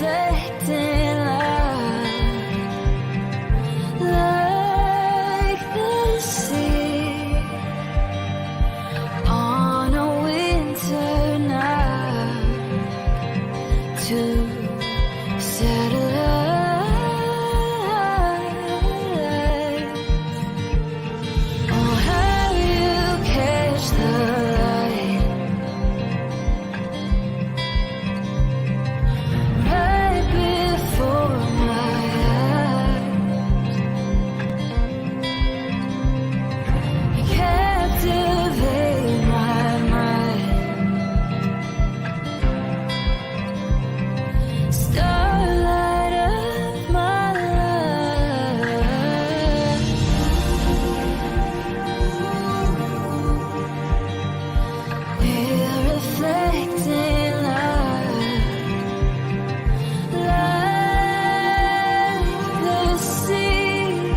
reflecting light, like the sea on a winter night, to satellite. Oh, how you catch the light right before my eyes. You captivate my mind. Starlight of my life. We're reflecting light, like the sea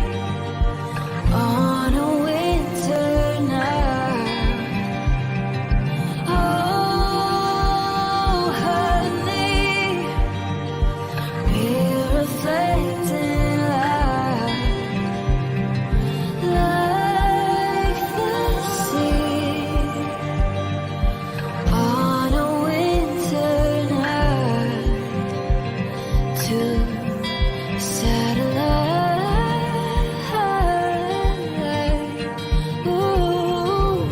on a winter night. Oh, honey, we're reflecting light, like the sea on a winter night, to satellite. Ooh.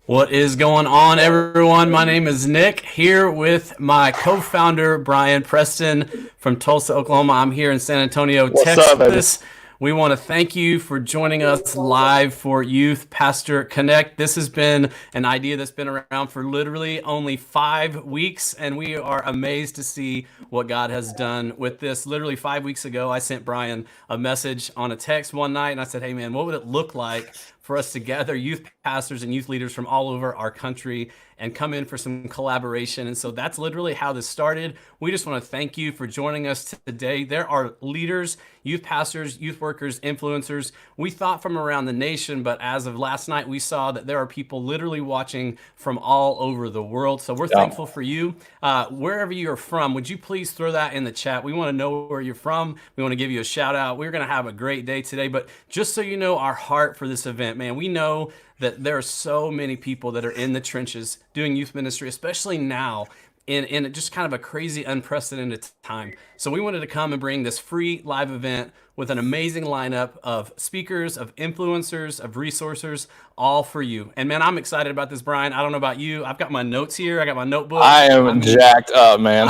What is going on, everyone? My name is Nick, here with my co-founder, Brian Preston from Tulsa, Oklahoma. I'm here in San Antonio, Texas. We want to thank you for joining us live for Youth Pastor Connect. This has been an idea that's been around for literally only 5 weeks, and we are amazed to see what God has done with this. Literally 5 weeks ago, I sent Brian a message on a text one night, and I said, hey, man, what would it look like for us to gather youth pastors and youth leaders from all over our country and come in for some collaboration? And so that's literally how this started. We just want to thank you for joining us today. There are leaders, youth pastors, youth workers, influencers. We thought from around the nation, but as of last night, we saw that there are people literally watching from all over the world. So we're thankful for you. Wherever you're from, would you please throw that in the chat? We want to know where you're from. We want to give you a shout out. We're going to have a great day today, but just so you know our heart for this event, man, we know that there are so many people that are in the trenches doing youth ministry, especially now in just kind of a crazy, unprecedented time. So we wanted to come and bring this free live event with an amazing lineup of speakers, of influencers, of resourcers, all for you. And man, I'm excited about this, Brian. I don't know about you. I've got my notes here. I got my notebook. I am jacked up, man.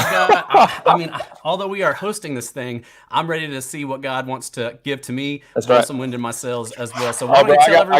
Although we are hosting this thing, I'm ready to see what God wants to give to me. That's right. Some wind in my sails as well. So I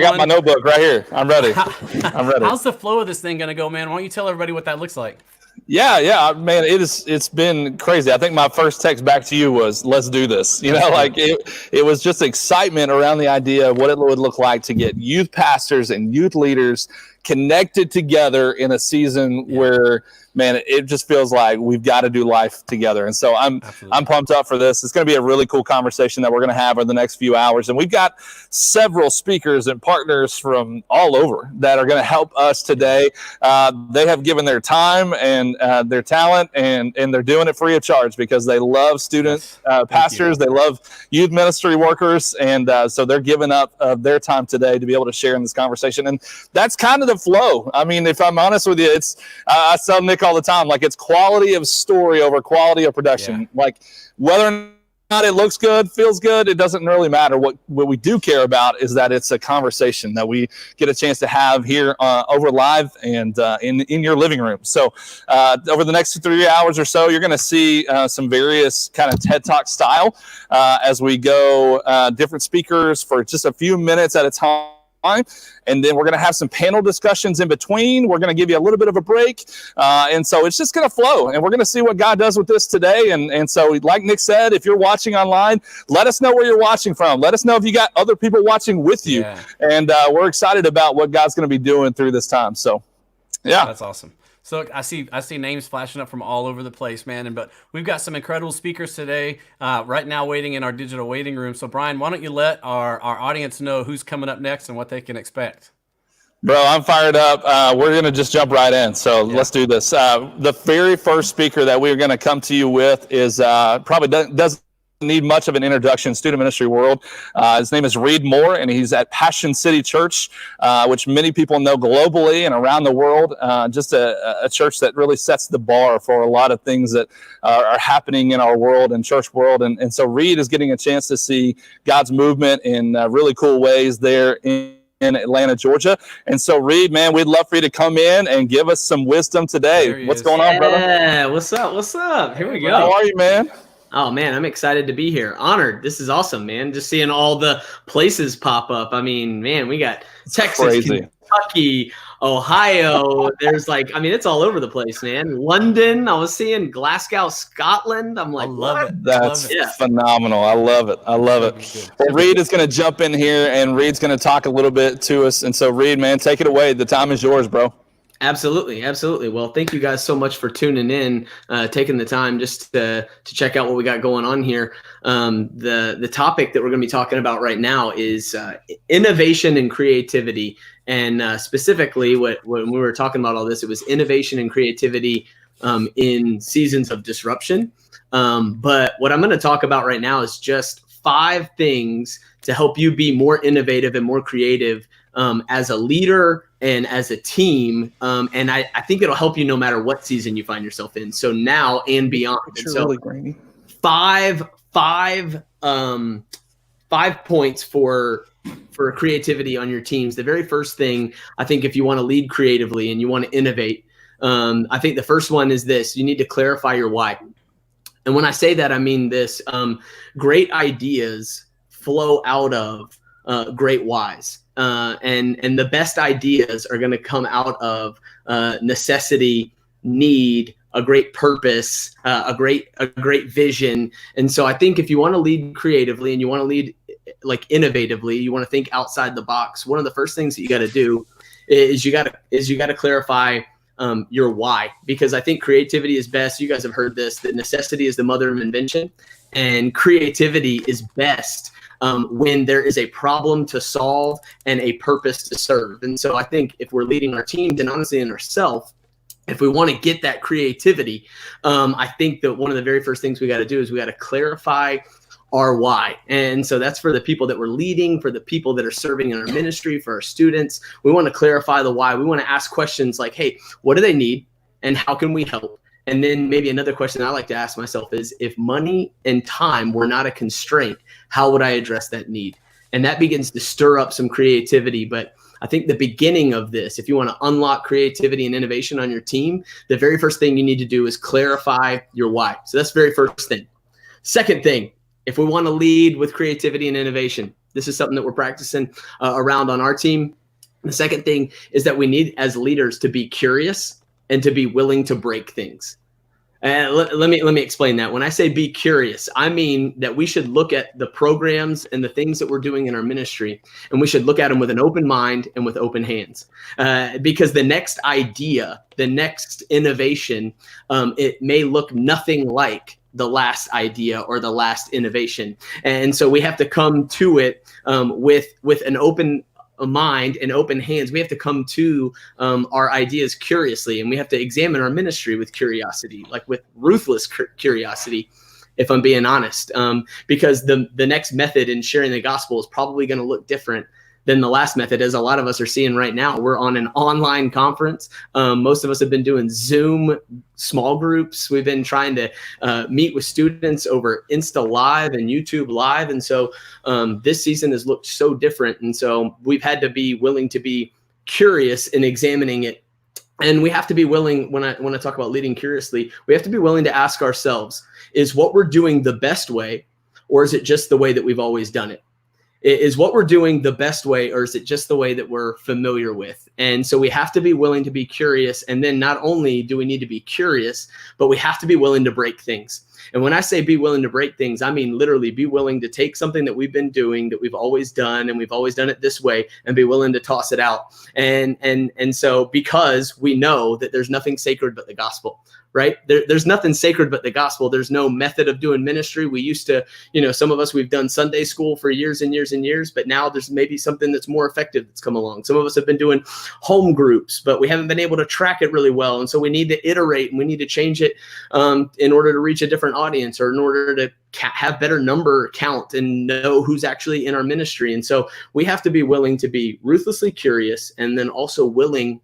got my notebook right here. I'm ready. I'm ready. How's the flow of this thing going to go, man? Why don't you tell everybody what that looks like? Yeah, man, it's been crazy. I think my first text back to you was, let's do this. You know, like it was just excitement around the idea of what it would look like to get youth pastors and youth leaders connected together in a season where, man, it just feels like we've got to do life together. And so I'm pumped up for this. It's going to be a really cool conversation that we're going to have over the next few hours. And we've got several speakers and partners from all over that are going to help us today. They have given their time and their talent, and they're doing it free of charge because they love student pastors. They love youth ministry workers. And so they're giving up their time today to be able to share in this conversation. And that's kind of the flow. I mean, if I'm honest with you, it's I tell Nick all the time, like, it's quality of story over quality of production. Like, whether or not it looks good, feels good, it doesn't really matter. What we do care about is that it's a conversation that we get a chance to have here over live and in your living room. So over the next 3 hours or so, you're going to see some various kind of TED Talk style as we go different speakers for just a few minutes at a time. And then we're going to have some panel discussions in between. We're going to give you a little bit of a break. And so it's just going to flow. And we're going to see what God does with this today. And so like Nick said, if you're watching online, let us know where you're watching from. Let us know if you got other people watching with you. Yeah. And we're excited about what God's going to be doing through this time. So, yeah. That's awesome. So I see names flashing up from all over the place, man. But we've got some incredible speakers today right now waiting in our digital waiting room. So, Brian, why don't you let our audience know who's coming up next and what they can expect? Bro, I'm fired up. We're going to just jump right in. So let's do this. The very first speaker that we're going to come to you with is probably doesn't need much of an introduction, student ministry world. His name is Reed Moore, and he's at Passion City Church, which many people know globally and around the world. Just a church that really sets the bar for a lot of things that are happening in our world and church world. And so Reed is getting a chance to see God's movement in really cool ways there in Atlanta, Georgia. And so, Reed, man, we'd love for you to come in and give us some wisdom today. What's going on, brother? Yeah, what's up? Here we go. How are you, man? Oh, man, I'm excited to be here. Honored. This is awesome, man. Just seeing all the places pop up. I mean, man, we got Texas, Kentucky, Ohio. There's it's all over the place, man. London. I was seeing Glasgow, Scotland. I'm like, I love it. That's phenomenal. I love it. Well, Reed is going to jump in here, and Reed's going to talk a little bit to us. And so, Reed, man, take it away. The time is yours, bro. Absolutely. Well, thank you guys so much for tuning in, taking the time just to check out what we got going on here. The topic that we're going to be talking about right now is innovation and creativity. And specifically, when we were talking about all this, it was innovation and creativity in seasons of disruption. But what I'm going to talk about right now is just 5 things to help you be more innovative and more creative as a leader and as a team. And I think it'll help you no matter what season you find yourself in. So now and beyond. And so really grainy. Five points for creativity on your teams. The very first thing, I think, if you want to lead creatively and you want to innovate, I think the first one is this: you need to clarify your why. And when I say that, I mean this: great ideas flow out of great whys. And the best ideas are going to come out of necessity, need, a great purpose, a great vision. And so I think if you want to lead creatively and you want to lead innovatively, you want to think outside the box. One of the first things that you got to do is you got to clarify your why, because I think creativity is best. You guys have heard this, that necessity is the mother of invention, and creativity is best when there is a problem to solve and a purpose to serve. And so I think if we're leading our teams and honestly in ourselves, if we want to get that creativity, I think that one of the very first things we got to do is we got to clarify our why. And so that's for the people that we're leading, for the people that are serving in our ministry, for our students. We want to clarify the why. We want to ask questions like, hey, what do they need and how can we help? And then maybe another question I like to ask myself is, if money and time were not a constraint, how would I address that need? And that begins to stir up some creativity. But I think the beginning of this, if you want to unlock creativity and innovation on your team, the very first thing you need to do is clarify your why. So that's the very first thing. Second thing, if we want to lead with creativity and innovation, this is something that we're practicing around on our team. The second thing is that we need, as leaders, to be curious and to be willing to break things. Let me explain that. When I say be curious, I mean that we should look at the programs and the things that we're doing in our ministry, and we should look at them with an open mind and with open hands. Because the next idea, the next innovation, it may look nothing like the last idea or the last innovation. And so we have to come to it with an open mind and open hands. We have to come to our ideas curiously, and we have to examine our ministry with curiosity, like with ruthless curiosity, if I'm being honest, because the next method in sharing the gospel is probably going to look different than the last method, as a lot of us are seeing right now. We're on an online conference. Most of us have been doing Zoom small groups. We've been trying to meet with students over Insta Live and YouTube Live. And so this season has looked so different. And so we've had to be willing to be curious in examining it. And we have to be willing, when I talk about leading curiously, we have to be willing to ask ourselves, is what we're doing the best way, or is it just the way that we've always done it? Is what we're doing the best way, or is it just the way that we're familiar with? And so we have to be willing to be curious. And then not only do we need to be curious, but we have to be willing to break things. And when I say be willing to break things, I mean literally be willing to take something that we've been doing, that we've always done, and we've always done it this way, and be willing to toss it out. And so because we know that there's nothing sacred but the gospel, right? There's nothing sacred but the gospel. There's no method of doing ministry. We used to, some of us, we've done Sunday school for years and years and years, but now there's maybe something that's more effective that's come along. Some of us have been doing home groups, but we haven't been able to track it really well. And so we need to iterate, and we need to change it in order to reach a different audience, or in order to have better number count and know who's actually in our ministry. And so we have to be willing to be ruthlessly curious, and then also willing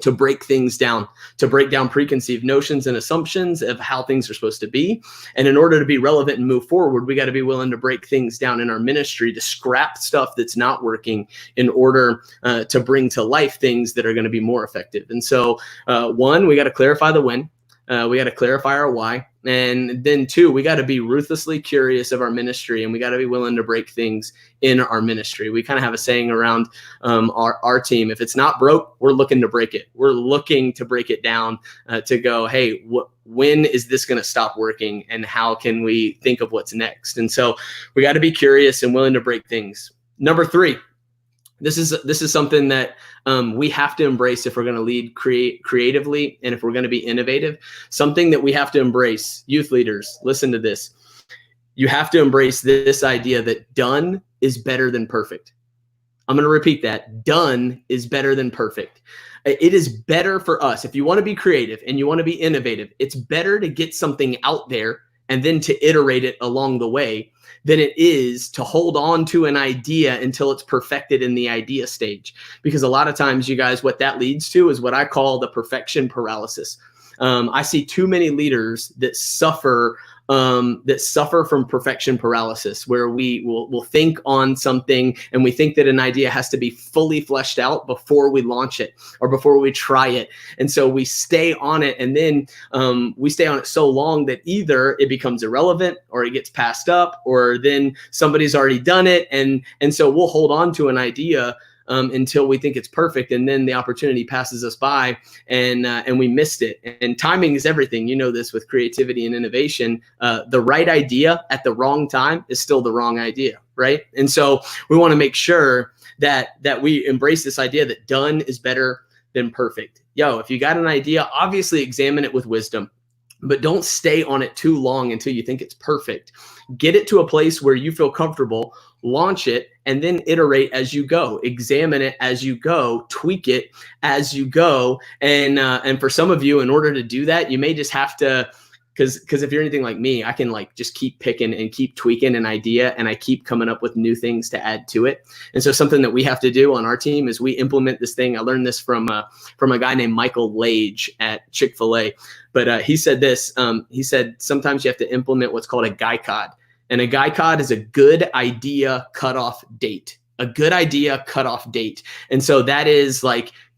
to break things down, to break down preconceived notions and assumptions of how things are supposed to be. And in order to be relevant and move forward, we got to be willing to break things down in our ministry, to scrap stuff that's not working in order to bring to life things that are going to be more effective. And so one, we got to clarify the when. We got to clarify our why. And then two, we got to be ruthlessly curious of our ministry, and we got to be willing to break things in our ministry. We kind of have a saying around our team: if it's not broke, we're looking to break it. We're looking to break it down to go, hey, when is this going to stop working, and how can we think of what's next? And so we got to be curious and willing to break things. Number three, this is something that we have to embrace if we're going to lead creatively, and if we're going to be innovative. Something that we have to embrace. Youth leaders, listen to this. You have to embrace this idea that done is better than perfect. I'm going to repeat that. Done is better than perfect. It is better for us. If you want to be creative and you want to be innovative, it's better to get something out there and then to iterate it along the way than it is to hold on to an idea until it's perfected in the idea stage. Because a lot of times, you guys, what that leads to is what I call the perfection paralysis. I see too many leaders that suffer from perfection paralysis, where we will think on something and we think that an idea has to be fully fleshed out before we launch it or before we try it. And so we stay on it, and then we stay on it so long that either it becomes irrelevant, or it gets passed up, or then somebody's already done it. And so we'll hold on to an idea until we think it's perfect, and then the opportunity passes us by, and we missed it. And timing is everything. You know this with creativity and innovation. The right idea at the wrong time is still the wrong idea, right? And so we want to make sure that we embrace this idea that done is better than perfect. If you got an idea, obviously examine it with wisdom, but don't stay on it too long until you think it's perfect. Get it to a place where you feel comfortable, launch it, and then iterate as you go. Examine it as you go, tweak it as you go. And for some of you, in order to do that, you may just have to, because if you're anything like me, I can just keep picking and keep tweaking an idea, and I keep coming up with new things to add to it. And so something that we have to do on our team is we implement this thing. I learned this from a guy named Michael Lage at Chick-fil-A. But he said this. He said sometimes you have to implement what's called a GICOD. And a GICOD is a good idea cutoff date. A good idea cutoff date. And so that is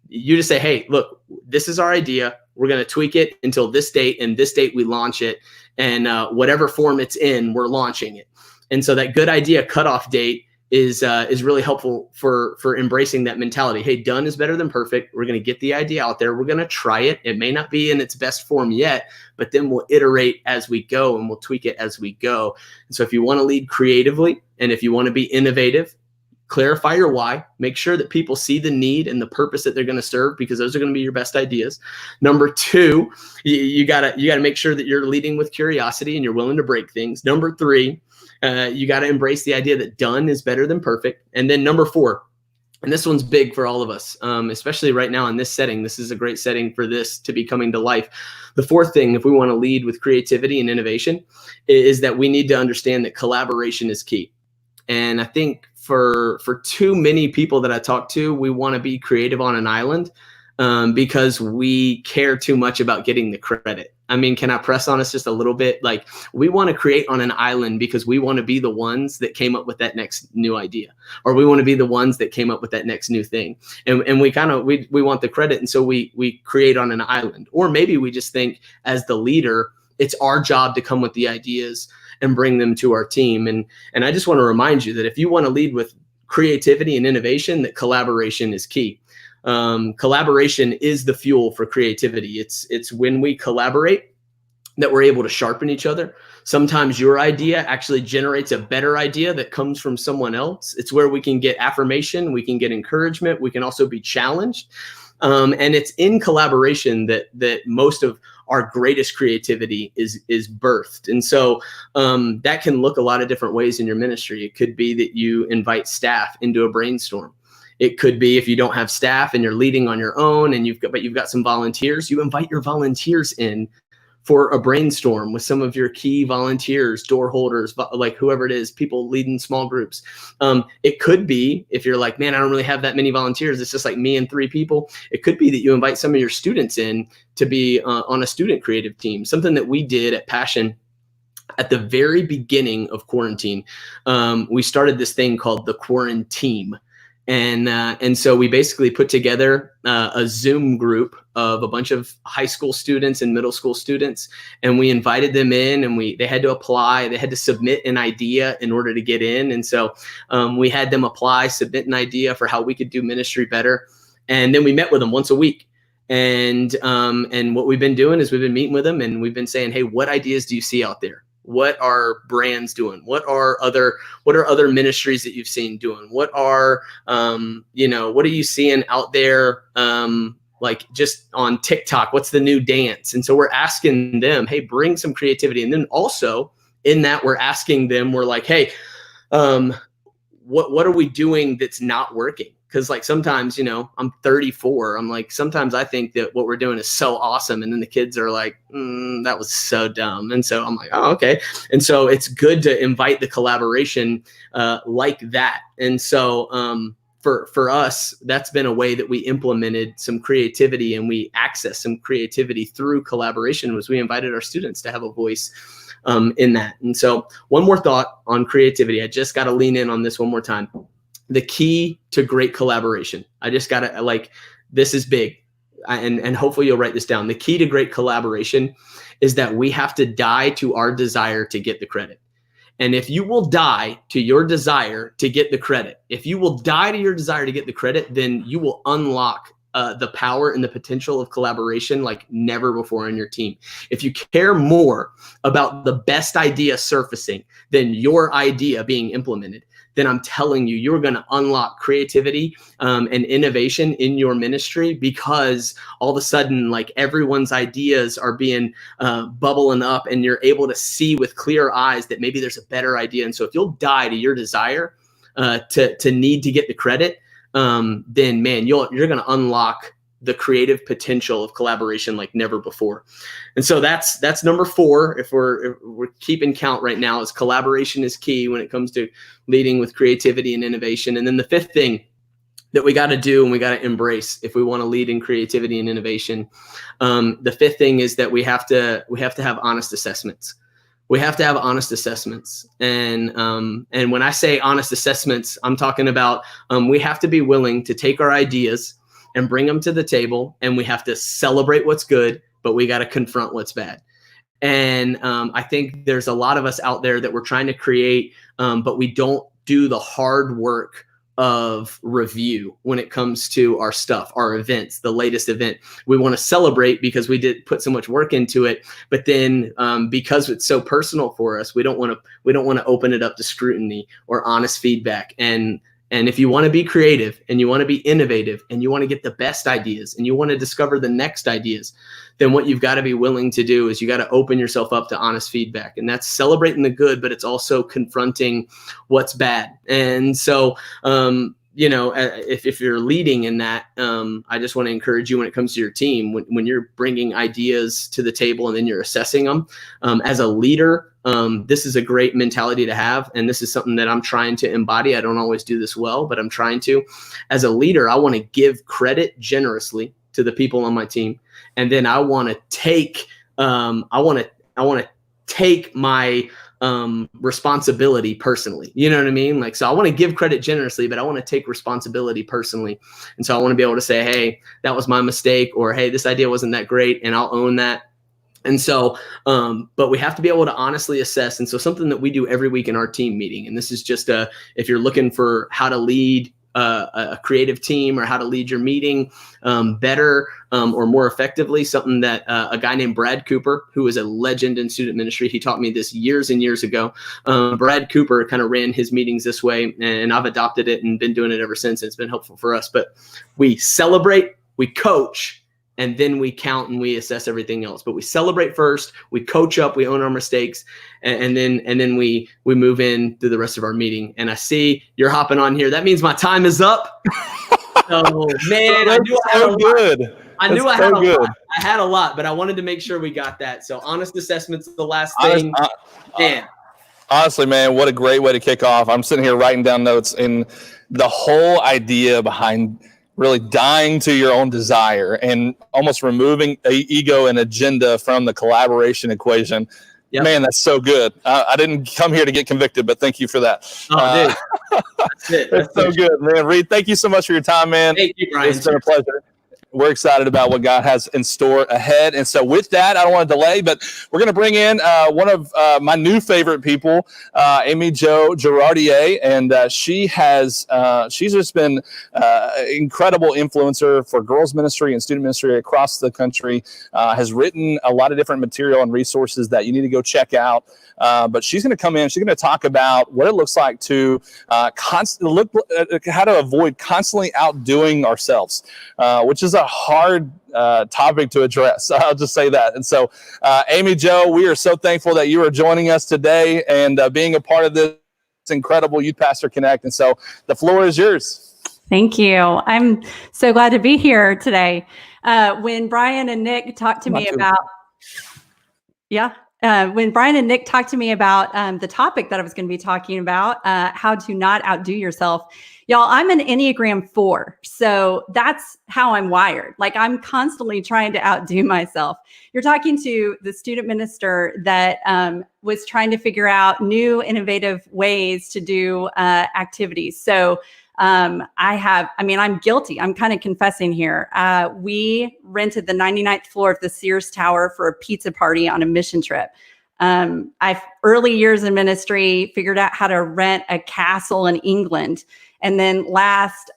you just say, hey, look, this is our idea. We're going to tweak it until this date, and this date we launch it. And whatever form it's in, we're launching it. And so that good idea cutoff date is really helpful for embracing that mentality. Hey, done is better than perfect. We're going to get the idea out there. We're going to try it. It may not be in its best form yet, but then we'll iterate as we go, and we'll tweak it as we go. And so if you want to lead creatively, and if you want to be innovative, clarify your why. Make sure that people see the need and the purpose that they're going to serve, because those are going to be your best ideas. Number two, you gotta make sure that you're leading with curiosity and you're willing to break things. Number three, you got to embrace the idea that done is better than perfect. And then number four, and this one's big for all of us, especially right now in this setting. This is a great setting for this to be coming to life. The fourth thing, if we want to lead with creativity and innovation, is that we need to understand that collaboration is key. And I think for too many people that I talk to, we want to be creative on an island because we care too much about getting the credit. I mean, can I press on us just a little bit? We want to create on an island because we want to be the ones that came up with that next new idea, or we want to be the ones that came up with that next new thing. And we want the credit. And so we create on an island, or maybe we just think as the leader, it's our job to come with the ideas. and bring them to our team. And I just want to remind you that if you want to lead with creativity and innovation, that collaboration is key. Collaboration is the fuel for creativity. It's when we collaborate that we're able to sharpen each other. Sometimes your idea actually generates a better idea that comes from someone else. It's where we can get affirmation, we can get encouragement, we can also be challenged. And it's in collaboration that most of our greatest creativity is birthed. And so that can look a lot of different ways in your ministry. It could be that you invite staff into a brainstorm. It could be if you don't have staff and you're leading on your own and you've got some volunteers, you invite your volunteers in for a brainstorm with some of your key volunteers, door holders, like whoever it is, people leading small groups. It could be, if you're like, man, I don't really have that many volunteers, it's just like me and 3 people. It could be that you invite some of your students in to be on a student creative team. Something that we did at Passion at the very beginning of quarantine. We started this thing called the Quarantine. And so we basically put together a Zoom group of a bunch of high school students and middle school students, and we invited them in, and they had to apply. They had to submit an idea in order to get in. And so we had them apply, submit an idea for how we could do ministry better. And then we met with them once a week. And what we've been doing is we've been meeting with them, and we've been saying, hey, what ideas do you see out there? What are brands doing? What are other ministries that you've seen doing? What are, what are you seeing out there? Like just on TikTok, what's the new dance? And so we're asking them, hey, bring some creativity. And then also in that, we're asking them, we're like, hey, what are we doing that's not working? Because like sometimes, I'm 34. I'm like, sometimes I think that what we're doing is so awesome. And then the kids are like, that was so dumb. And so I'm like, oh, okay. And so it's good to invite the collaboration like that. And so for us, that's been a way that we implemented some creativity and we access some creativity through collaboration, was we invited our students to have a voice in that. And so one more thought on creativity. I just got to lean in on this one more time. The key to great collaboration. I just got to this is big. And hopefully you'll write this down. The key to great collaboration is that we have to die to our desire to get the credit. And if you will die to your desire to get the credit, then you will unlock the power and the potential of collaboration like never before in your team. If you care more about the best idea surfacing than your idea being implemented, then I'm telling you, you're going to unlock creativity and innovation in your ministry, because all of a sudden, like everyone's ideas are being bubbling up, and you're able to see with clear eyes that maybe there's a better idea. And so if you'll die to your desire to need to get the credit, then man, you're going to unlock the creative potential of collaboration like never before. And so that's number 4. If we're keeping count right now, is collaboration is key when it comes to leading with creativity and innovation. And then the 5th thing that we got to do and we got to embrace if we want to lead in creativity and innovation, the 5th thing is that we have to have honest assessments. We have to have honest assessments. And when I say honest assessments, I'm talking about we have to be willing to take our ideas and bring them to the table, and we have to celebrate what's good, but we got to confront what's bad. And I think there's a lot of us out there that we're trying to create, but we don't do the hard work of review when it comes to our stuff, our events, the latest event. We want to celebrate because we did put so much work into it, but then because it's so personal for us, we don't want to open it up to scrutiny or honest feedback. And if you want to be creative and you want to be innovative and you want to get the best ideas and you want to discover the next ideas, then what you've got to be willing to do is you got to open yourself up to honest feedback. And that's celebrating the good, but it's also confronting what's bad. And so, if you're leading in that, I just want to encourage you when it comes to your team, when you're bringing ideas to the table and then you're assessing them, as a leader, this is a great mentality to have. And this is something that I'm trying to embody. I don't always do this well, but I'm trying to. As a leader, I want to give credit generously to the people on my team. And then I want to take, take my responsibility personally. You know what I mean? Like, so I want to give credit generously, but I want to take responsibility personally. And so I want to be able to say, hey, that was my mistake, or hey, this idea wasn't that great, and I'll own that. And so, but we have to be able to honestly assess. And so something that we do every week in our team meeting, and this is just if you're looking for how to lead a creative team or how to lead your meeting better or more effectively, something that a guy named Brad Cooper, who is a legend in student ministry, he taught me this years and years ago. Brad Cooper kind of ran his meetings this way, and I've adopted it and been doing it ever since. It's been helpful for us. But we celebrate, we coach, and then we count and we assess everything else. But we celebrate first, we coach up, we own our mistakes, and then we move in through the rest of our meeting. And I see you're hopping on here. That means my time is up. Oh man, I knew I had a lot. I knew I had a lot. I had a lot, but I wanted to make sure we got that. So honest assessment's the last thing. Man. Honestly, man, what a great way to kick off. I'm sitting here writing down notes, and the whole idea behind really dying to your own desire and almost removing ego and agenda from the collaboration equation. Yep. Man, that's so good. I didn't come here to get convicted, but thank you for that. Oh, dude. That's it. That's so good, man. Reed, thank you so much for your time, man. Thank you, Brian. It's been a pleasure. We're excited about what God has in store ahead. And so with that, I don't want to delay, but we're going to bring in one of my new favorite people, Amy Jo Girardier. And she's just been incredible influencer for girls ministry and student ministry across the country, has written a lot of different material and resources that you need to go check out. But she's going to come in. She's going to talk about what it looks like to how to avoid constantly outdoing ourselves, which is a hard topic to address. I'll just say that. And so, Amy Jo, we are so thankful that you are joining us today and being a part of this incredible Youth Pastor Connect. And so the floor is yours. Thank you. I'm so glad to be here today. When Brian and Nick talked to me about, when Brian and Nick talked to me about the topic that I was going to be talking about, how to not outdo yourself. Y'all, I'm an Enneagram 4, so that's how I'm wired. Like, I'm constantly trying to outdo myself. You're talking to the student minister that was trying to figure out new, innovative ways to do activities. So I'm guilty. I'm kind of confessing here. We rented the 99th floor of the Sears Tower for a pizza party on a mission trip. I've early years in ministry figured out how to rent a castle in England. And then last,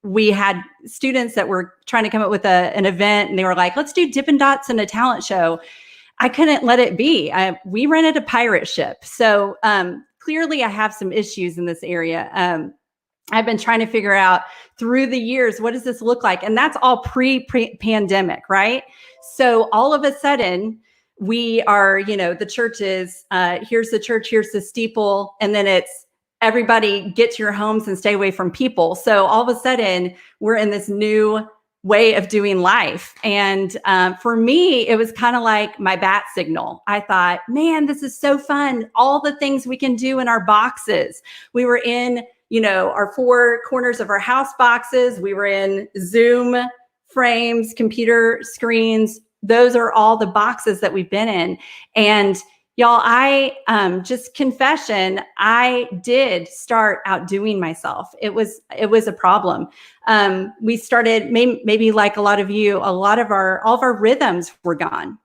we had students that were trying to come up with an event, and they were like, let's do Dippin' Dots and a talent show. I couldn't let it be. We rented a pirate ship. So clearly I have some issues in this area. I've been trying to figure out through the years, what does this look like? And that's all pre-pandemic, right? So all of a sudden, we are, the church is, here's the church, here's the steeple, and then it's everybody get to your homes and stay away from people. So all of a sudden, we're in this new way of doing life. And for me, it was kind of like my bat signal. I thought, man, this is so fun. All the things we can do in our boxes. We were in our 4 corners of our house boxes. We were in Zoom frames, computer screens. Those are all the boxes that we've been in. And y'all, just confession, I did start outdoing myself. It was a problem. We started, maybe like a lot of you, all of our rhythms were gone.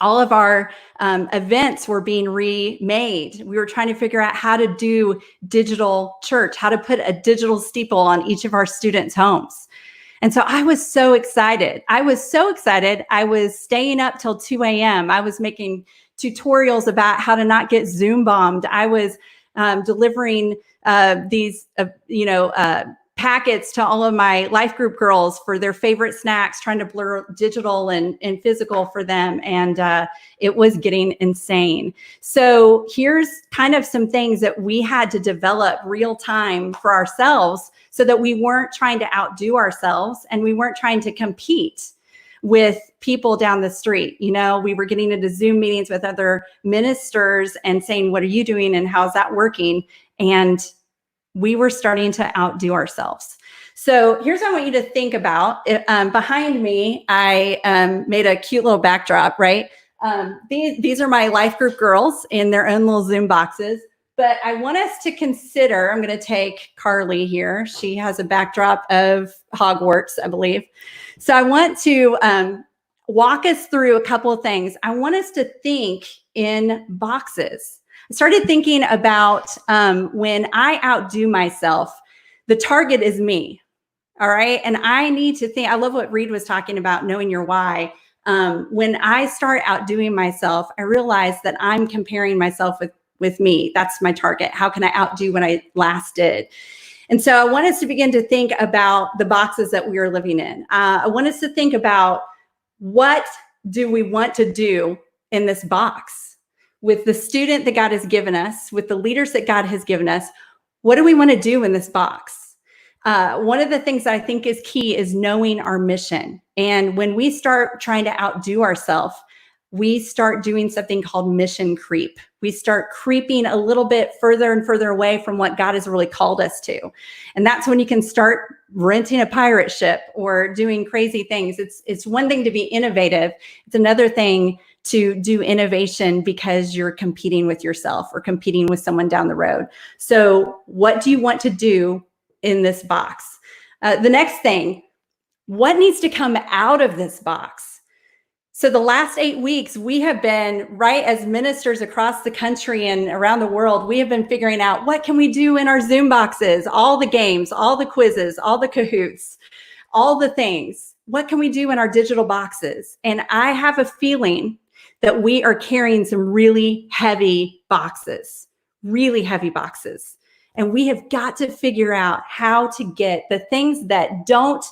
All of our events were being remade. We were trying to figure out how to do digital church, how to put a digital steeple on each of our students' homes. And so I was so excited. I was staying up till 2 a.m. I was making tutorials about how to not get Zoom bombed. I was delivering these packets to all of my life group girls for their favorite snacks, trying to blur digital and physical for them. And it was getting insane. So here's kind of some things that we had to develop real time for ourselves so that we weren't trying to outdo ourselves and we weren't trying to compete with people down the street. We were getting into Zoom meetings with other ministers and saying, what are you doing and how's that working? And we were starting to outdo ourselves. So here's what I want you to think about. Behind me, I made a cute little backdrop, right? These are my life group girls in their own little Zoom boxes. But I want us to consider, I'm going to take Carly here. She has a backdrop of Hogwarts, I believe. So I want to walk us through a couple of things. I want us to think in boxes. I started thinking about when I outdo myself, the target is me. All right. And I need to think, I love what Reed was talking about, knowing your why. When I start outdoing myself, I realize that I'm comparing myself with me. That's my target. How can I outdo what I last did? And so I want us to begin to think about the boxes that we are living in. I want us to think about, what do we want to do in this box? With the student that God has given us, with the leaders that God has given us, what do we want to do in this box? One of the things that I think is key is knowing our mission. And when we start trying to outdo ourselves, we start doing something called mission creep. We start creeping a little bit further and further away from what God has really called us to. And that's when you can start renting a pirate ship or doing crazy things. It's one thing to be innovative. It's another thing to do innovation because you're competing with yourself or competing with someone down the road. So what do you want to do in this box? The next thing, what needs to come out of this box? So the last 8 weeks, we have been, right, as ministers across the country and around the world, we have been figuring out, what can we do in our Zoom boxes? All the games, all the quizzes, all the Kahoots, all the things. What can we do in our digital boxes? And I have a feeling that we are carrying some really heavy boxes. And we have got to figure out how to get the things that don't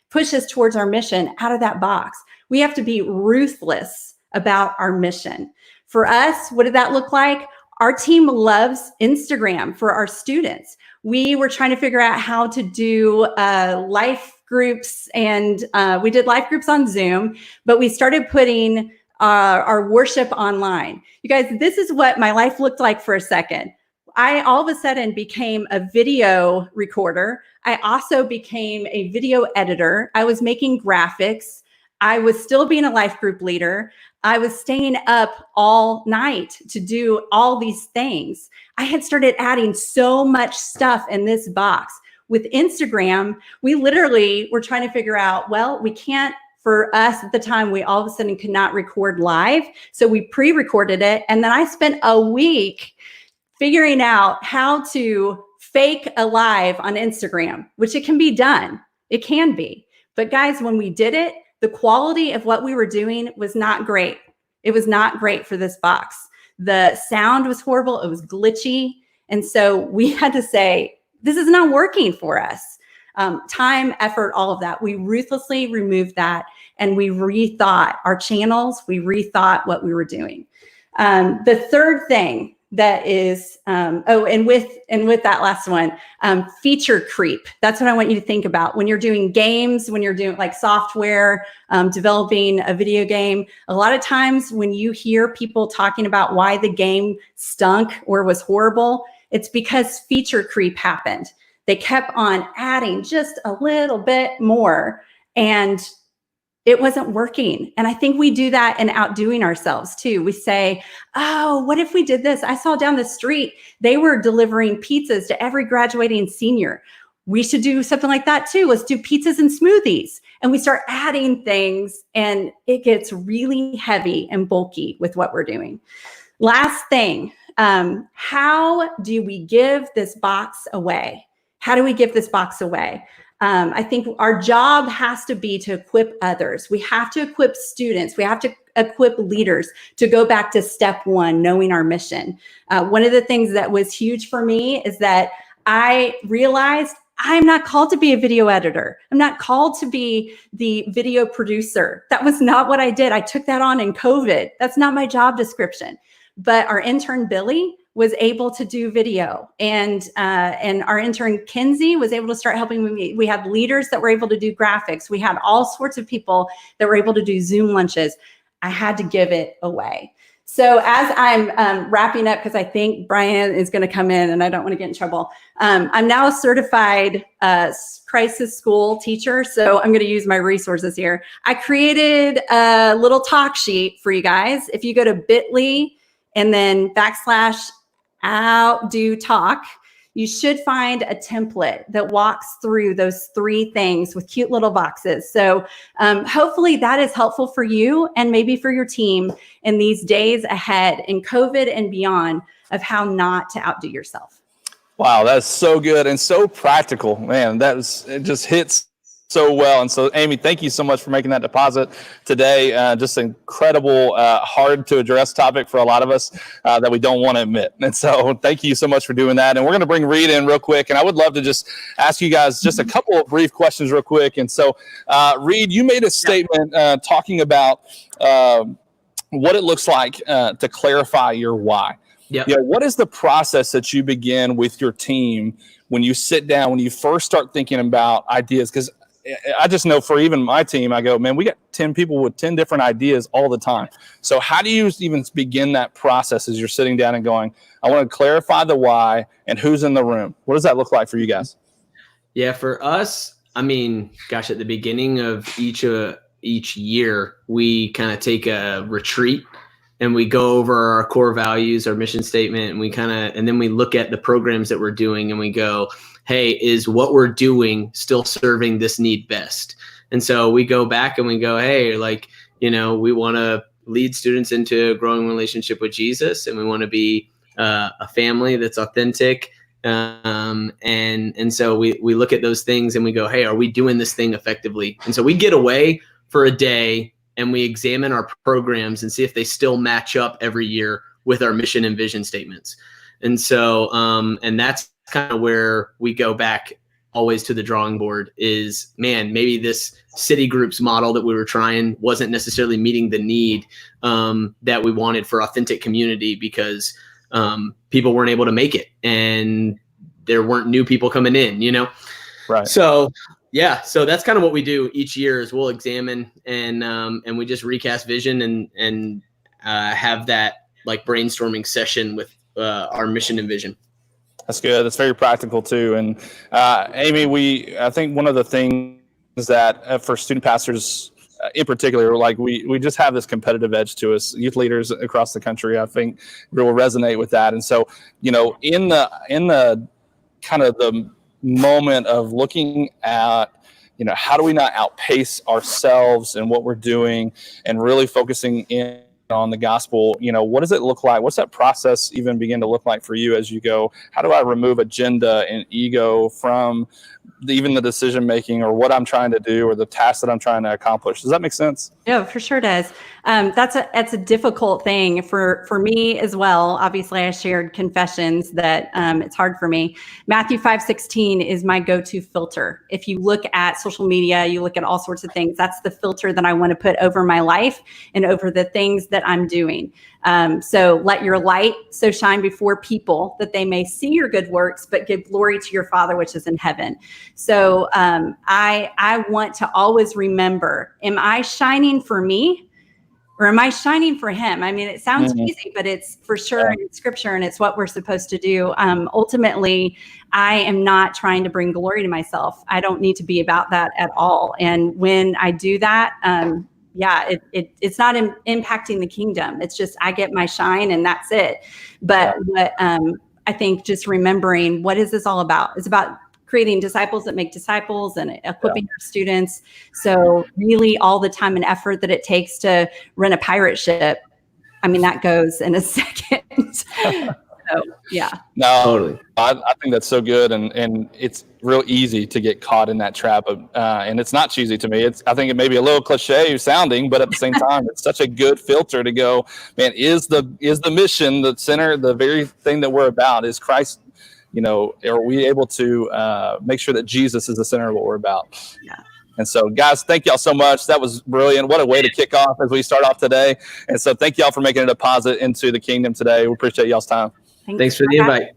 push us towards our mission out of that box. We have to be ruthless about our mission. For us, what did that look like? Our team loves Instagram for our students. We were trying to figure out how to do life groups, and we did life groups on Zoom, but we started putting our worship online. You guys, this is what my life looked like for a second. I all of a sudden became a video recorder. I also became a video editor. I was making graphics. I was still being a life group leader. I was staying up all night to do all these things. I had started adding so much stuff in this box. With Instagram, we literally were trying to figure out, well, we can't, for us at the time, we all of a sudden could not record live. So we pre-recorded it. And then I spent a week figuring out how to fake a live on Instagram, which it can be done. It can be. But guys, when we did it, the quality of what we were doing was not great. It was not great for this box. The sound was horrible. It was glitchy. And so we had to say, this is not working for us. Time, effort, all of that. We ruthlessly removed that, and we rethought our channels. We rethought what we were doing. The third thing that is, and with that last one, feature creep. That's what I want you to think about. When you're doing games, when you're doing like software, developing a video game, a lot of times when you hear people talking about why the game stunk or was horrible, it's because feature creep happened. They kept on adding just a little bit more, and it wasn't working. And I think we do that in outdoing ourselves too. We say, oh, what if we did this? I saw down the street, they were delivering pizzas to every graduating senior. We should do something like that too. Let's do pizzas and smoothies. And we start adding things, and it gets really heavy and bulky with what we're doing. Last thing, how do we give this box away? How do we give this box away? I think our job has to be to equip others. We have to equip students. We have to equip leaders to go back to step one, knowing our mission. One of the things that was huge for me is that I realized I'm not called to be a video editor. I'm not called to be the video producer. That was not what I did. I took that on in COVID. That's not my job description. But our intern, Billy, was able to do video, and our intern Kinsey was able to start helping me. We had leaders that were able to do graphics. We had all sorts of people that were able to do Zoom lunches. I had to give it away. So as I'm wrapping up, because I think Brian is going to come in and I don't want to get in trouble. I'm now a certified crisis school teacher. So I'm going to use my resources here. I created a little talk sheet for you guys. If you go to bit.ly and then /outdo talk, you should find a template that walks through those 3 things with cute little boxes. So hopefully that is helpful for you and maybe for your team in these days ahead in COVID and beyond of how not to outdo yourself. Wow, that's so good and so practical, man. It just hits so well. And so, Amy, thank you so much for making that deposit today. Just an incredible, hard to address topic for a lot of us that we don't want to admit. And so thank you so much for doing that. And we're going to bring Reed in real quick. And I would love to just ask you guys just a couple of brief questions real quick. And so, Reed, you made a statement talking about what it looks like to clarify your why. Yeah. What is the process that you begin with your team when you sit down, when you first start thinking about ideas? Because I just know for even my team, I go, man, we got 10 people with 10 different ideas all the time. So how do you even begin that process as you're sitting down and going, I want to clarify the why and who's in the room? What does that look like for you guys? Yeah, for us, I mean, gosh, at the beginning of each year, we kind of take a retreat and we go over our core values, our mission statement, and then we look at the programs that we're doing and we go, hey, is what we're doing still serving this need best? And so we go back and we go, hey, we want to lead students into a growing relationship with Jesus, and we want to be a family that's authentic. And so we look at those things and we go, hey, are we doing this thing effectively? And so we get away for a day and we examine our programs and see if they still match up every year with our mission and vision statements. And so, and that's kind of where we go back always to the drawing board is, man, maybe this city groups model that we were trying wasn't necessarily meeting the need that we wanted for authentic community because people weren't able to make it and there weren't new people coming in, Right. So, yeah, so that's kind of what we do each year is we'll examine and we just recast vision and have that like brainstorming session with our mission and vision. That's good. That's very practical too. And Amy, I think one of the things that for student pastors in particular, like we just have this competitive edge to us, youth leaders across the country, I think will resonate with that. And so, in the kind of the moment of looking at, how do we not outpace ourselves and what we're doing and really focusing in on the gospel, what does it look like? What's that process even begin to look like for you as you go, how do I remove agenda and ego from even the decision making or what I'm trying to do or the task that I'm trying to accomplish? Does that make sense? Yeah, for sure does. That's a difficult thing for me as well. Obviously, I shared confessions that it's hard for me. Matthew 5:16 is my go-to filter. If you look at social media, you look at all sorts of things, that's the filter that I want to put over my life and over the things that I'm doing. So let your light so shine before people that they may see your good works, but give glory to your Father which is in heaven. So I want to always remember, am I shining for me or am I shining for him? I mean, it sounds easy, but it's for sure in scripture and it's what we're supposed to do. Ultimately, I am not trying to bring glory to myself. I don't need to be about that at all. And when I do that, it's not impacting the kingdom. It's just, I get my shine and that's it. But what I think just remembering, what is this all about? It's about creating disciples that make disciples and equipping our students. So really all the time and effort that it takes to run a pirate ship, I mean, that goes in a second. So, yeah. No, totally. I think that's so good. And it's real easy to get caught in that trap. And it's not cheesy to me. I think it may be a little cliche sounding, but at the same time, it's such a good filter to go, man, is the mission, the center, the very thing that we're about, is Christ, are we able to make sure that Jesus is the center of what we're about? Yeah. And so, guys, thank y'all so much. That was brilliant. What a way to kick off as we start off today. And so thank y'all for making a deposit into the kingdom today. We appreciate y'all's time. Thanks for the invite.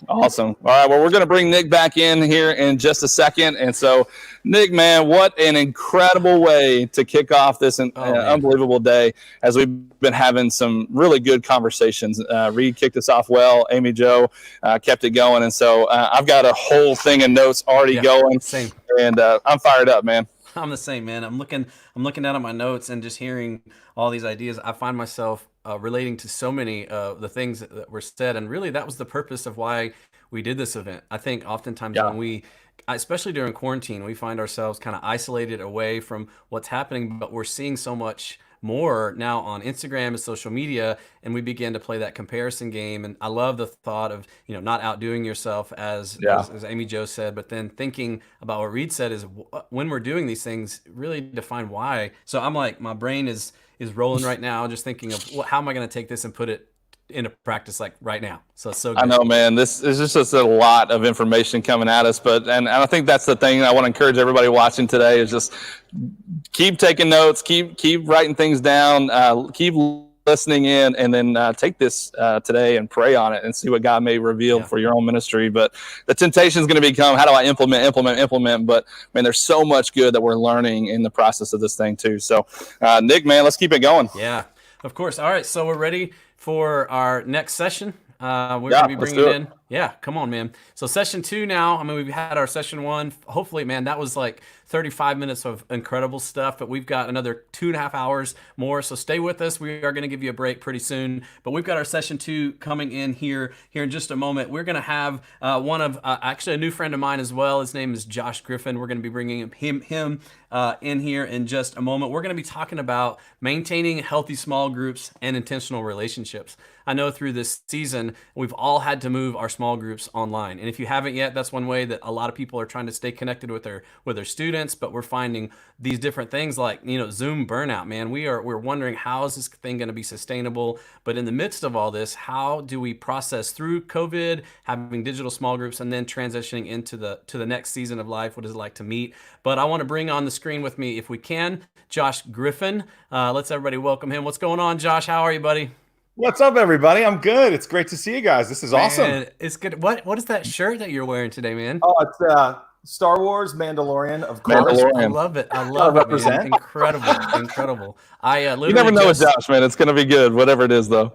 Awesome. All right. Well, we're going to bring Nick back in here in just a second. And so, Nick, man, what an incredible way to kick off this unbelievable day as we've been having some really good conversations. Reed kicked us off well. Amy Jo kept it going. And so I've got a whole thing of notes already going. Same. And I'm fired up, man. I'm the same, man. I'm looking down at my notes and just hearing all these ideas. I find myself relating to so many of the things that were said, and really that was the purpose of why we did this event. I think oftentimes when we, especially during quarantine, we find ourselves kind of isolated away from what's happening, but we're seeing so much more now on Instagram and social media, and we begin to play that comparison game. And I love the thought of, not outdoing yourself as Amy Jo said, but then thinking about what Reed said is when we're doing these things, really define why. So I'm like, my brain is rolling right now, just thinking of how am I going to take this and put it into practice like right now. So it's so good. I know, man, this is just a lot of information coming at us, and I think that's the thing I want to encourage everybody watching today is just keep taking notes, keep writing things down, keep listening in, and then take this today and pray on it and see what God may reveal for your own ministry. But the temptation is going to become, how do I implement? But man, there's so much good that we're learning in the process of this thing too. So Nick, man, let's keep it going. Yeah, of course. All right, so we're ready for our next session. We're going to be bringing it in. Yeah, come on, man. So session 2 now. I mean, we've had our session 1. Hopefully, man, that was like 35 minutes of incredible stuff, but we've got another 2.5 hours more. So stay with us. We are going to give you a break pretty soon, but we've got our session 2 coming in here in just a moment. We're going to have one of actually a new friend of mine as well. His name is Josh Griffin. We're going to be bringing him in here in just a moment. We're going to be talking about maintaining healthy small groups and intentional relationships. I know through this season, we've all had to move our small groups online. And if you haven't yet, that's one way that a lot of people are trying to stay connected with their students, but we're finding these different things like, Zoom burnout, man. We're wondering, how is this thing going to be sustainable? But in the midst of all this, how do we process through COVID, having digital small groups, and then transitioning into the next season of life? What is it like to meet? But I want to bring on the screen with me, if we can, Josh Griffin. Let's everybody welcome him. What's going on, Josh? How are you, buddy? What's up, everybody? I'm good. It's great to see you guys. This is awesome. It's good. What is that shirt that you're wearing today, man? Oh, it's Star Wars Mandalorian, of course. I love it. I love it, man. Incredible. I literally you never know with Josh, man. It's going to be good, whatever it is, though.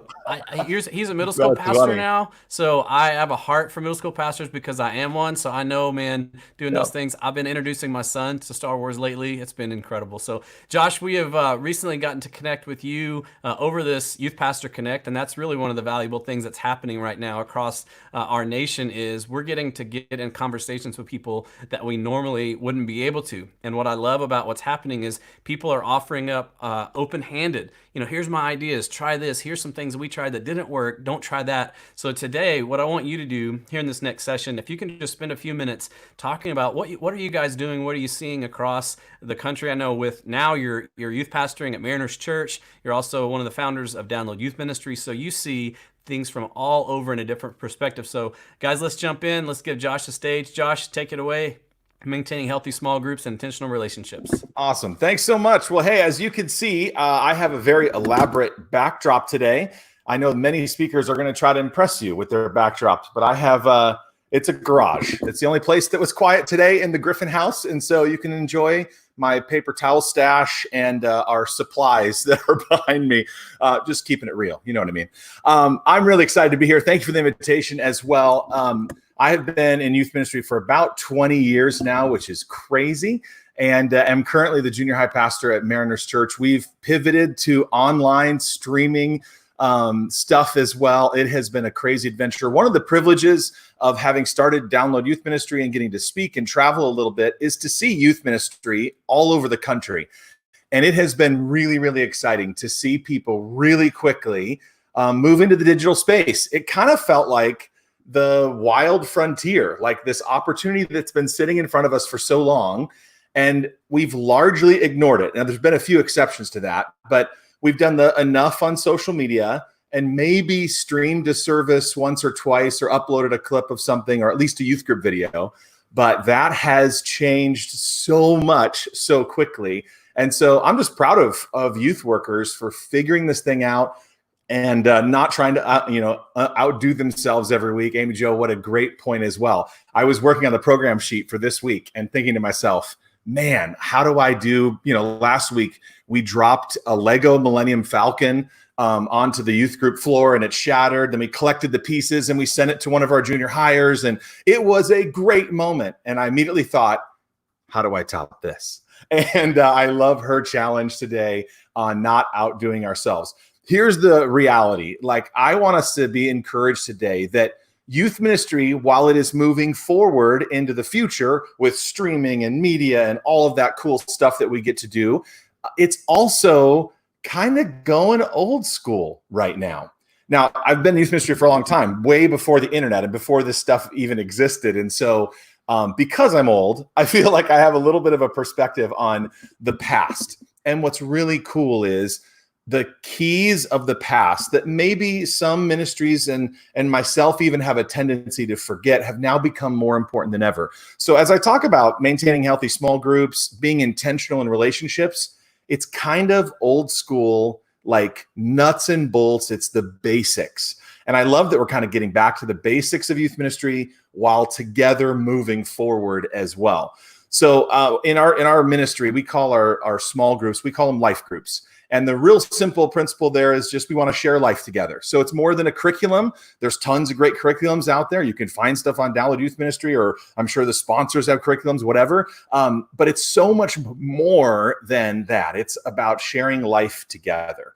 He's a middle school pastor now, so I have a heart for middle school pastors because I am one. So I know, man, doing those things. I've been introducing my son to Star Wars lately. It's been incredible. So, Josh, we have recently gotten to connect with you over this Youth Pastor Connect, and that's really one of the valuable things that's happening right now across our nation is we're getting to get in conversations with people that we normally wouldn't be able to. And what I love about what's happening is people are offering up open-handed. Here's my ideas. Try this. Here's some things we tried that didn't work. Don't try that. So today, what I want you to do here in this next session, if you can just spend a few minutes talking about what are you guys doing? What are you seeing across the country? I know with now you're youth pastoring at Mariners Church. You're also one of the founders of Download Youth Ministries. So you see things from all over in a different perspective. So guys, let's jump in. Let's give Josh the stage. Josh, take it away. Maintaining healthy small groups and intentional relationships. Awesome. Thanks so much. Well, hey, as you can see, I have a very elaborate backdrop today. I know many speakers are going to try to impress you with their backdrops, but I have it's a garage. It's the only place that was quiet today in the Griffin house. And so you can enjoy my paper towel stash and our supplies that are behind me, just keeping it real. You know what I mean? I'm really excited to be here. Thank you for the invitation as well. I have been in youth ministry for about 20 years now, which is crazy. And am currently the junior high pastor at Mariners Church. We've pivoted to online streaming stuff as well. It has been a crazy adventure. One of the privileges of having started Download Youth Ministry and getting to speak and travel a little bit is to see youth ministry all over the country. And it has been really, really exciting to see people really quickly move into the digital space. It kind of felt like the wild frontier, like this opportunity that's been sitting in front of us for so long, and we've largely ignored it. Now, there's been a few exceptions to that, but we've done enough on social media and maybe streamed a service once or twice or uploaded a clip of something or at least a youth group video. But that has changed so much so quickly. And so I'm just proud of youth workers for figuring this thing out and not trying to outdo themselves every week. Amy Jo, what a great point as well. I was working on the program sheet for this week and thinking to myself, man, how do I do, last week we dropped a Lego Millennium Falcon onto the youth group floor and it shattered. Then we collected the pieces and we sent it to one of our junior hires. And it was a great moment. And I immediately thought, how do I top this? And I love her challenge today on not outdoing ourselves. Here's the reality. Like, I want us to be encouraged today that youth ministry, while it is moving forward into the future with streaming and media and all of that cool stuff that we get to do, it's also kind of going old school right now. Now, I've been in youth ministry for a long time, way before the internet and before this stuff even existed. And so because I'm old, I feel like I have a little bit of a perspective on the past. And what's really cool is the keys of the past that maybe some ministries and myself even have a tendency to forget have now become more important than ever. So as I talk about maintaining healthy small groups, being intentional in relationships, it's kind of old school, like nuts and bolts. It's the basics. And I love that we're kind of getting back to the basics of youth ministry while together moving forward as well. So in our ministry, we call our small groups, we call them life groups. And the real simple principle there is just we want to share life together. So it's more than a curriculum. There's tons of great curriculums out there. You can find stuff on Download Youth Ministry, or I'm sure the sponsors have curriculums, whatever. But it's so much more than that. It's about sharing life together.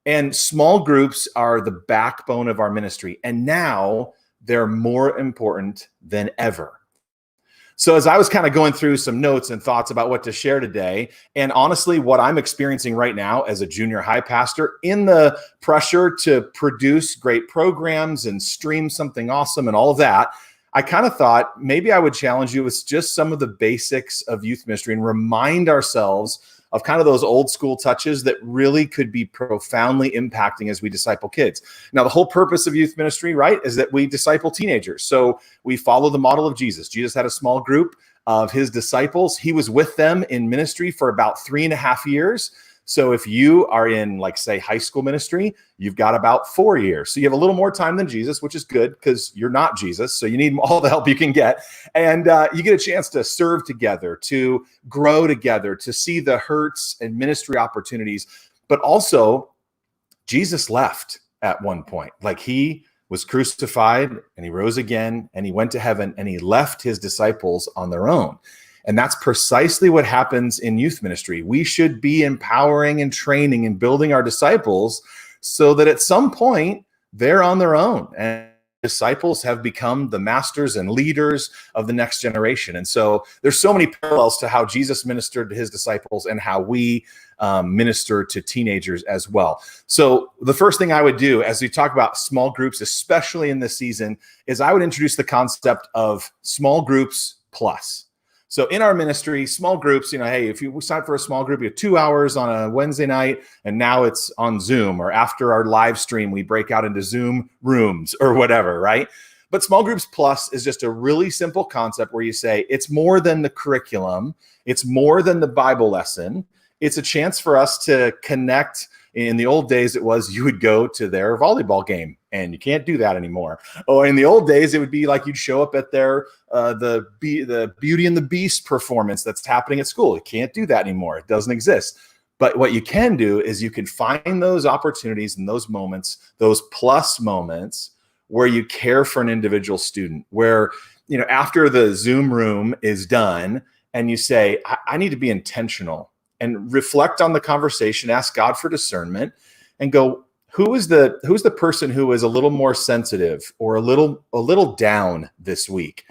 And small groups are the backbone of our ministry. And now they're more important than ever. So as I was kind of going through some notes and thoughts about what to share today, and honestly, what I'm experiencing right now as a junior high pastor in the pressure to produce great programs and stream something awesome and all of that, I kind of thought maybe I would challenge you with just some of the basics of youth ministry and remind ourselves of kind of those old school touches that really could be profoundly impacting as we disciple kids. Now, the whole purpose of youth ministry, right, is that we disciple teenagers. So we follow the model of Jesus. Jesus had a small group of his disciples. He was with them in ministry for about 3.5 years. So if you are in, like, say, high school ministry, you've got about 4 years. So you have a little more time than Jesus, which is good because you're not Jesus. So you need all the help you can get. And you get a chance to serve together, to grow together, to see the hurts and ministry opportunities. But also, Jesus left at one point. Like, he was crucified and he rose again and he went to heaven and he left his disciples on their own. And that's precisely what happens in youth ministry. We should be empowering and training and building our disciples so that at some point they're on their own. And disciples have become the masters and leaders of the next generation. And so there's so many parallels to how Jesus ministered to his disciples and how we minister to teenagers as well. So the first thing I would do as we talk about small groups, especially in this season, is I would introduce the concept of small groups plus. So in our ministry, small groups, hey, if you sign up for a small group, you have 2 hours on a Wednesday night, and now it's on Zoom, or after our live stream, we break out into Zoom rooms or whatever, right? But small groups plus is just a really simple concept where you say it's more than the curriculum. It's more than the Bible lesson. It's a chance for us to connect. In the old days, it was you would go to their volleyball game, and you can't do that anymore. Oh, in the old days, it would be like you'd show up at their the Beauty and the Beast performance that's happening at school. You can't do that anymore. It doesn't exist. But what you can do is you can find those opportunities and those moments, those plus moments, where you care for an individual student, where after the Zoom room is done, and you say, I need to be intentional. And reflect on the conversation, ask God for discernment, and go, who's the person who is a little more sensitive or a little down this week?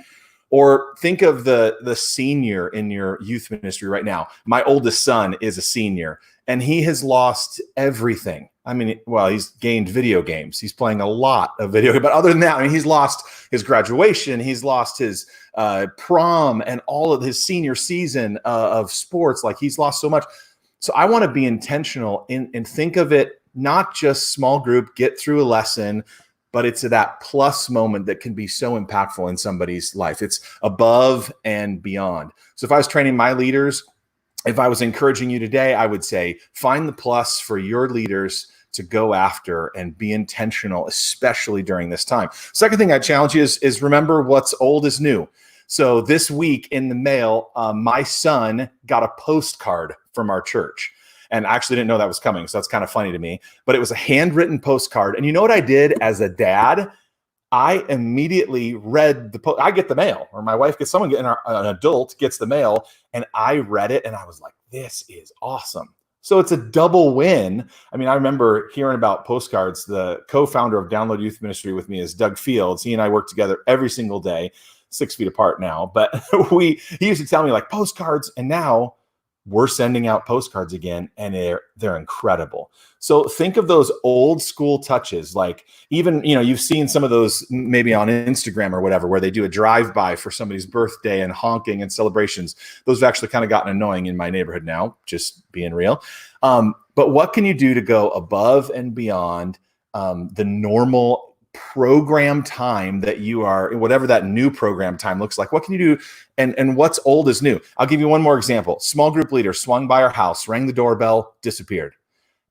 Or think of the senior in your youth ministry right now. My oldest son is a senior, and he has lost everything. I mean, well, he's gained video games. He's playing a lot of video games. But other than that, he's lost his graduation. He's lost his prom and all of his senior season of sports. Like, he's lost so much. So I want to be intentional and think of it not just small group, get through a lesson, but it's that plus moment that can be so impactful in somebody's life. It's above and beyond. So if I was training my leaders, if I was encouraging you today, I would say find the plus for your leaders to go after and be intentional, especially during this time. Second thing I challenge you is remember what's old is new. So this week in the mail, my son got a postcard from our church. And I actually didn't know that was coming, so that's kind of funny to me. But it was a handwritten postcard. And you know what I did as a dad? I immediately read I get the mail, or my wife gets an adult gets the mail, and I read it, and I was like, this is awesome. So it's a double win. I mean, I remember hearing about postcards. The co-founder of Download Youth Ministry with me is Doug Fields. He and I work together every single day, 6 feet apart now. But he used to tell me like postcards, and now we're sending out postcards again, and they're incredible. So think of those old school touches, like even, you've seen some of those maybe on Instagram or whatever, where they do a drive-by for somebody's birthday and honking and celebrations. Those have actually kind of gotten annoying in my neighborhood now, just being real. But what can you do to go above and beyond the normal program time that you are, whatever that new program time looks like? What can you do? And what's old is new. I'll give you one more example. Small group leader swung by our house, rang the doorbell, disappeared,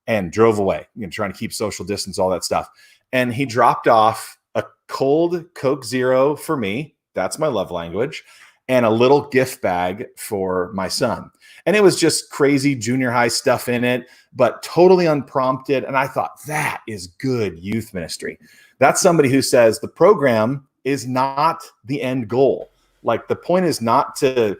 and drove away, trying to keep social distance, all that stuff. And he dropped off a cold Coke Zero for me. That's my love language. And a little gift bag for my son. And it was just crazy junior high stuff in it, but totally unprompted. And I thought, that is good youth ministry. That's somebody who says the program is not the end goal. Like, the point is not to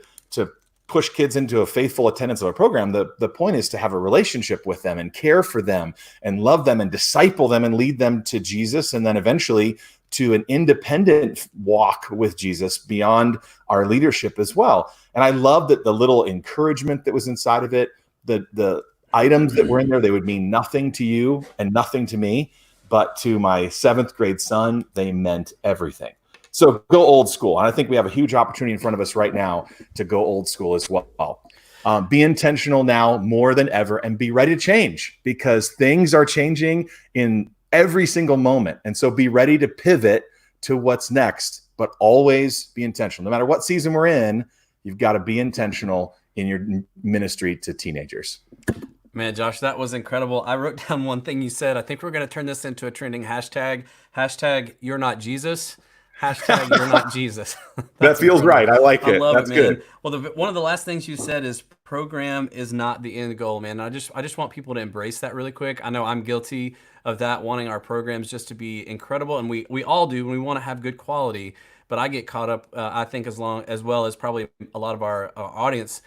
push kids into a faithful attendance of a program. The point is to have a relationship with them and care for them and love them and disciple them and lead them to Jesus, and then eventually to an independent walk with Jesus beyond our leadership as well. And I love that the little encouragement that was inside of it, the items that were in there, they would mean nothing to you and nothing to me, but to my 7th grade son, they meant everything. So go old school. And I think we have a huge opportunity in front of us right now to go old school as well. Be intentional now more than ever, and be ready to change, because things are changing in every single moment. And so be ready to pivot to what's next, but always be intentional. No matter what season we're in, you've got to be intentional in your ministry to teenagers. Man, Josh, that was incredible. I wrote down one thing you said. I think we're going to turn this into a trending hashtag. Hashtag you're not Jesus. Hashtag you're not Jesus. That feels right. I like it. I love That's it, man. good. Well, one of the last things you said is program is not the end goal, man. I just want people to embrace that really quick. I know I'm guilty of that, wanting our programs just to be incredible, and we all do, and we want to have good quality. But I get caught up, I think, as well as probably a lot of our audience.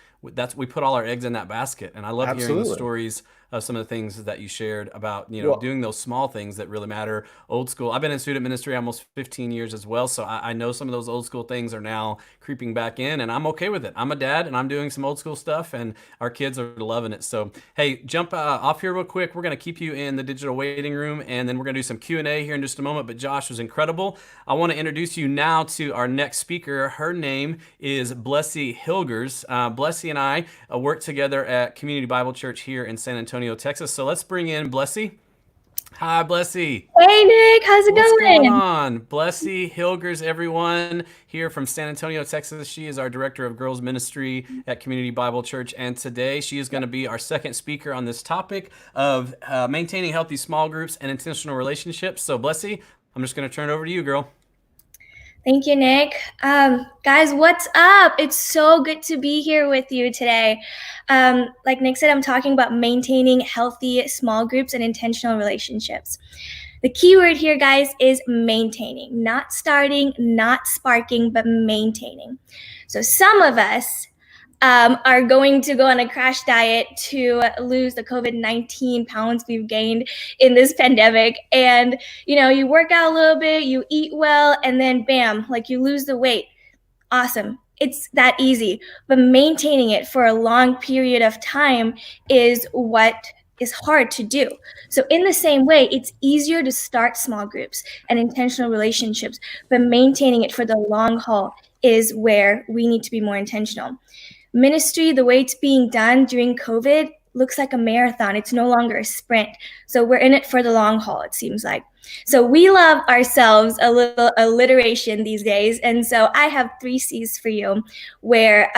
We put all our eggs in that basket, and I love hearing the stories of some of the things that you shared about, doing those small things that really matter. Old school. I've been in student ministry almost 15 years as well, so I know some of those old school things are now creeping back in, and I'm okay with it. I'm a dad, and I'm doing some old school stuff, and our kids are loving it. So, hey, jump off here real quick. We're going to keep you in the digital waiting room, and then we're going to do some Q&A here in just a moment, but Josh was incredible. I want to introduce you now to our next speaker. Her name is Blessy Hilgers. Blessy and I work together at Community Bible Church here in San Antonio, Texas. So let's bring in Blessy. Hi, Blessy. Hey, Nick. How's it What's going? going on? Blessy Hilgers, everyone, here from San Antonio, Texas. She is our Director of Girls Ministry at Community Bible Church. And today she is going to be our second speaker on this topic of maintaining healthy small groups and intentional relationships. So, Blessy, I'm just going to turn it over to you, girl. Thank you, Nick. Guys, what's up? It's so good to be here with you today. Like Nick said, I'm talking about maintaining healthy small groups and intentional relationships. The key word here, guys, is maintaining, not starting, not sparking, but maintaining. So some of us are going to go on a crash diet to lose the COVID-19 pounds we've gained in this pandemic. And, you work out a little bit, you eat well, and then bam, like you lose the weight. Awesome. It's that easy. But maintaining it for a long period of time is what is hard to do. So in the same way, it's easier to start small groups and intentional relationships, but maintaining it for the long haul is where we need to be more intentional. Ministry, the way it's being done during COVID, looks like a marathon. It's no longer a sprint. So we're in it for the long haul, it seems like. So we love ourselves a little alliteration these days. And so I have 3 C's for you where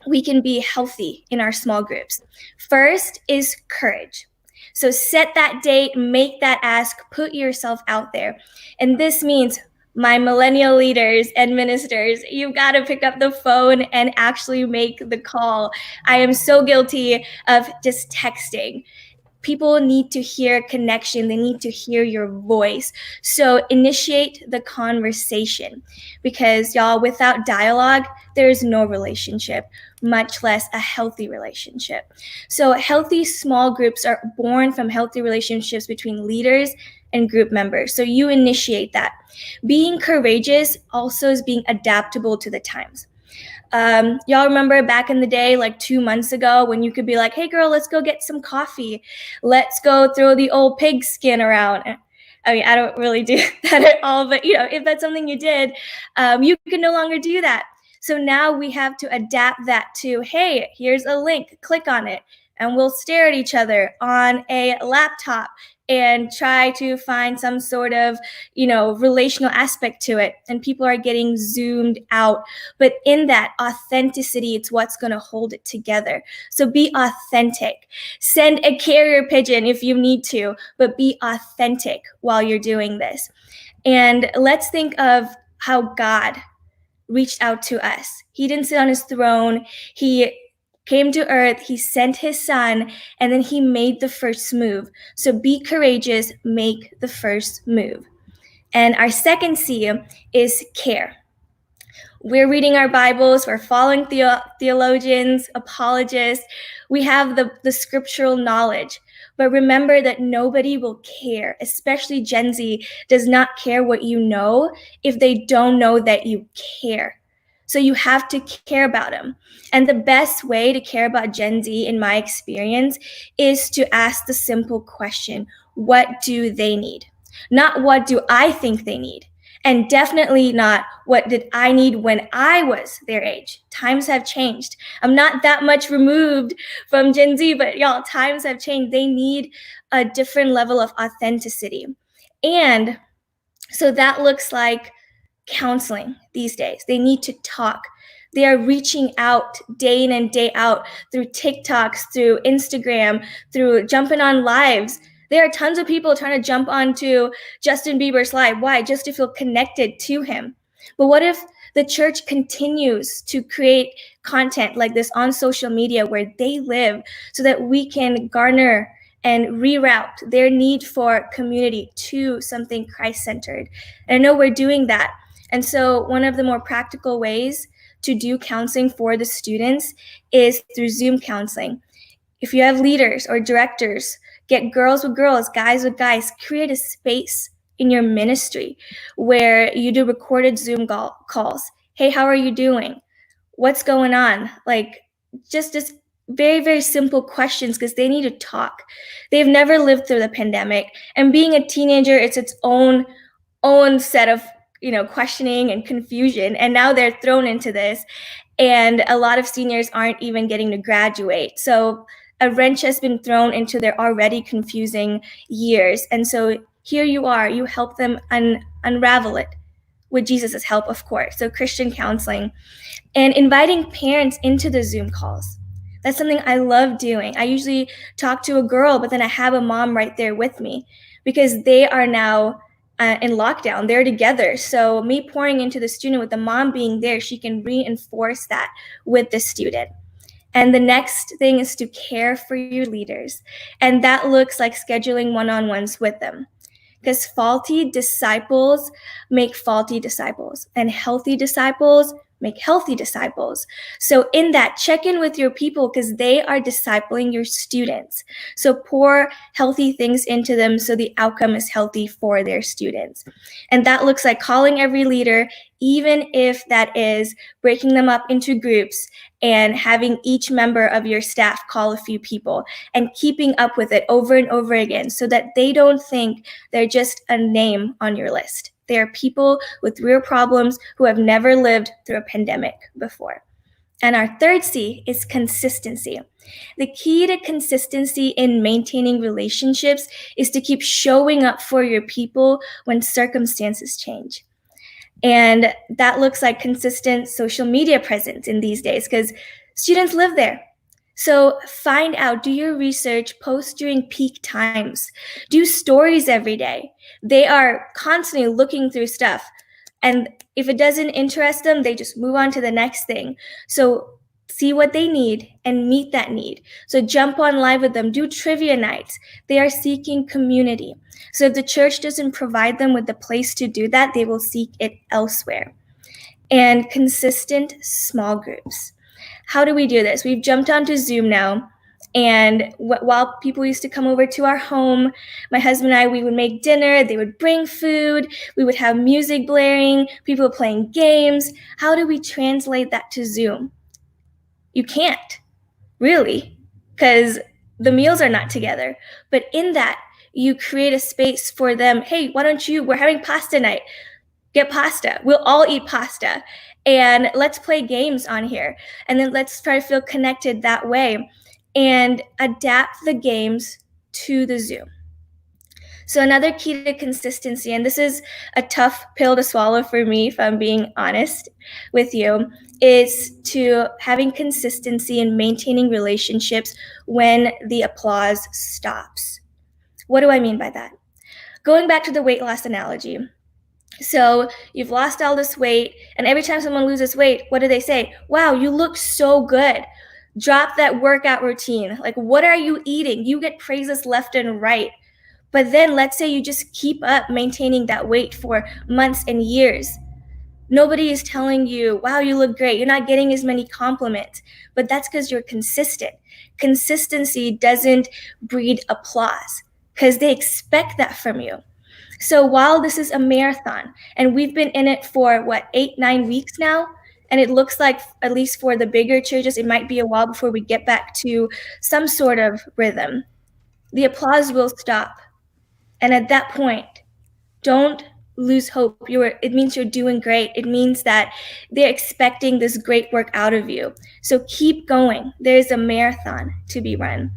we can be healthy in our small groups. First is courage. So set that date, make that ask, put yourself out there. And this means my millennial leaders and ministers, you've got to pick up the phone and actually make the call. I am so guilty of just texting. People need to hear connection. They need to hear your voice. So initiate the conversation, because y'all, without dialogue, there is no relationship, much less a healthy relationship. So healthy small groups are born from healthy relationships between leaders and group members. So you initiate that. Being courageous also is being adaptable to the times. Y'all remember back in the day, like 2 months ago, when you could be like, hey girl, let's go get some coffee. Let's go throw the old pig skin around. I mean, I don't really do that at all, but if that's something you did, you can no longer do that. So now we have to adapt that to, hey, here's a link, click on it, and we'll stare at each other on a laptop and try to find some sort of, relational aspect to it. And people are getting zoomed out. But in that authenticity, it's what's going to hold it together. So be authentic. Send a carrier pigeon if you need to, but be authentic while you're doing this. And let's think of how God reached out to us. He didn't sit on his throne. He came to earth, he sent his son, and then he made the first move. So be courageous, make the first move. And our second C is care. We're reading our Bibles, we're following theologians, apologists. We have the scriptural knowledge. But remember that nobody will care, especially Gen Z does not care what you know if they don't know that you care. So you have to care about them. And the best way to care about Gen Z, in my experience, is to ask the simple question, what do they need? Not what do I think they need? And definitely not what did I need when I was their age. Times have changed. I'm not that much removed from Gen Z, but y'all, times have changed. They need a different level of authenticity. And so that looks like counseling these days. They need to talk. They are reaching out day in and day out through TikToks, through Instagram, through jumping on lives. There are tons of people trying to jump onto Justin Bieber's live. Why? Just to feel connected to him. But what if the church continues to create content like this on social media where they live, so that we can garner and reroute their need for community to something Christ-centered? And I know we're doing that. And so one of the more practical ways to do counseling for the students is through Zoom counseling. If you have leaders or directors, get girls with girls, guys with guys, create a space in your ministry where you do recorded Zoom calls. Hey, how are you doing? What's going on? Like just very, very simple questions, because they need to talk. They've never lived through the pandemic, and being a teenager, it's its own set of questioning and confusion. And now they're thrown into this, and a lot of seniors aren't even getting to graduate. So a wrench has been thrown into their already confusing years. And so here you are, you help them unravel it with Jesus's help, of course. So Christian counseling and inviting parents into the Zoom calls. That's something I love doing. I usually talk to a girl, but then I have a mom right there with me, because they are now in lockdown. They're together. So me pouring into the student with the mom being there, she can reinforce that with the student. And the next thing is to care for your leaders. And that looks like scheduling one-on-ones with them, because faulty disciples make faulty disciples, and healthy disciples make healthy disciples. So in that, check in with your people, because they are discipling your students. So pour healthy things into them so the outcome is healthy for their students. And that looks like calling every leader, even if that is breaking them up into groups and having each member of your staff call a few people, and keeping up with it over and over again, so that they don't think they're just a name on your list. They are people with real problems who have never lived through a pandemic before. And our third C is consistency. The key to consistency in maintaining relationships is to keep showing up for your people when circumstances change. And that looks like consistent social media presence in these days, because students live there. So find out, do your research, post during peak times, do stories every day. They are constantly looking through stuff. And if it doesn't interest them, they just move on to the next thing. So see what they need and meet that need. So jump on live with them, do trivia nights. They are seeking community. So if the church doesn't provide them with the place to do that, they will seek it elsewhere. And consistent small groups. How do we do this? We've jumped onto Zoom now. And while people used to come over to our home, my husband and I, we would make dinner, they would bring food, we would have music blaring, people playing games. How do we translate that to Zoom? You can't, really, because the meals are not together. But in that, you create a space for them. Hey, why don't you, we're having pasta night. Get pasta. We'll all eat pasta. And let's play games on here. And then let's try to feel connected that way and adapt the games to the Zoom. So another key to consistency, and this is a tough pill to swallow for me, if I'm being honest with you, is to having consistency and maintaining relationships when the applause stops. What do I mean by that? Going back to the weight loss analogy. So you've lost all this weight, and every time someone loses weight, what do they say? Wow, you look so good. Drop that workout routine. Like, what are you eating? You get praises left and right. But then let's say you just keep up maintaining that weight for months and years. Nobody is telling you, wow, you look great. You're not getting as many compliments, but that's because you're consistent. Consistency doesn't breed applause because they expect that from you. So while this is a marathon, and we've been in it for 8-9 weeks now, and it looks like, at least for the bigger churches, it might be a while before we get back to some sort of rhythm. The applause will stop. And at that point, don't lose hope. It means you're doing great. It means that they're expecting this great work out of you. So keep going. There's a marathon to be run.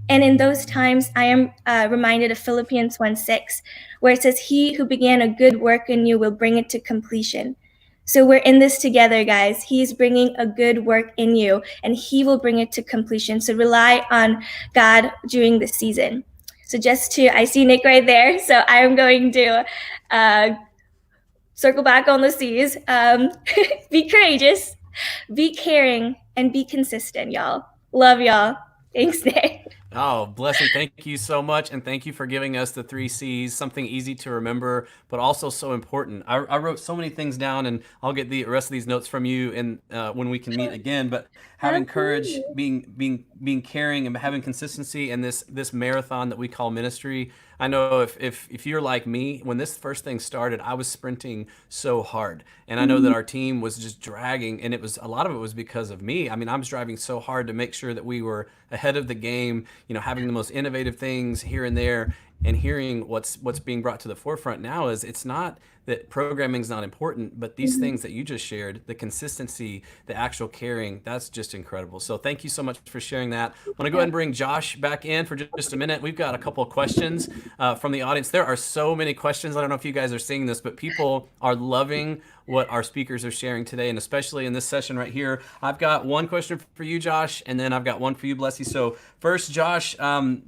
And in those times, I am reminded of Philippians 1:6, where it says, he who began a good work in you will bring it to completion. So we're in this together, guys. He's bringing a good work in you, and he will bring it to completion. So rely on God during this season. So I see Nick right there. So I am going to circle back on the C's. Be courageous, be caring, and be consistent, y'all. Love y'all. Thanks, Nick. Oh, blessing. Thank you so much. And thank you for giving us the 3 C's, something easy to remember, but also so important. I wrote so many things down, and I'll get the rest of these notes from you and when we can meet again. But having courage, being caring, and having consistency in this marathon that we call ministry. I know if you're like me, when this first thing started, I was sprinting so hard. And I know that our team was just dragging, and a lot of it was because of me. I mean, I was driving so hard to make sure that we were ahead of the game, having the most innovative things here and there, and hearing what's being brought to the forefront now is it's not that programming is not important, but these things that you just shared, the consistency, the actual caring, that's just incredible. So thank you so much for sharing that. I want to go ahead and bring Josh back in for just a minute. We've got a couple of questions from the audience. There are so many questions. I don't know if you guys are seeing this, but people are loving what our speakers are sharing today, and especially in this session right here. I've got one question for you, Josh, and then I've got one for you, Blessy. So first, Josh,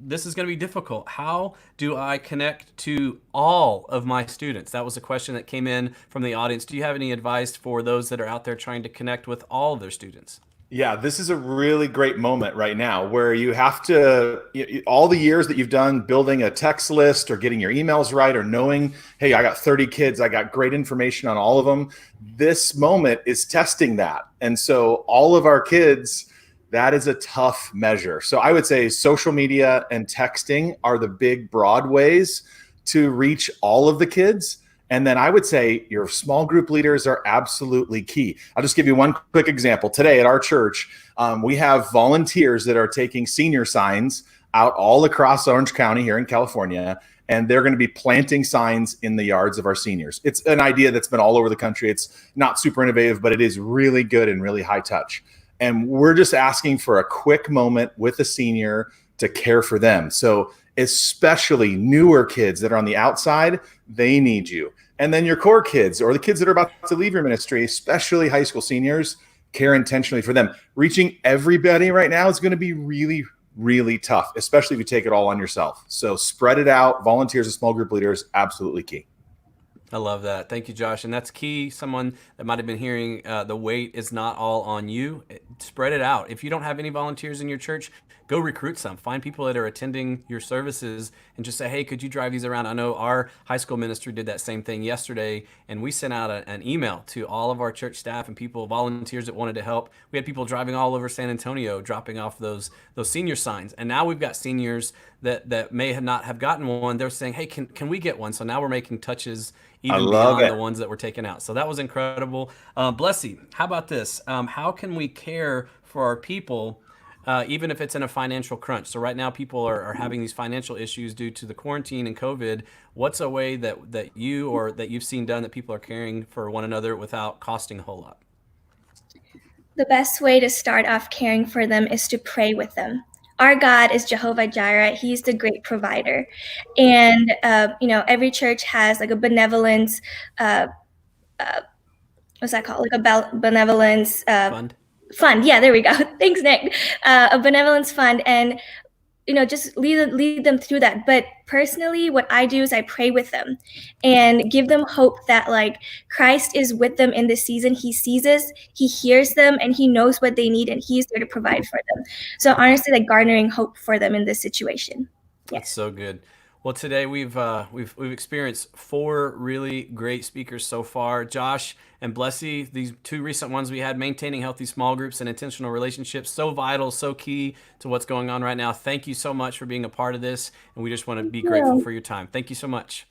this is going to be difficult. How do I connect to all of my students? That was a question that came in from the audience. Do you have any advice for those that are out there trying to connect with all of their students? Yeah, this is a really great moment right now where you have to, all the years that you've done building a text list or getting your emails right or knowing, hey, I got 30 kids, I got great information on all of them. This moment is testing that. And so all of our kids, that is a tough measure. So I would say social media and texting are the big broad ways to reach all of the kids. And then I would say your small group leaders are absolutely key. I'll just give you one quick example. Today at our church, we have volunteers that are taking senior signs out all across Orange County here in California, and they're going to be planting signs in the yards of our seniors. It's an idea that's been all over the country. It's not super innovative, but it is really good and really high touch. And we're just asking for a quick moment with a senior to care for them. So especially newer kids that are on the outside, they need you. And then your core kids or the kids that are about to leave your ministry, especially high school seniors, care intentionally for them. Reaching everybody right now is going to be really, really tough, especially if you take it all on yourself. So spread it out. Volunteers and small group leaders, absolutely key. I love that. Thank you, Josh. And that's key. Someone that might have been hearing the weight is not all on you. Spread it out. If you don't have any volunteers in your church, go recruit some. Find people that are attending your services and just say, hey, could you drive these around? I know our high school ministry did that same thing yesterday, and we sent out an email to all of our church staff and people, volunteers that wanted to help. We had people driving all over San Antonio, dropping off those senior signs. And now we've got seniors that may not have gotten one. They're saying, hey, can we get one? So now we're making touches even beyond the ones that were taken out. So that was incredible. Blessy, how about this? How can we care for our people, even if it's in a financial crunch? So right now people are having these financial issues due to the quarantine and COVID. What's a way that you or that you've seen done that people are caring for one another without costing a whole lot? The best way to start off caring for them is to pray with them. Our God is Jehovah Jireh. He's the great provider. And, every church has like a benevolence, what's that called? Like a benevolence fund. Yeah, there we go. Thanks, Nick. A benevolence fund. And, just lead them through that. But personally, what I do is I pray with them and give them hope that like Christ is with them in this season. He sees us, he hears them, and he knows what they need, and he's there to provide for them. So honestly, like garnering hope for them in this situation. Yeah. That's so good. Well, today we've experienced 4 really great speakers so far. Josh and Blessy, these 2 recent ones we had, maintaining healthy small groups and intentional relationships, so vital, so key to what's going on right now. Thank you so much for being a part of this, and we just want to be grateful for your time. Thank you so much.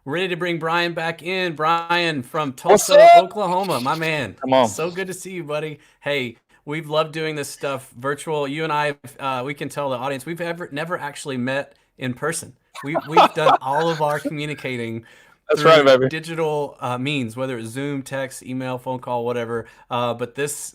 We're ready to bring Brian back in. Brian from Tulsa, Oklahoma, my man. Come on. So good to see you, buddy. Hey, we've loved doing this stuff virtual. You and I, we can tell the audience, we've never actually met in person. We've done all of our communicating through digital means, whether it's Zoom, text, email, phone call, whatever. But this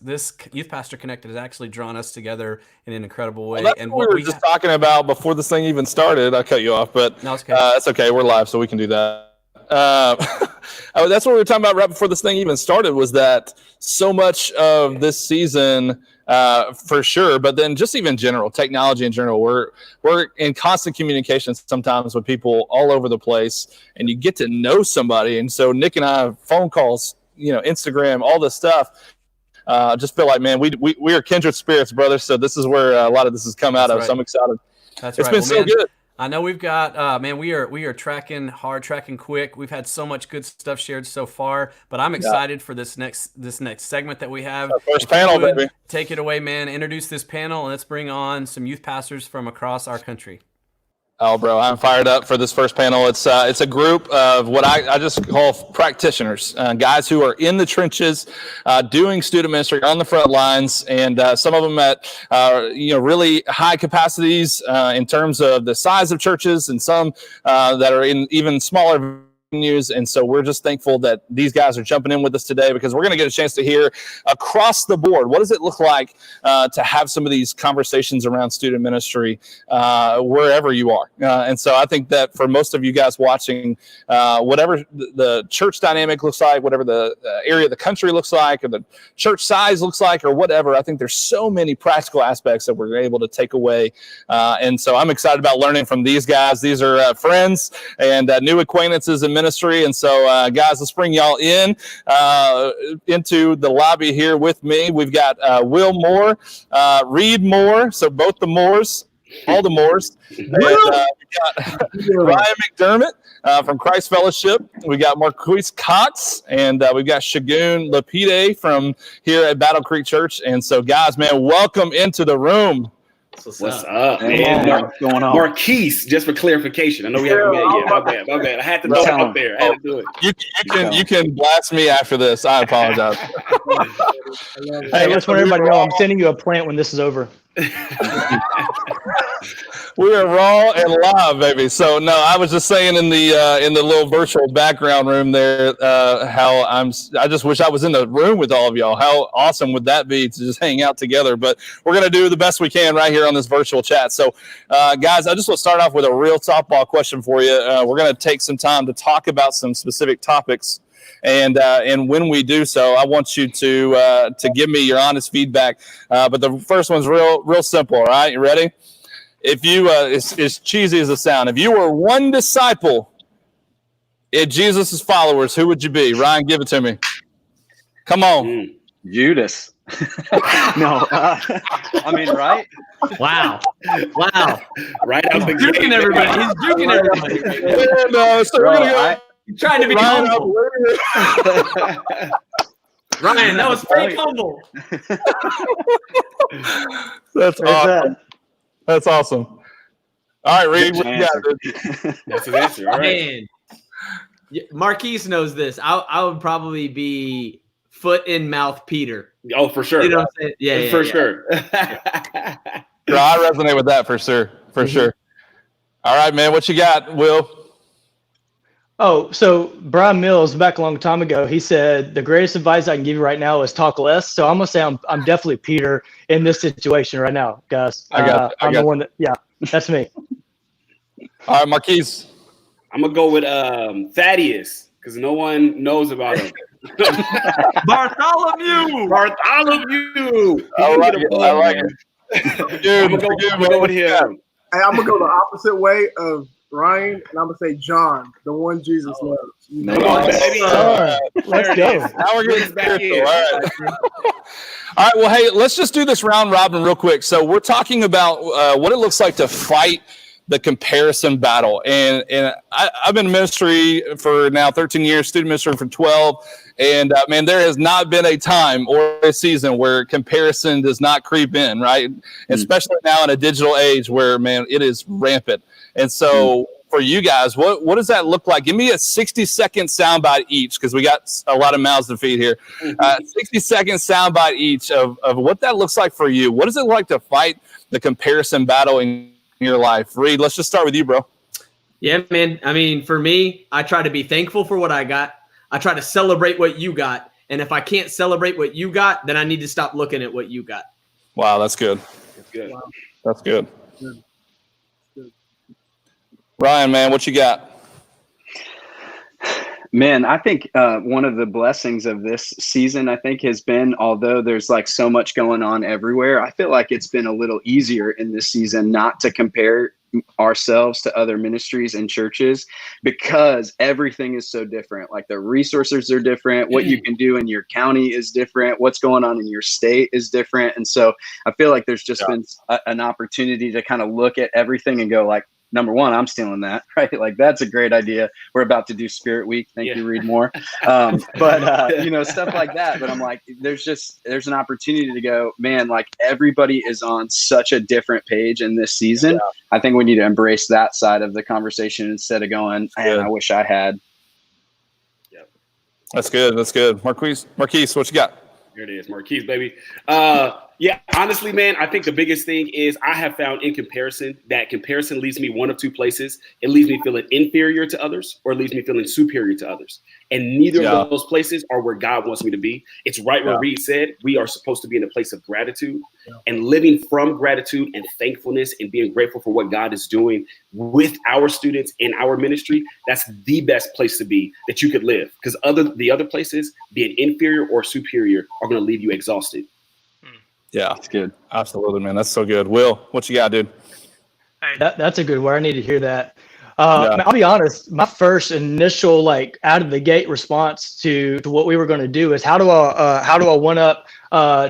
Youth Pastor Connected has actually drawn us together in an incrable way. Well, that's what we were just talking about before this thing even started. I cut you off, but no, it's okay. It's okay. We're live, so we can do that. That's what we were talking about right before this thing even started, was that so much of this season, for sure, but then just even general technology in general, we're in constant communication sometimes with people all over the place, and you get to know somebody. And so Nick and I have phone calls, Instagram, all this stuff. Just feel like, man, we are kindred spirits, brother. So this is where a lot of this has come out of. So I'm excited. It's been so good. I know we've got, we are tracking hard, tracking quick. We've had so much good stuff shared so far, but I'm excited for this next segment that we have. Our first panel, baby. Take it away, man. Introduce this panel, and let's bring on some youth pastors from across our country. Oh, bro, I'm fired up for this first panel. It's a group of what I just call practitioners, guys who are in the trenches, doing student ministry on the front lines, and some of them at really high capacities in terms of the size of churches, and some that are in even smaller venues. And so we're just thankful that these guys are jumping in with us today, because we're going to get a chance to hear across the board, what does it look like to have some of these conversations around student ministry wherever you are. And so I think that for most of you guys watching, whatever the church dynamic looks like, whatever the area of the country looks like, or the church size looks like, or whatever, I think there's so many practical aspects that we're able to take away. And so I'm excited about learning from these guys. These are friends and new acquaintances in ministry. And so, guys, let's bring y'all into the lobby here with me. We've got Will Moore, Reed Moore, so both the Moores, all the Moores. And, we got Ryan McDermott from Christ Fellowship. We got Marquise Cox, and we've got Segun Lipede from here at BattleCreek Church. And so, guys, man, welcome into the room. What's up, man? What's going on? Marquise, just for clarification. I know we haven't met yet. My bad. I had to throw it up there. I had to do it. You can blast me after this. I apologize. Hey, I just want everybody to know I'm sending you a plant when this is over. We are raw and live, baby. So no, I was just saying in the little virtual background room there, how I just wish I was in the room with all of y'all. How awesome would that be to just hang out together? But we're gonna do the best we can right here on this virtual chat. So, guys, I just want to start off with a real softball question for you. We're gonna take some time to talk about some specific topics. And when we do so, I want you to give me your honest feedback. But the first one's real simple. All right, you ready? If you, as cheesy as it sounds, if you were one disciple Jesus' followers, who would you be? Ryan, give it to me. Come on. Judas. No, I mean, right? Wow. Right out He's the juking gate. everybody. He's juking everybody. So we're gonna go. He's trying to be Ryan, humble. Ryan, that was fake humble. That's awesome. That's awesome. All right, Reed, what you got? That's his answer. All right. Man, Marquise knows this. I would probably be foot in mouth Peter. Oh, for sure. You know what I'm saying? Yeah, for sure. Bro, I resonate with that for sure. For sure. All right, man. What you got, Will? Oh, so Brian Mills, back a long time ago, he said the greatest advice I can give you right now is talk less. So I'm gonna say I'm definitely Peter in this situation right now, guys. I'm the one that, that's me. All right, Marquise. I'm gonna go with Thaddeus because no one knows about him. Bartholomew. I like it. Dude, I'm gonna go with him. Hey, I'm gonna go the opposite way of Ryan, and I'm gonna say John, the one Jesus loves. Come on, baby. Let's go. Now we're getting spiritual. All right. All right. Well, hey, let's just do this round robin real quick. So we're talking about what it looks like to fight the comparison battle. And I've been in ministry for now 13 years, student ministry for 12. And man, there has not been a time or a season where comparison does not creep in, right? Especially now in a digital age where, man, it is rampant. And so for you guys, what does that look like? Give me a 60-second soundbite each, because we got a lot of mouths to feed here. 60-second soundbite each of what that looks like for you. What does it like to fight the comparison battle in your life? Reed, let's just start with you, bro. Yeah, man. I mean, for me, I try to be thankful for what I got. I try to celebrate what you got. And if I can't celebrate what you got, then I need to stop looking at what you got. Wow, that's good. That's good. Wow. That's good. Ryan, man, what you got? Man, I think one of the blessings of this season, I think, has been, although there's like so much going on everywhere, I feel like it's been a little easier in this season not to compare ourselves to other ministries and churches, because everything is so different. Like the resources are different. What you can do in your county is different. What's going on in your state is different. And so I feel like there's just been an opportunity to kind of look at everything and go like, number one, I'm stealing that, right? Like, that's a great idea. We're about to do Spirit Week. Thank you, Read More. But you know, stuff like that. But I'm like, there's an opportunity to go, man, like everybody is on such a different page in this season. Yeah. I think we need to embrace that side of the conversation instead of going, man, I wish I had. Yeah. That's good. That's good. Marquise, what you got? Here it is, Marquise, baby. Yeah, honestly, man, I think the biggest thing is I have found in comparison that comparison leads me one of two places. It leaves me feeling inferior to others, or it leaves me feeling superior to others. And neither of those places are where God wants me to be. It's right where Reed said, we are supposed to be in a place of gratitude and living from gratitude and thankfulness and being grateful for what God is doing with our students in our ministry. That's the best place to be that you could live, because the other places, being inferior or superior, are going to leave you exhausted. Yeah, that's good. Absolutely, man. That's so good. Will, what you got, dude? That's a good word. I need to hear that. I'll be honest. My first initial, like, out of the gate response to what we were going to do is how do I one up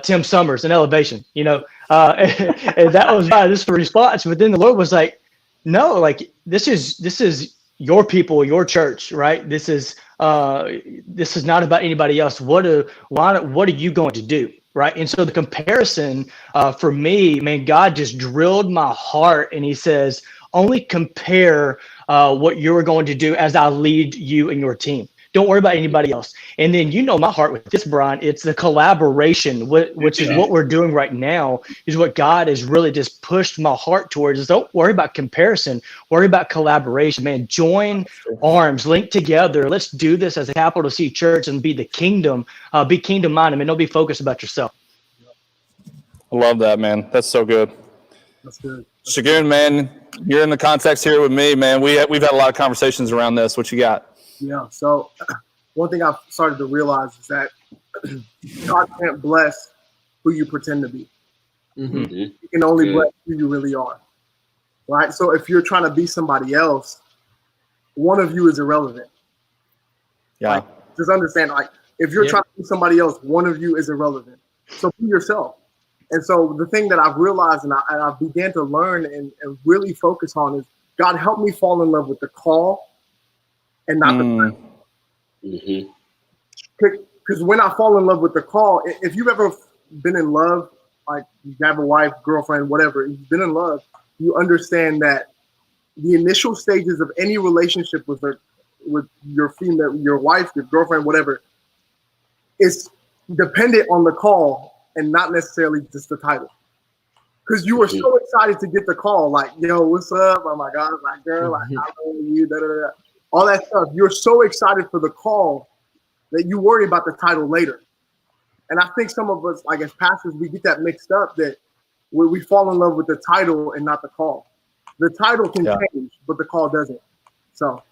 Tim Summers in Elevation? You know, and that was my initial response. But then the Lord was like, no, like this is your people, your church, right? This is not about anybody else. What are you going to do? Right. And so the comparison for me, man, God just drilled my heart, and he says, only compare what you're going to do as I lead you and your team. Don't worry about anybody else. And then, you know, my heart with this, Brian, it's the collaboration, which is what we're doing right now, is what God has really just pushed my heart towards. Is don't worry about comparison, worry about collaboration, man. Join arms, link together. Let's do this as a capital C church and be the kingdom, be kingdom minded, and don't be focused about yourself. I love that, man. That's so good. That's good. Segun, man, you're in the context here with me, man. We've had a lot of conversations around this. What you got? Yeah. So one thing I've started to realize is that God can't bless who you pretend to be. Mm-hmm. You can only bless who you really are. Right. So if you're trying to be somebody else, one of you is irrelevant. Yeah. Like, just understand, like, if you're trying to be somebody else, one of you is irrelevant. So be yourself. And so the thing that I've realized and I began to learn and really focus on is, God, help me fall in love with the call and not the title. Mm-hmm. Because when I fall in love with the call, if you've ever been in love, like you have a wife, girlfriend, whatever, you've been in love, you understand that the initial stages of any relationship with your female, your wife, your girlfriend, whatever, is dependent on the call and not necessarily just the title. Because you were so excited to get the call, like, yo, what's up? Oh my God, my girl, like, I know you, da, da, da. All that stuff. You're so excited for the call that you worry about the title later. And I think some of us, like as pastors, we get that mixed up, that we fall in love with the title and not the call. The title can change, but the call doesn't. So,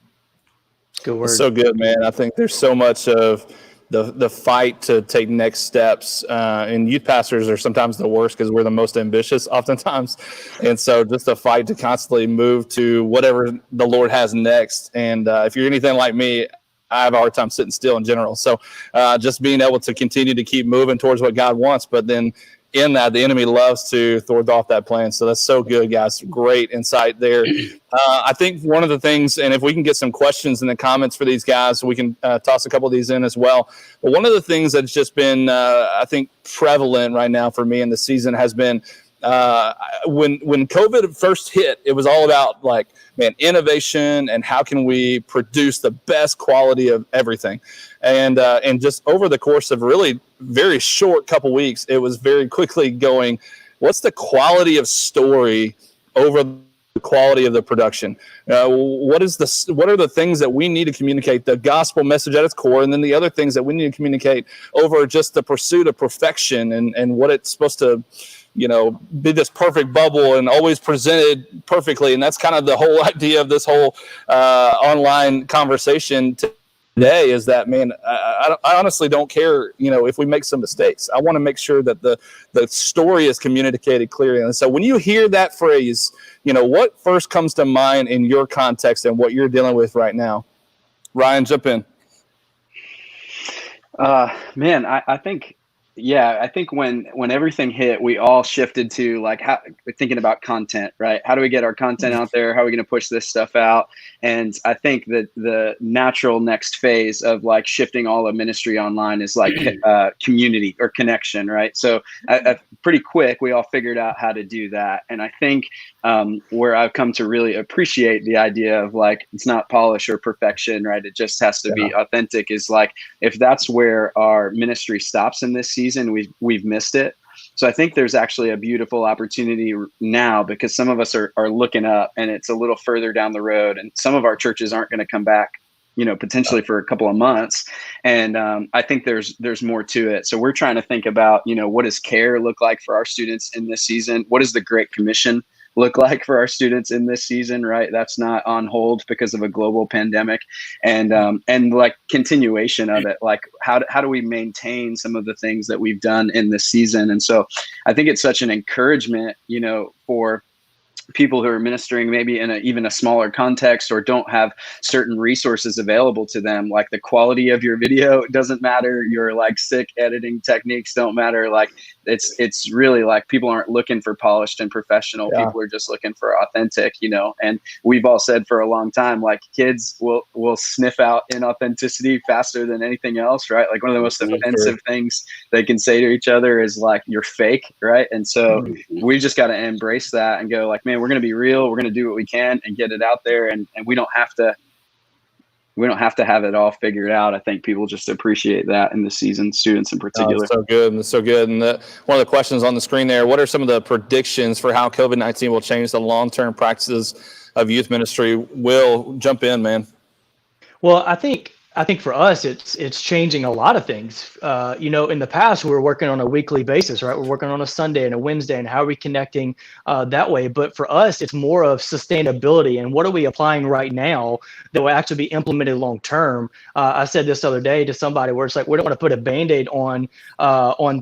good word. So good, man. I think there's so much of the fight to take next steps. And youth pastors are sometimes the worst because we're the most ambitious oftentimes. And so just the fight to constantly move to whatever the Lord has next. And if you're anything like me, I have a hard time sitting still in general. So just being able to continue to keep moving towards what God wants, but then in that, the enemy loves to thwart off that plan. So that's so good, guys. Great insight there. I think one of the things, and if we can get some questions in the comments for these guys, we can toss a couple of these in as well. But one of the things that's just been, I think, prevalent right now for me in the season has been when COVID first hit, it was all about like, man, innovation and how can we produce the best quality of everything. And just over the course of really very short couple weeks, it was very quickly going, what's the quality of story over the quality of the production? What are the things that we need to communicate, the gospel message at its core, and then the other things that we need to communicate over just the pursuit of perfection and what it's supposed to, be this perfect bubble and always presented perfectly. And that's kind of the whole idea of this whole online conversation today is that, man, I honestly don't care, if we make some mistakes. I want to make sure that the story is communicated clearly. And so when you hear that phrase, what first comes to mind in your context and what you're dealing with right now? Ryan, jump in. Man, I think, I think when everything hit, we all shifted to like thinking about content, right? How do we get our content out there? How are we going to push this stuff out? And I think that the natural next phase of like shifting all of ministry online is like community or connection, right? So pretty quick, we all figured out how to do that. And I think where I've come to really appreciate the idea of like, it's not polish or perfection, right? It just has to be authentic, is like, if that's where our ministry stops in this season, we've missed it. So I think there's actually a beautiful opportunity now, because some of us are looking up and it's a little further down the road, and some of our churches aren't going to come back, potentially for a couple of months. And I think there's more to it. So we're trying to think about, what does care look like for our students in this season? What does the Great Commission look like for our students in this season, right? That's not on hold because of a global pandemic, and like continuation of it. Like how do we maintain some of the things that we've done in this season? And so I think it's such an encouragement, for people who are ministering maybe in even a smaller context or don't have certain resources available to them. Like the quality of your video doesn't matter. Your like sick editing techniques don't matter. Like it's really like people aren't looking for polished and professional. People are just looking for authentic, and we've all said for a long time, like kids will sniff out inauthenticity faster than anything else, right? Like one of the most offensive things they can say to each other is like, you're fake, right? And so we just got to embrace that and go like, man, we're going to be real. We're going to do what we can and get it out there. And we don't have to have it all figured out. I think people just appreciate that in the season, students in particular. So good. That's so good. And one of the questions on the screen there, what are some of the predictions for how COVID-19 will change the long-term practices of youth ministry? Will, jump in, man. Well, I think for us, it's changing a lot of things. In the past, we were working on a weekly basis, right? We're working on a Sunday and a Wednesday, and how are we connecting that way? But for us, it's more of sustainability, and what are we applying right now that will actually be implemented long term? I said this the other day to somebody where it's like, we don't want to put a Band-Aid on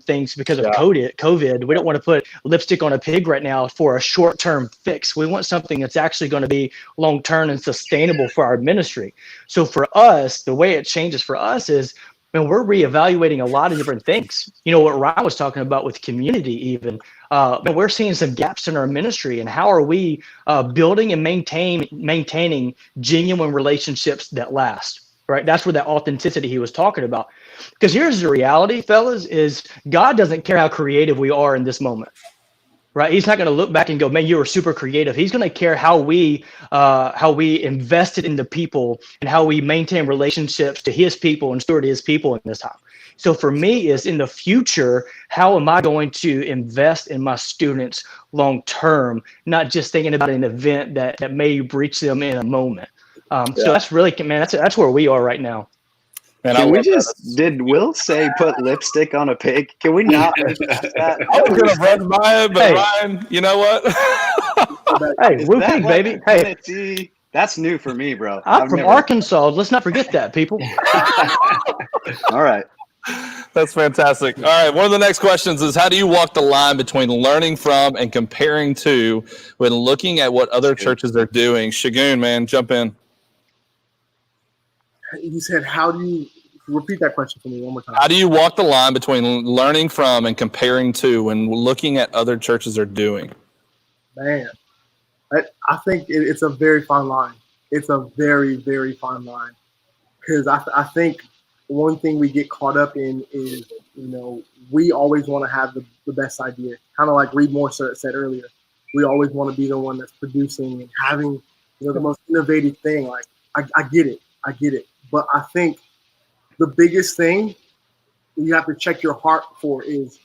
things because of COVID. We don't want to put lipstick on a pig right now for a short-term fix. We want something that's actually going to be long-term and sustainable for our ministry. So for us, the way it changes for us is, man, we're reevaluating a lot of different things. You know, what Ryan was talking about with community even. Man, we're seeing some gaps in our ministry, and how are we building and maintaining genuine relationships that last, right? That's where that authenticity he was talking about. Because here's the reality, fellas, is God doesn't care how creative we are in this moment. Right, he's not going to look back and go, "Man, you were super creative." He's going to care how we invested in the people and how we maintain relationships to his people and steward his people in this time. So for me, is in the future, how am I going to invest in my students long term, not just thinking about an event that may reach them in a moment. So that's really, man, that's where we are right now. And did Will say put lipstick on a pig? Can we not? I was going to run by it, but Ryan, you know what? Hey, Will Pig, baby. Hey, that's new for me, bro. I'm from Arkansas. Let's not forget that, people. All right. That's fantastic. All right. One of the next questions is, how do you walk the line between learning from and comparing to when looking at what other churches are doing? Segun, man, jump in. You said, how do you repeat that question for me one more time? How do you walk the line between learning from and comparing to when looking at other churches are doing? Man, I think it's a very fine line. It's a very, very fine line. Because I think one thing we get caught up in is, we always want to have the best idea. Kind of like Reed Moore said earlier. We always want to be the one that's producing and having, the most innovative thing. Like, I get it. But I think the biggest thing you have to check your heart for is,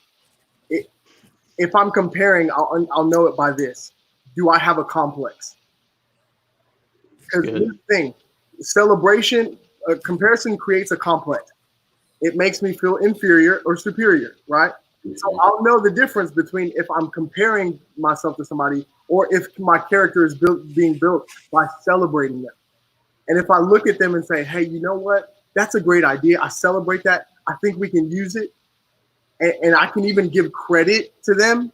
if I'm comparing, I'll know it by this. Do I have a complex? Because here's the thing, celebration, comparison creates a complex. It makes me feel inferior or superior, right? So I'll know the difference between if I'm comparing myself to somebody or if my character is being built by celebrating them. And if I look at them and say, hey, you know what? That's a great idea. I celebrate that. I think we can use it. And I can even give credit to them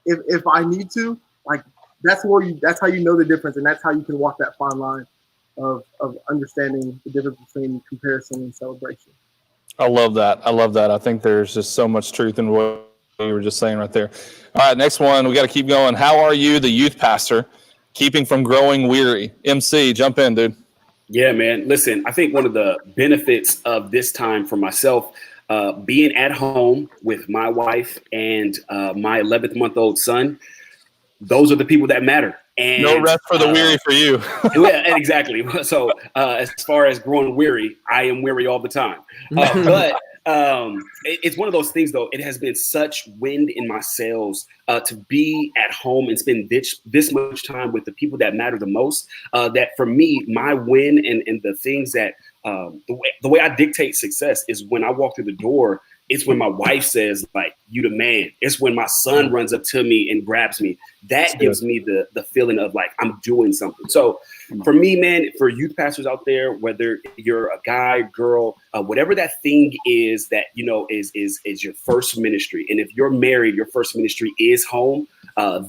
if I need to. Like, that's how you know the difference. And that's how you can walk that fine line of understanding the difference between comparison and celebration. I love that. I think there's just so much truth in what you were just saying right there. All right, next one. We got to keep going. How are you, the youth pastor, keeping from growing weary? MC, jump in, dude. Yeah, man. Listen, I think one of the benefits of this time for myself, being at home with my wife and my 11th-month-old son, those are the people that matter. And no rest for the weary for you. Yeah, exactly. So as far as growing weary, I am weary all the time. But it's one of those things, though. It has been such wind in my sails to be at home and spend this much time with the people that matter the most. That for me, my win and the things that the way I dictate success is when I walk through the door. It's when my wife says, like, you the man. It's when my son runs up to me and grabs me. That gives me the feeling of like I'm doing something. So for me, man, for youth pastors out there, whether you're a guy, girl, whatever that thing is that, is your first ministry. And if you're married, your first ministry is home.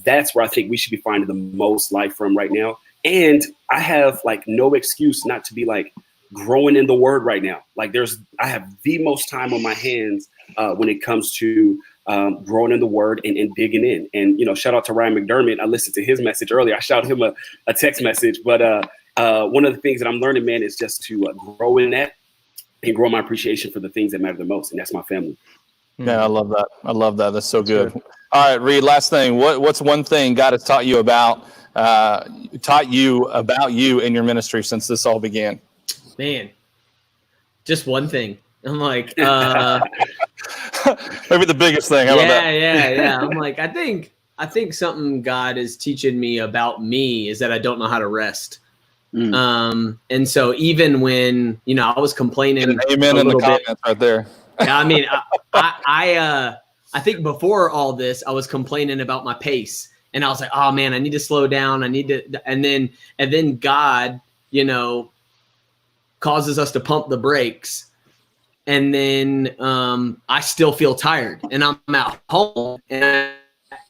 That's where I think we should be finding the most life from right now. And I have like no excuse not to be like growing in the word right now. Like I have the most time on my hands when it comes to growing in the word and digging in. And, shout out to Ryan McDermott. I listened to his message earlier. I shot him a text message. But one of the things that I'm learning, man, is just to grow in that and grow my appreciation for the things that matter the most. And that's my family. Yeah, I love that. That's so good. All right, Reed, last thing. What's one thing God has taught you about you in your ministry since this all began? Man, just one thing. I'm like, maybe the biggest thing. How about that? Yeah. I'm like, I think something God is teaching me about me is that I don't know how to rest. And so even when, I was complaining, amen in the comments right there. I mean, I think before all this, I was complaining about my pace, and I was like, oh man, I need to slow down. I need to, and then God, causes us to pump the brakes, and then I still feel tired, and I'm at home, and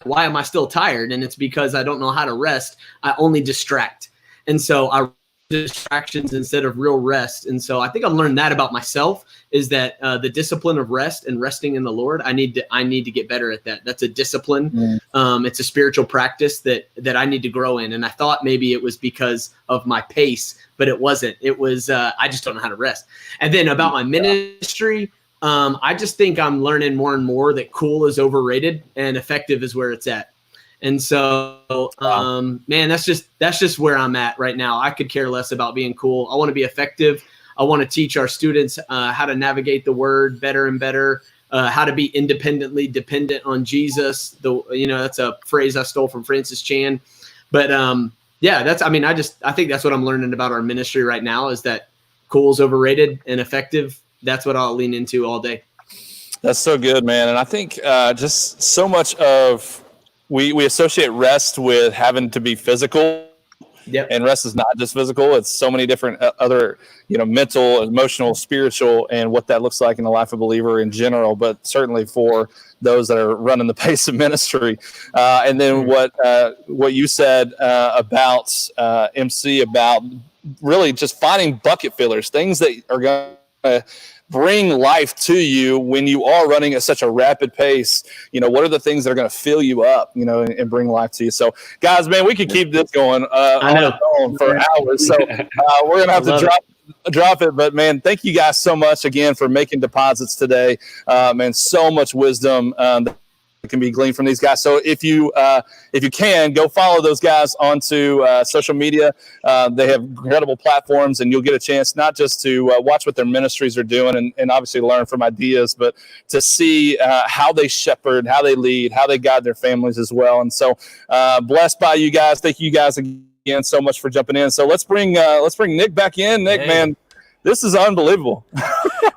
why am I still tired? And it's because I don't know how to rest. I only distract. And so I distractions instead of real rest. And so I think I've learned that about myself, is that the discipline of rest and resting in the Lord, I need to get better at that. That's a discipline. It's a spiritual practice that I need to grow in. And I thought maybe it was because of my pace, but it wasn't. It was, I just don't know how to rest. And then about my ministry, I just think I'm learning more and more that cool is overrated and effective is where it's at. And so, man, that's just where I'm at right now. I could care less about being cool. I want to be effective. I want to teach our students how to navigate the word better and better, how to be independently dependent on Jesus. That's a phrase I stole from Francis Chan. But yeah, I think that's what I'm learning about our ministry right now, is that cool is overrated and effective. That's what I'll lean into all day. That's so good, man. And I think just so much of we associate rest with having to be physical. Yep. And rest is not just physical. It's so many different other, mental, emotional, spiritual, and what that looks like in the life of a believer in general, but certainly for those that are running the pace of ministry. And then what you said about MC, about really just finding bucket fillers, things that are going to bring life to you when you are running at such a rapid pace. What are the things that are going to fill you up, and bring life to you? So guys, man, we could keep this going on for hours. So we're going to have to drop it. But man, thank you guys so much again for making deposits today. And so much wisdom that can be gleaned from these guys. So if you can, go follow those guys onto social media. They have incredible platforms, and you'll get a chance not just to watch what their ministries are doing and obviously learn from ideas, but to see how they shepherd, how they lead, how they guide their families as well. And so blessed by you guys. Thank you guys again so much for jumping in. So let's bring Nick back in. Nick, man, this is unbelievable.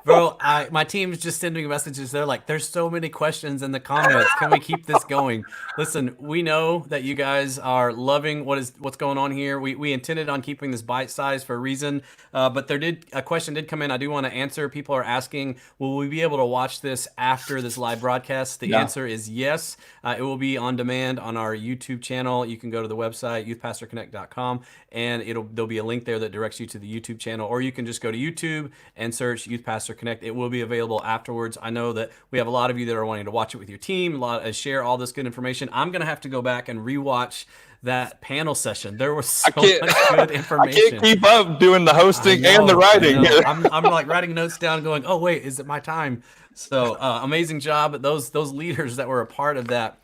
Bro, my team is just sending messages. They're like, there's so many questions in the comments. Can we keep this going? Listen, we know that you guys are loving what's going on here. We intended on keeping this bite size for a reason, but a question did come in. I do want to answer. People are asking, will we be able to watch this after this live broadcast? The answer is yes. It will be on demand on our YouTube channel. You can go to the website, youthpastorconnect.com, and there'll be a link there that directs you to the YouTube channel, or you can just go to YouTube and search Youth Pastor Connect. It will be available afterwards. I know that we have a lot of you that are wanting to watch it with your team, share all this good information. I'm going to have to go back and rewatch that panel session. There was so much good information. I can't keep up doing the hosting and the writing. I'm like writing notes down going, oh, wait, is it my time? So amazing job. Those leaders that were a part of that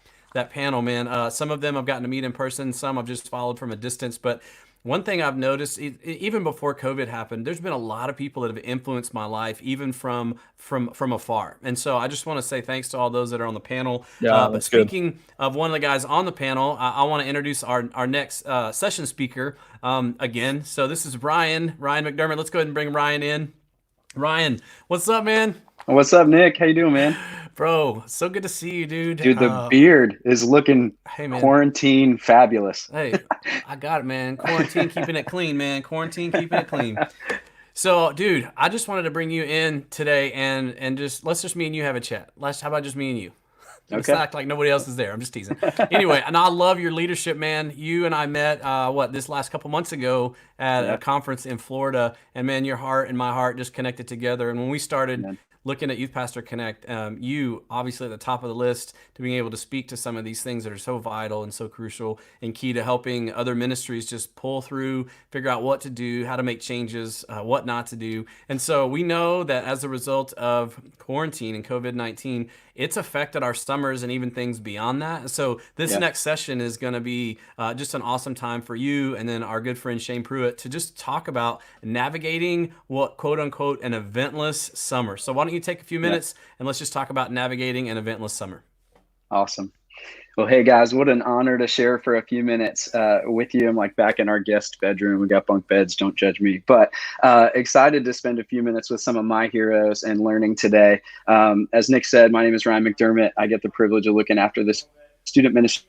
panel, man. Some of them I've gotten to meet in person. Some I've just followed from a distance. But one thing I've noticed, even before COVID happened, there's been a lot of people that have influenced my life, even from afar. And so I just want to say thanks to all those that are on the panel. But speaking of one of the guys on the panel, I want to introduce our next session speaker again. So this is Ryan McDermott. Let's go ahead and bring Ryan in. Ryan, what's up, man? What's up, Nick? How you doing, man? Bro, so good to see you, dude. Dude, the beard is looking quarantine fabulous. Hey, I got it, man. Quarantine keeping it clean, man. Quarantine keeping it clean. So, dude, I just wanted to bring you in today and let's just me and you have a chat. How about just me and you? Let's act like nobody else is there. I'm just teasing. Anyway, and I love your leadership, man. You and I met this last couple months ago at a conference in Florida, and man, your heart and my heart just connected together. And when we started looking at Youth Pastor Connect, you obviously at the top of the list to being able to speak to some of these things that are so vital and so crucial and key to helping other ministries just pull through, figure out what to do, how to make changes, what not to do. And so we know that as a result of quarantine and COVID-19, it's affected our summers and even things beyond that. So this next session is going to be just an awesome time for you and then our good friend Shane Pruitt to just talk about navigating what quote unquote an eventless summer. So why don't you take a few minutes and let's just talk about navigating an eventless summer. Awesome. Well, hey guys, what an honor to share for a few minutes with you. I'm like back in our guest bedroom. We got bunk beds. Don't judge me. But excited to spend a few minutes with some of my heroes and learning today. As Nick said, my name is Ryan McDermott. I get the privilege of looking after this student ministry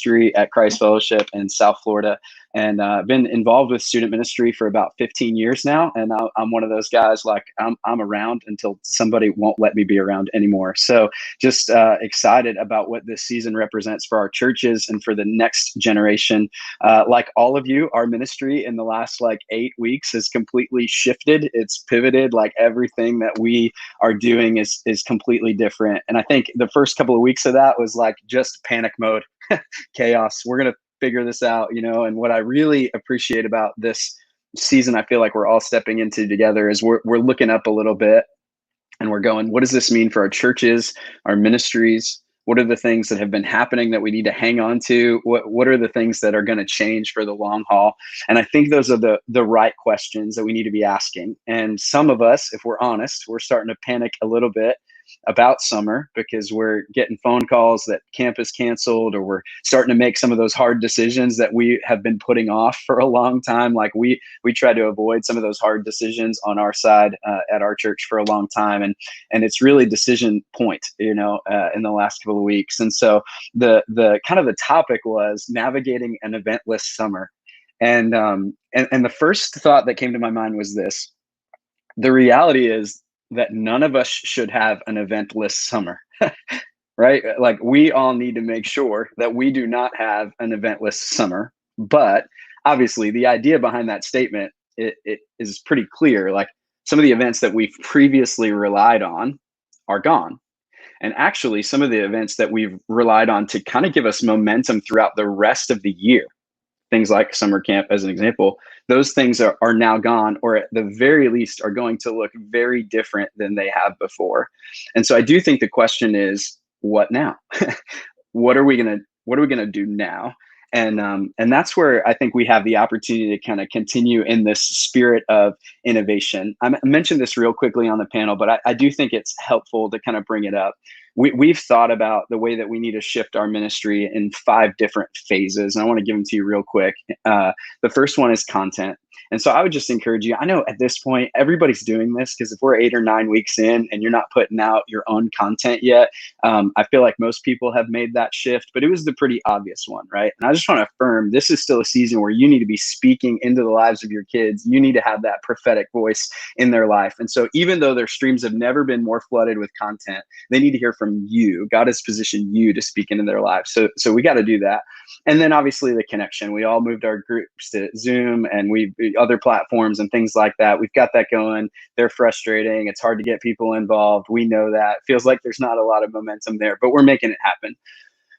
ministry at Christ Fellowship in South Florida, and been involved with student ministry for about 15 years now. And I'm one of those guys, like I'm around until somebody won't let me be around anymore. So just excited about what this season represents for our churches and for the next generation. Like all of you, our ministry in the last like 8 weeks has completely shifted. It's pivoted. Like everything that we are doing is completely different. And I think the first couple of weeks of that was like just panic mode, chaos. We're going to figure this out, you know. And what I really appreciate about this season, I feel like we're all stepping into together, is we're looking up a little bit and we're going, what does this mean for our churches, our ministries? What are the things that have been happening that we need to hang on to? What are the things that are going to change for the long haul? And I think those are the right questions that we need to be asking. And some of us, if we're honest, we're starting to panic a little bit about summer because we're getting phone calls that camp is canceled, or we're starting to make some of those hard decisions that we have been putting off for a long time. Like we try to avoid some of those hard decisions on our side at our church for a long time. And it's really decision point, you know, in the last couple of weeks. And so the kind of the topic was navigating an eventless summer. And the first thought that came to my mind was this: the reality is that none of us should have an eventless summer, right? Like we all need to make sure that we do not have an eventless summer. But obviously the idea behind that statement, it is pretty clear. Like some of the events that we've previously relied on are gone. And actually some of the events that we've relied on to kind of give us momentum throughout the rest of the year, things like summer camp as an example, those things are now gone, or at the very least are going to look very different than they have before. And so I do think the question is, what now? What are we gonna do now? And that's where I think we have the opportunity to kind of continue in this spirit of innovation. I mentioned this real quickly on the panel, but I do think it's helpful to kind of bring it up. We've thought about the way that we need to shift our ministry in 5 different phases. And I want to give them to you real quick. The first one is content. And so I would just encourage you, I know at this point, everybody's doing this, because if we're 8 or 9 weeks in and you're not putting out your own content yet, I feel like most people have made that shift, but it was the pretty obvious one, right? And I just want to affirm, this is still a season where you need to be speaking into the lives of your kids. You need to have that prophetic voice in their life. And so even though their streams have never been more flooded with content, they need to hear from you. God has positioned you to speak into their lives. So we got to do that. And then obviously the connection. We all moved our groups to Zoom and other platforms and things like that. We've got that going. They're frustrating. It's hard to get people involved. We know that. It feels like there's not a lot of momentum there, but we're making it happen.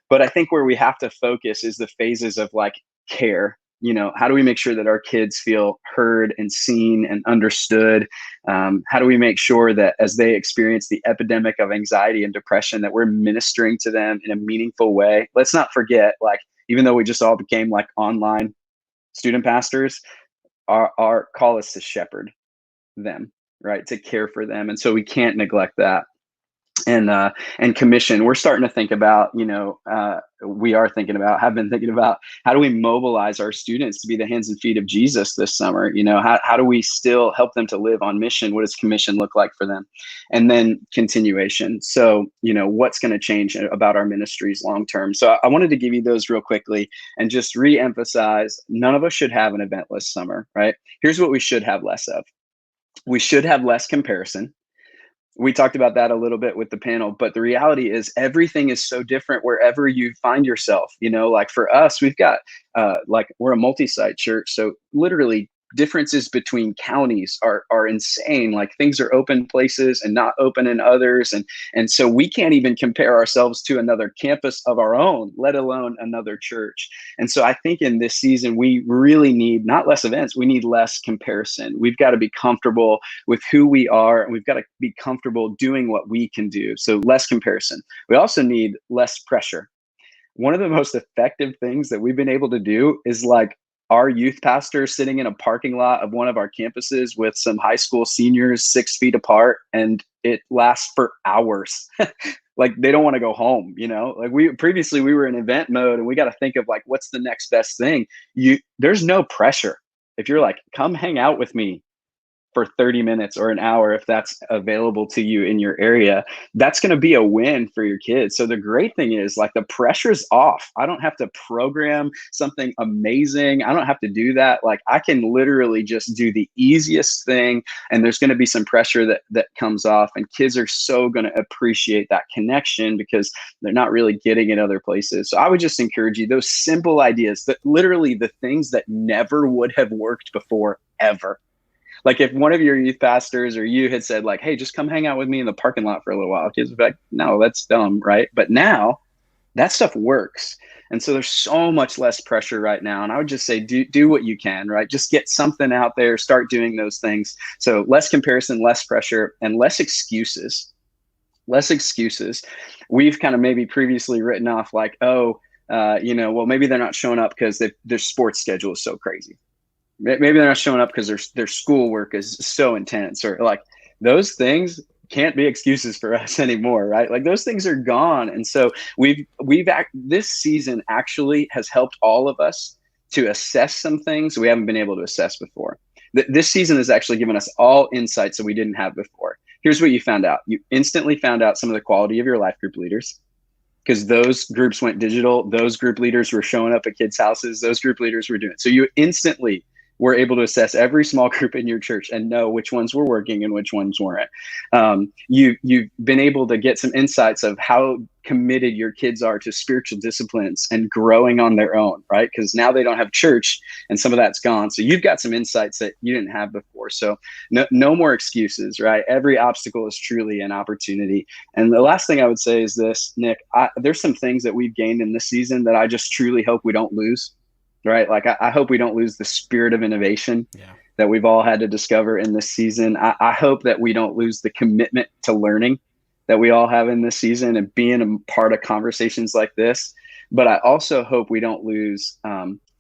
But I think where we have to focus is the phases of like care. You know, how do we make sure that our kids feel heard and seen and understood? How do we make sure that as they experience the epidemic of anxiety and depression, that we're ministering to them in a meaningful way? Let's not forget, like, even though we just all became like online student pastors, our call is to shepherd them, right? To care for them. And so we can't neglect that. And commission, we're starting to think about, you know, have been thinking about how do we mobilize our students to be the hands and feet of Jesus this summer? You know, how do we still help them to live on mission? What does commission look like for them? And then continuation. So, you know, what's going to change about our ministries long term? So I wanted to give you those real quickly and just re-emphasize, none of us should have an eventless summer, right? Here's what we should have less of. We should have less comparison. We talked about that a little bit with the panel, but the reality is everything is so different wherever you find yourself. You know, like for us, we've got we're a multi-site church. So literally differences between counties are insane. Like things are open places and not open in others. And so we can't even compare ourselves to another campus of our own, let alone another church. And so I think in this season, we really need not less events, we need less comparison. We've got to be comfortable with who we are, and we've got to be comfortable doing what we can do. So less comparison. We also need less pressure. One of the most effective things that we've been able to do is like our youth pastor sitting in a parking lot of one of our campuses with some high school seniors 6 feet apart, and it lasts for hours. Like they don't want to go home, you know, like we were in event mode and we got to think of like, what's the next best thing? There's no pressure. If you're like, come hang out with me, for 30 minutes or an hour, if that's available to you in your area, that's going to be a win for your kids. So the great thing is, like, the pressure's off. I don't have to program something amazing. I don't have to do that. Like, I can literally just do the easiest thing, and there's going to be some pressure that comes off, and kids are so going to appreciate that connection because they're not really getting it other places. So I would just encourage you, those simple ideas, that literally the things that never would have worked before ever. Like, if one of your youth pastors or you had said, like, hey, just come hang out with me in the parking lot for a little while, kids would be like, no, that's dumb, right? But now that stuff works. And so there's so much less pressure right now. And I would just say, do what you can, right? Just get something out there, start doing those things. So less comparison, less pressure, and less excuses. Less excuses. We've kind of maybe previously written off, like, well, maybe they're not showing up because their sports schedule is so crazy. Maybe they're not showing up because their schoolwork is so intense, or like, those things can't be excuses for us anymore, right? Like, those things are gone. And so this season actually has helped all of us to assess some things we haven't been able to assess before. This season has actually given us all insights that we didn't have before. Here's what you found out. You instantly found out some of the quality of your life group leaders, because those groups went digital. Those group leaders were showing up at kids' houses. Those group leaders were doing it. So you instantly were able to assess every small group in your church and know which ones were working and which ones weren't. You've been able to get some insights of how committed your kids are to spiritual disciplines and growing on their own, right? Because now they don't have church and some of that's gone. So you've got some insights that you didn't have before. So no more excuses, right? Every obstacle is truly an opportunity. And the last thing I would say is this, Nick, there's some things that we've gained in this season that I just truly hope we don't lose. Right. Like, I hope we don't lose the spirit of innovation that we've all had to discover in this season. I hope that we don't lose the commitment to learning that we all have in this season and being a part of conversations like this. But I also hope we don't lose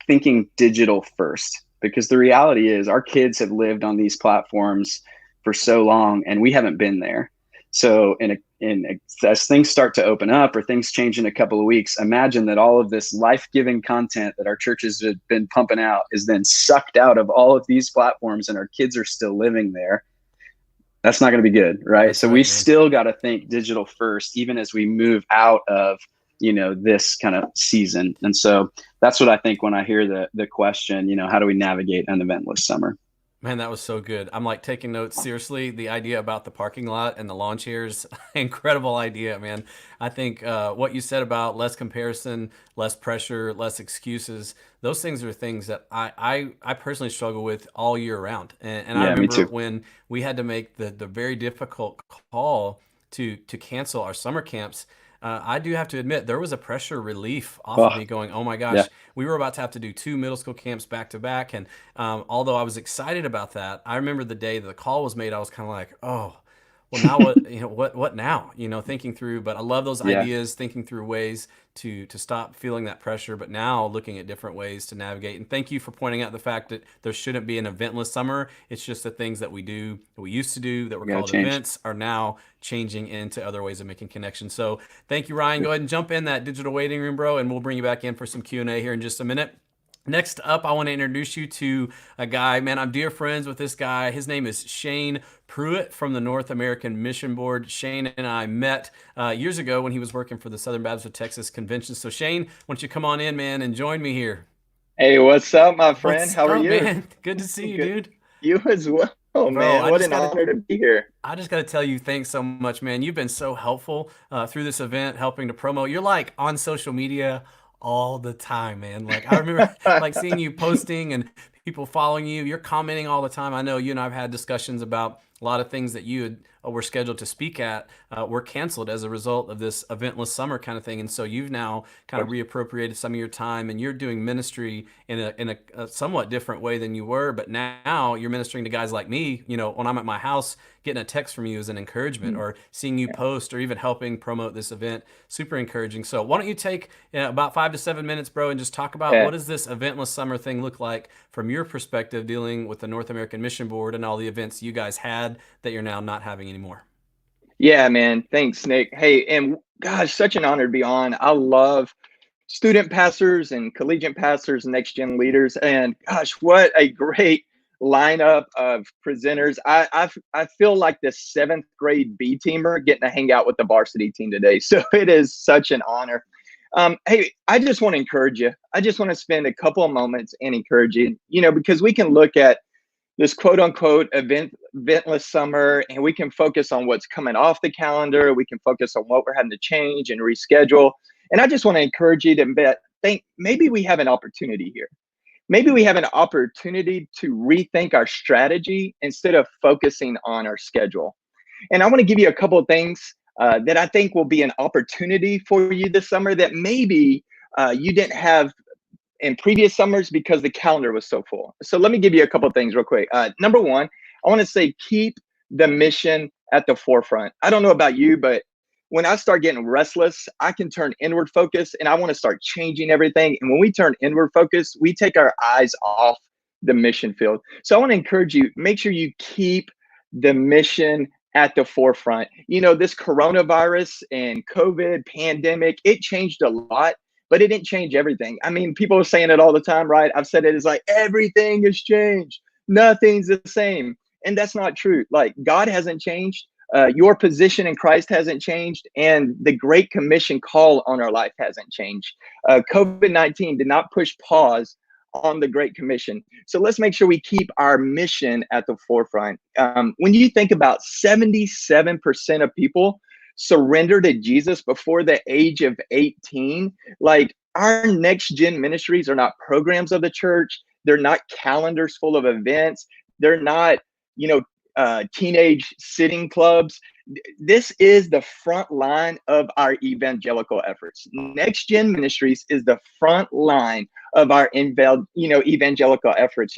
thinking digital first, because the reality is our kids have lived on these platforms for so long and we haven't been there. So as things start to open up or things change in a couple of weeks, imagine that all of this life-giving content that our churches have been pumping out is then sucked out of all of these platforms and our kids are still living there. That's not going to be good, right? That's so we still got to think digital first, even as we move out of, this kind of season. And so that's what I think when I hear the question, how do we navigate an eventless summer? Man, that was so good. I'm like taking notes. Seriously, the idea about the parking lot and the lawn chairs, incredible idea, man. I think what you said about less comparison, less pressure, less excuses, those things are things that I personally struggle with all year round. And I remember when we had to make the very difficult call to cancel our summer camps. I do have to admit, there was a pressure relief off of me going, oh my gosh, we were about to have to do 2 middle school camps back to back. And although I was excited about that, I remember the day that the call was made, I was kind of like, oh, well, now what, what now, thinking through, but I love those ideas, thinking through ways to stop feeling that pressure, but now looking at different ways to navigate. And thank you for pointing out the fact that there shouldn't be an eventless summer. It's just the things that we do, that we used to do, that were called events, are now changing into other ways of making connections. So thank you, Ryan. Go ahead and jump in that digital waiting room, bro, and we'll bring you back in for some Q&A here in just a minute. Next up, I want to introduce you to a guy, man, I'm dear friends with this guy. His name is Shane Pruitt from the North American Mission Board. Shane and I met years ago when he was working for the Southern Baptist of Texas Convention. So Shane, why don't you come on in, man, and join me here? Hey, what's up, my friend? How are you? Man? Good to see you, dude. You as well. Oh, man, what an honor to be here. I just got to tell you, thanks so much, man. You've been so helpful through this event, helping to promote. You're like on social media all the time, man. Like, I remember like seeing you posting and people following you. You're commenting all the time. I know you and I've had discussions about a lot of things that you were scheduled to speak at were canceled as a result of this eventless summer kind of thing. And so you've now kind of reappropriated some of your time and you're doing ministry in a somewhat different way than you were. But now you're ministering to guys like me, when I'm at my house, getting a text from you as an encouragement or seeing you post or even helping promote this event. Super encouraging. So why don't you take about 5 to 7 minutes, bro, and just talk about what does this eventless summer thing look like from your perspective, dealing with the North American Mission Board and all the events you guys had that you're now not having anymore. Yeah, man. Thanks, Nick. Hey, and gosh, such an honor to be on. I love student pastors and collegiate pastors and next gen leaders. And gosh, what a great lineup of presenters. I feel like the 7th grade B teamer getting to hang out with the varsity team today. So it is such an honor. Hey, I just want to encourage you. I just want to spend a couple of moments and encourage you, because we can look at this quote unquote eventless summer and we can focus on what's coming off the calendar. We can focus on what we're having to change and reschedule. And I just want to encourage you to think maybe we have an opportunity here. Maybe we have an opportunity to rethink our strategy instead of focusing on our schedule. And I want to give you a couple of things that I think will be an opportunity for you this summer that maybe you didn't have in previous summers because the calendar was so full. So let me give you a couple of things real quick. Number one, I want to say keep the mission at the forefront. I don't know about you, but when I start getting restless, I can turn inward focus and I want to start changing everything. And when we turn inward focus, we take our eyes off the mission field. So I want to encourage you, make sure you keep the mission at the forefront. This coronavirus and COVID pandemic, it changed a lot, but it didn't change everything. I mean, people are saying it all the time, right? I've said it is like, everything has changed. Nothing's the same. And that's not true. Like, God hasn't changed. Your position in Christ hasn't changed. And the Great Commission call on our life hasn't changed. COVID-19 did not push pause on the Great Commission. So let's make sure we keep our mission at the forefront. When you think about 77% of people surrender to Jesus before the age of 18, like, our next gen ministries are not programs of the church. They're not calendars full of events. They're not, teenage sitting clubs. This is the front line of our evangelical efforts. Next gen ministries is the front line of our evangelical efforts.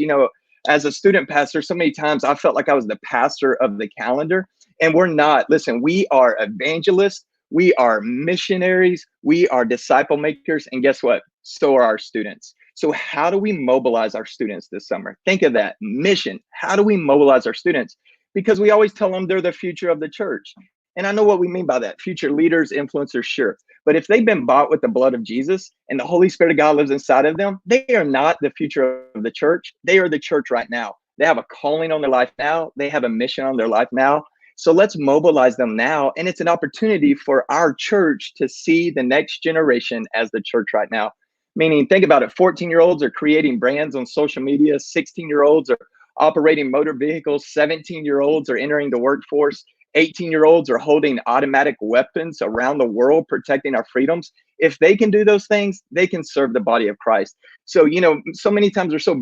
As a student pastor, so many times I felt like I was the pastor of the calendar, and we're not. Listen, we are evangelists, we are missionaries, we are disciple makers, and guess what? So are our students. So how do we mobilize our students this summer? Think of that mission. How do we mobilize our students? Because we always tell them they're the future of the church. And I know what we mean by that. Future leaders, influencers, sure. But if they've been bought with the blood of Jesus and the Holy Spirit of God lives inside of them, they are not the future of the church. They are the church right now. They have a calling on their life now. They have a mission on their life now. So let's mobilize them now. And it's an opportunity for our church to see the next generation as the church right now. Meaning, think about it. 14-year-olds are creating brands on social media. 16-year-olds are operating motor vehicles. 17-year-olds are entering the workforce. 18-year-olds are holding automatic weapons around the world, protecting our freedoms. If they can do those things, they can serve the body of Christ. So, so many times we're so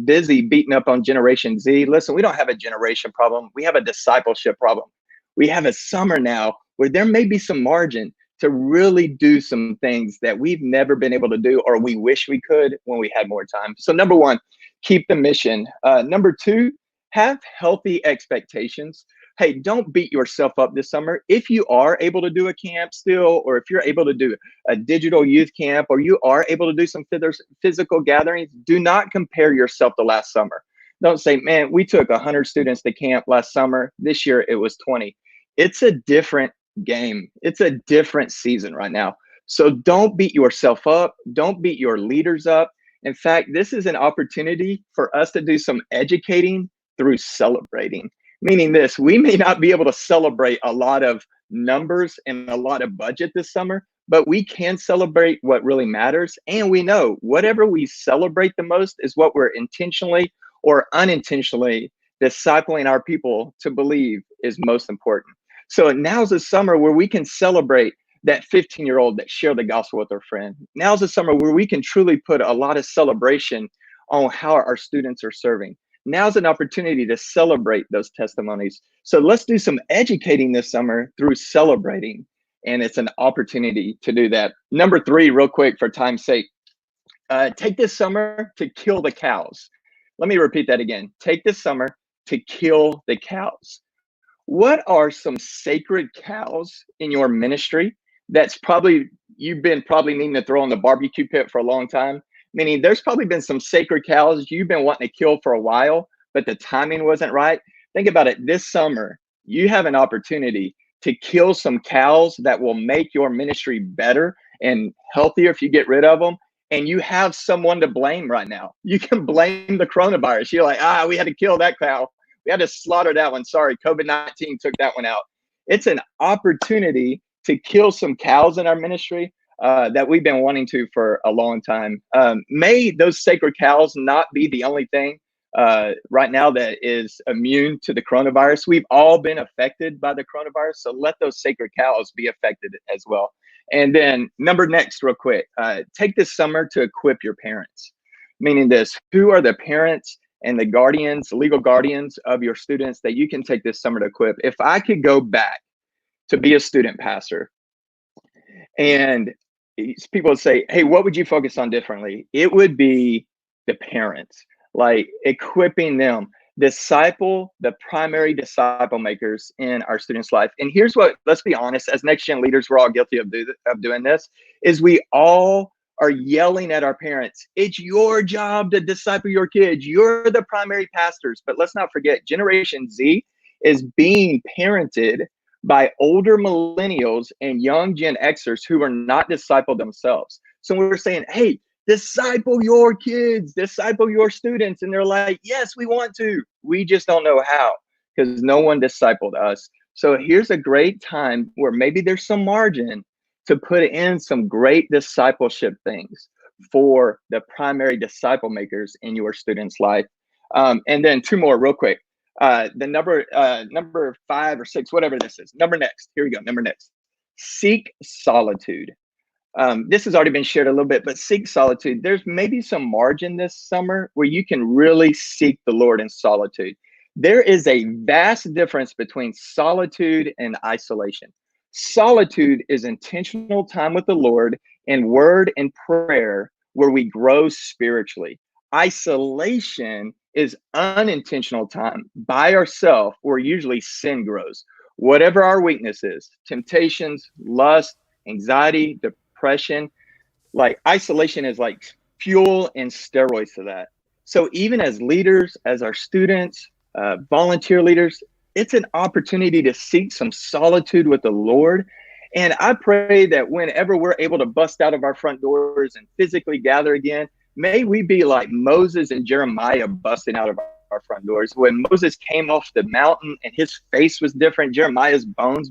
busy beating up on Generation Z. Listen, we don't have a generation problem. We have a discipleship problem. We have a summer now where there may be some margin to really do some things that we've never been able to do, or we wish we could when we had more time. So number one, keep the mission. Number two, have healthy expectations. Hey, don't beat yourself up this summer. If you are able to do a camp still, or if you're able to do a digital youth camp, or you are able to do some physical gatherings, do not compare yourself to last summer. Don't say, man, we took 100 students to camp last summer. This year it was 20. It's a different game. It's a different season right now. So don't beat yourself up. Don't beat your leaders up. In fact, this is an opportunity for us to do some educating through celebrating. Meaning this, we may not be able to celebrate a lot of numbers and a lot of budget this summer, but we can celebrate what really matters. And we know whatever we celebrate the most is what we're intentionally or unintentionally discipling our people to believe is most important. So now's the summer where we can celebrate that 15-year-old that shared the gospel with their friend. Now's the summer where we can truly put a lot of celebration on how our students are serving. Now's an opportunity to celebrate those testimonies. So let's do some educating this summer through celebrating. And it's an opportunity to do that. Number three, real quick for time's sake, take this summer to kill the cows. Let me repeat that again. Take this summer to kill the cows. What are some sacred cows in your ministry that's you've been needing to throw in the barbecue pit for a long time? Meaning there's probably been some sacred cows you've been wanting to kill for a while, but the timing wasn't right. Think about it. This summer, you have an opportunity to kill some cows that will make your ministry better and healthier if you get rid of them. and you have someone to blame right now. You can blame the coronavirus. You're like, we had to kill that cow. We had to slaughter that one. Sorry, COVID-19 took that one out. It's an opportunity to kill some cows in our ministry that we've been wanting to for a long time. May those sacred cows not be the only thing right now that is immune to the coronavirus. We've all been affected by the coronavirus, so let those sacred cows be affected as well. And then next, real quick, take this summer to equip your parents. Meaning this, who are the parents and the guardians, legal guardians of your students that you can take this summer to equip? If I could go back to be a student pastor and people would say, hey, what would you focus on differently? It would be the parents, like equipping them, disciple the primary disciple makers in our students' life. And here's what, let's be honest, as next gen leaders, we're all guilty of doing this, is we all are yelling at our parents. It's your job to disciple your kids. You're the primary pastors. But let's not forget, Generation Z is being parented by older millennials and young Gen Xers who are not discipled themselves. So we're saying, hey, disciple your kids, disciple your students. And they're like, yes, we want to. We just don't know how, because no one discipled us. So here's a great time where maybe there's some margin to put in some great discipleship things for the primary disciple makers in your student's life. And then two more real quick. The number 5 or 6, whatever this is. Number next. Here we go. Number next. Seek solitude. This has already been shared a little bit, but seek solitude. There's maybe some margin this summer where you can really seek the Lord in solitude. There is a vast difference between solitude and isolation. Solitude is intentional time with the Lord in word and prayer where we grow spiritually. Isolation is unintentional time by ourselves where usually sin grows. Whatever our weaknesses, temptations, lust, anxiety, depression, like isolation is like fuel and steroids to that. So even as leaders, as our students, volunteer leaders, it's an opportunity to seek some solitude with the Lord. And I pray that whenever we're able to bust out of our front doors and physically gather again, may we be like Moses and Jeremiah busting out of our front doors. When Moses came off the mountain and his face was different, Jeremiah's bones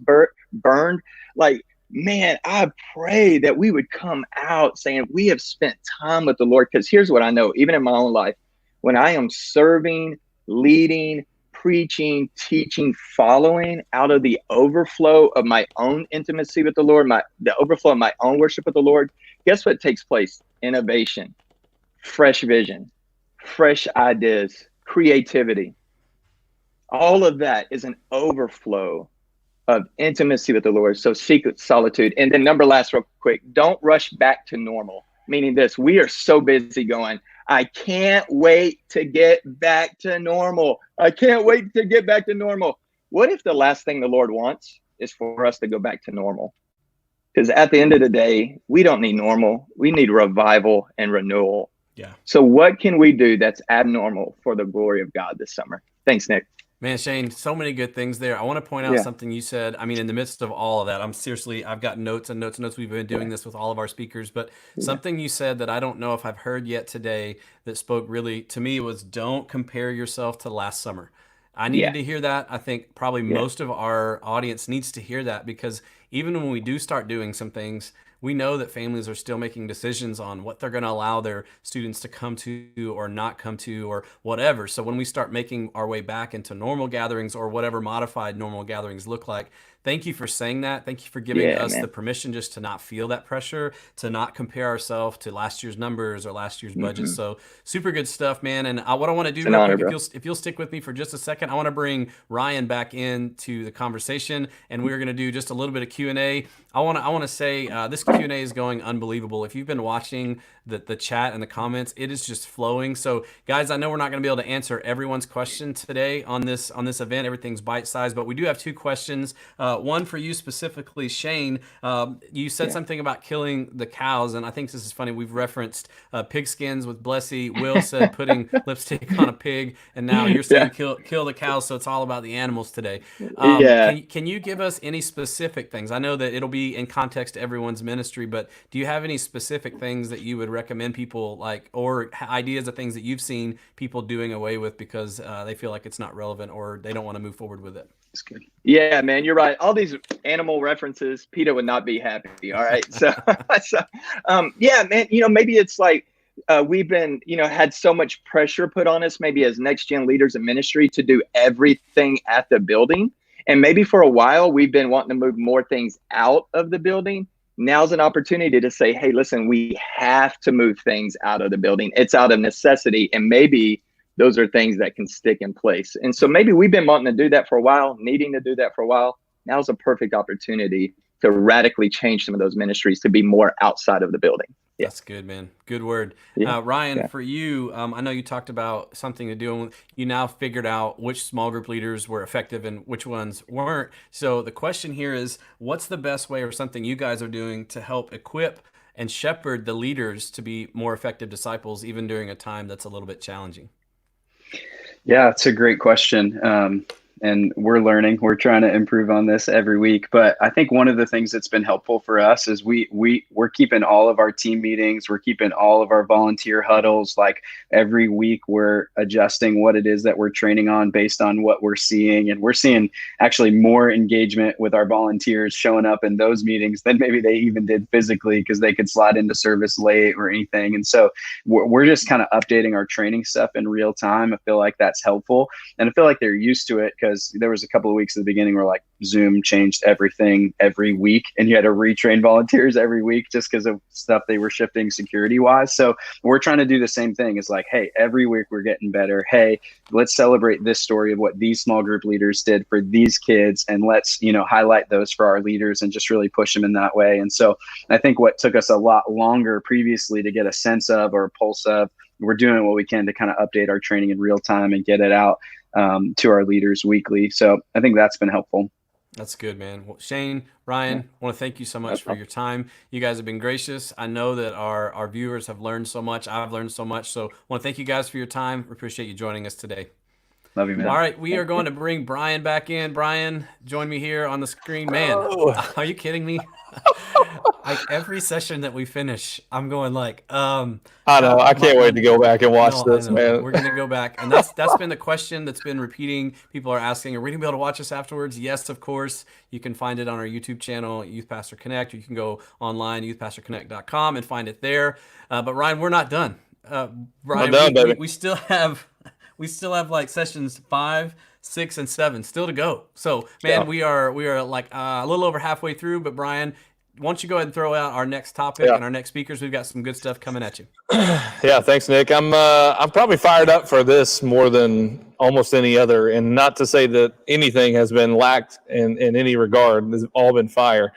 burned. Like, man, I pray that we would come out saying we have spent time with the Lord. Because here's what I know, even in my own life, when I am serving, leading, preaching, teaching, following out of the overflow of my own intimacy with the Lord, the overflow of my own worship with the Lord, guess what takes place? Innovation, fresh vision, fresh ideas, creativity. All of that is an overflow of intimacy with the Lord. So seek solitude. And then last real quick, don't rush back to normal. Meaning this, we are so busy going, I can't wait to get back to normal. I can't wait to get back to normal. What if the last thing the Lord wants is for us to go back to normal? Because at the end of the day, we don't need normal. We need revival and renewal. Yeah. So what can we do that's abnormal for the glory of God this summer? Thanks, Nick. Man, Shane, so many good things there. I want to point out something you said. I mean, in the midst of all of that, I've got notes and notes and notes. We've been doing this with all of our speakers, but something you said that I don't know if I've heard yet today that spoke really to me was don't compare yourself to last summer. I needed to hear that. I think probably most of our audience needs to hear that, because even when we do start doing some things, we know that families are still making decisions on what they're going to allow their students to come to or not come to or whatever. So when we start making our way back into normal gatherings or whatever modified normal gatherings look like, thank you for saying that. Thank you for giving us the permission just to not feel that pressure, to not compare ourselves to last year's numbers or last year's budget. So super good stuff, man. And what I want to do, real quick, if you'll stick with me for just a second, I want to bring Ryan back into the conversation, and we're going to do just a little bit of Q&A. I want to say this Q&A is going unbelievable. If you've been watching the chat and the comments, it is just flowing. So guys, I know we're not going to be able to answer everyone's question today on this event. Everything's bite-sized, but we do have 2 questions. one for you specifically, Shane. You said something about killing the cows, and I think this is funny. We've referenced pig skins with Blessy. Will said putting lipstick on a pig, and now you're saying kill the cows, so it's all about the animals today. Can you give us any specific things? I know that it'll be in context to everyone's ministry, but do you have any specific things that you would recommend people like, or ideas of things that you've seen people doing away with because they feel like it's not relevant or they don't want to move forward with it? That's good. Yeah, man, you're right. All these animal references, PETA would not be happy. All right. So, yeah, man, maybe it's like we've been, had so much pressure put on us, maybe as next gen leaders in ministry, to do everything at the building. And maybe for a while we've been wanting to move more things out of the building. Now's an opportunity to say, hey, listen, we have to move things out of the building. It's out of necessity. And maybe those are things that can stick in place. And so maybe we've been wanting to do that for a while, needing to do that for a while. Now's a perfect opportunity to radically change some of those ministries to be more outside of the building. Yeah. That's good, man. Good word. Yeah. Ryan, for you, I know you talked about something to do with, you now figured out which small group leaders were effective and which ones weren't. So the question here is, what's the best way or something you guys are doing to help equip and shepherd the leaders to be more effective disciples, even during a time that's a little bit challenging? Yeah, it's a great question. And we're learning. We're trying to improve on this every week. But I think one of the things that's been helpful for us is we're keeping all of our team meetings. We're keeping all of our volunteer huddles. Like every week, we're adjusting what it is that we're training on based on what we're seeing. And we're seeing actually more engagement with our volunteers showing up in those meetings than maybe they even did physically because they could slide into service late or anything. And so we're just kind of updating our training stuff in real time. I feel like that's helpful. And I feel like they're used to it because there was a couple of weeks at the beginning where like Zoom changed everything every week and you had to retrain volunteers every week just because of stuff they were shifting security wise. So we're trying to do the same thing. It's like, hey, every week we're getting better. Hey, let's celebrate this story of what these small group leaders did for these kids. And let's, highlight those for our leaders and just really push them in that way. And so I think what took us a lot longer previously to get a sense of or a pulse of, we're doing what we can to kind of update our training in real time and get it out to our leaders weekly. So I think that's been helpful. That's good, man. Well, Shane, Ryan, I want to thank you so much for your time. You guys have been gracious. I know that our viewers have learned so much. I've learned so much. So I want to thank you guys for your time. We appreciate you joining us today. Love you, man. All right, we are going to bring Brian back in. Brian, join me here on the screen. Man, are you kidding me? Like every session that we finish, I'm going like, I know. I can't wait to go back and watch this, man. We're gonna go back, and that's been the question that's been repeating. People are asking, are we gonna be able to watch this afterwards? Yes, of course. You can find it on our YouTube channel, Youth Pastor Connect, or you can go online, youthpastorconnect.com, and find it there. But Ryan, we're not done. Ryan, we still have like sessions 5, 6, and 7 still to go. So, man, we are like a little over halfway through. But Brian, why don't you go ahead and throw out our next topic and our next speakers? We've got some good stuff coming at you. Yeah, thanks, Nick. I'm probably fired up for this more than almost any other, and not to say that anything has been lacked in any regard. It's all been fire.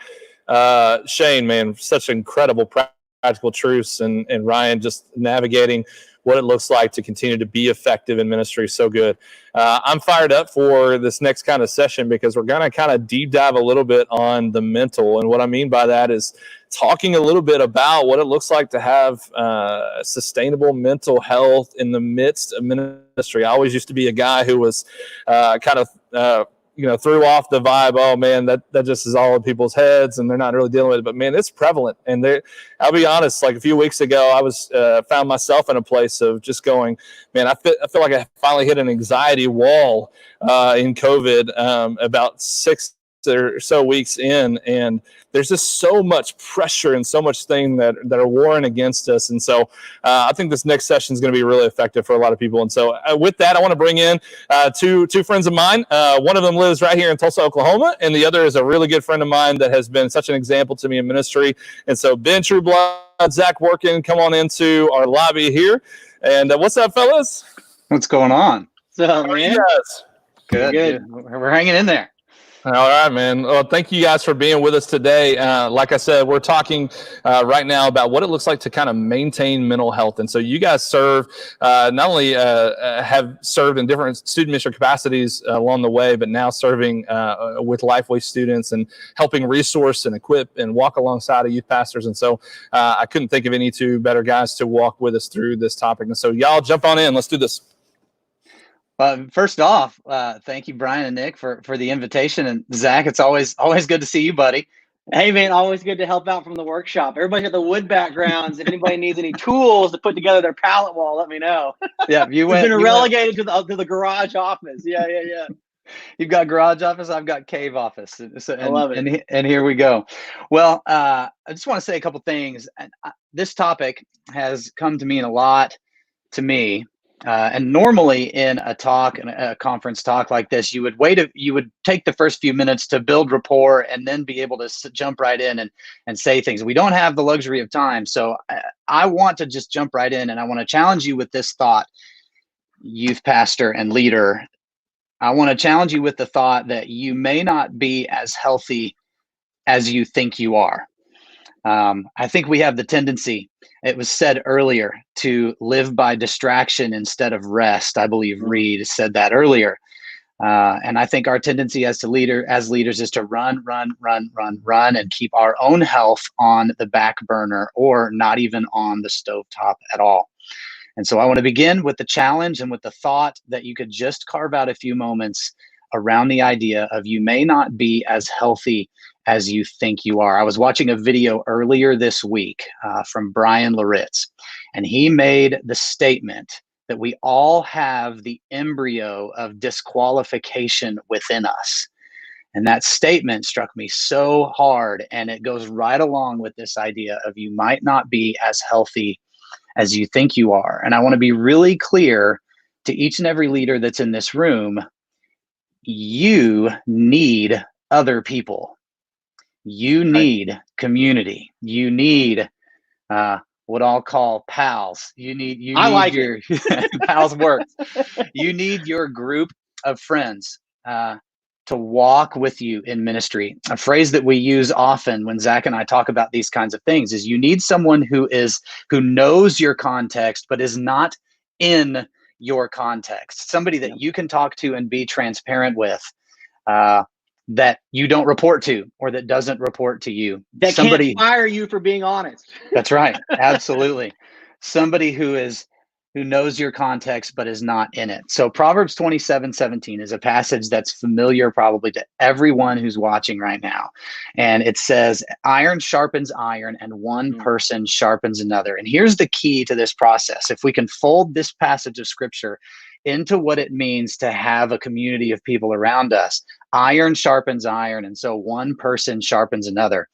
Shane, man, such incredible practical truths, and Ryan just navigating what it looks like to continue to be effective in ministry. So good. I'm fired up for this next kind of session because we're going to kind of deep dive a little bit on the mental. And what I mean by that is talking a little bit about what it looks like to have sustainable mental health in the midst of ministry. I always used to be a guy who was kind of threw off the vibe, oh man, that just is all in people's heads and they're not really dealing with it. But man, it's prevalent. And I'll be honest, like a few weeks ago, I was found myself in a place of just going, man, I feel like I finally hit an anxiety wall in COVID about 6 or so weeks in, and there's just so much pressure and so much thing that are warring against us. And so I think this next session is going to be really effective for a lot of people. And so with that, I want to bring in two friends of mine. One of them lives right here in Tulsa, Oklahoma, and the other is a really good friend of mine that has been such an example to me in ministry. And so Ben Trueblood, Zach Workin, come on into our lobby here. And what's up, fellas? What's going on? What's up, man? Yes. Good. We're hanging in there. All right, man. Well, thank you guys for being with us today. Like I said, we're talking right now about what it looks like to kind of maintain mental health. And so you guys serve, not only have served in different student ministry capacities along the way, but now serving with LifeWay students and helping resource and equip and walk alongside of youth pastors. And so I couldn't think of any two better guys to walk with us through this topic. And so y'all jump on in. Let's do this. First off, thank you, Brian and Nick, for the invitation. And Zach, it's always good to see you, buddy. Hey, man, always good to help out from the workshop. Everybody got the wood backgrounds. If anybody needs any tools to put together their pallet wall, let me know. Yeah, We've been relegated to the garage office. Yeah. You've got garage office. I've got cave office. I love it. And here we go. Well, I just want to say a couple things. This topic has come to mean a lot to me. And normally in a conference talk like this, you would take the first few minutes to build rapport and then be able to jump right in and say things. We don't have the luxury of time. So I want to just jump right in, and I want to challenge you with this thought, youth pastor and leader. I want to challenge you with the thought that you may not be as healthy as you think you are. I think we have the tendency, it was said earlier, to live by distraction instead of rest. I believe Reed said that earlier. And I think our tendency as leaders is to run and keep our own health on the back burner or not even on the stovetop at all. And so I want to begin with the challenge and with the thought that you could just carve out a few moments around the idea of you may not be as healthy as you think you are. I was watching a video earlier this week from Brian Loritz, and he made the statement that we all have the embryo of disqualification within us. And that statement struck me so hard, and it goes right along with this idea of you might not be as healthy as you think you are. And I want to be really clear to each and every leader that's in this room. You need other people. You need community. You need what I'll call pals. You need your pals works. You need your group of friends to walk with you in ministry. A phrase that we use often when Zach and I talk about these kinds of things is you need someone who knows your context but is not in your context. Somebody that you can talk to and be transparent with, that you don't report to or that doesn't report to you. That can't fire you for being honest. That's right. Absolutely. Somebody who knows your context but is not in it. So Proverbs 27:17 is a passage that's familiar probably to everyone who's watching right now. And it says, iron sharpens iron and one person sharpens another. And here's the key to this process. If we can fold this passage of scripture into what it means to have a community of people around us, iron sharpens iron, and so one person sharpens another.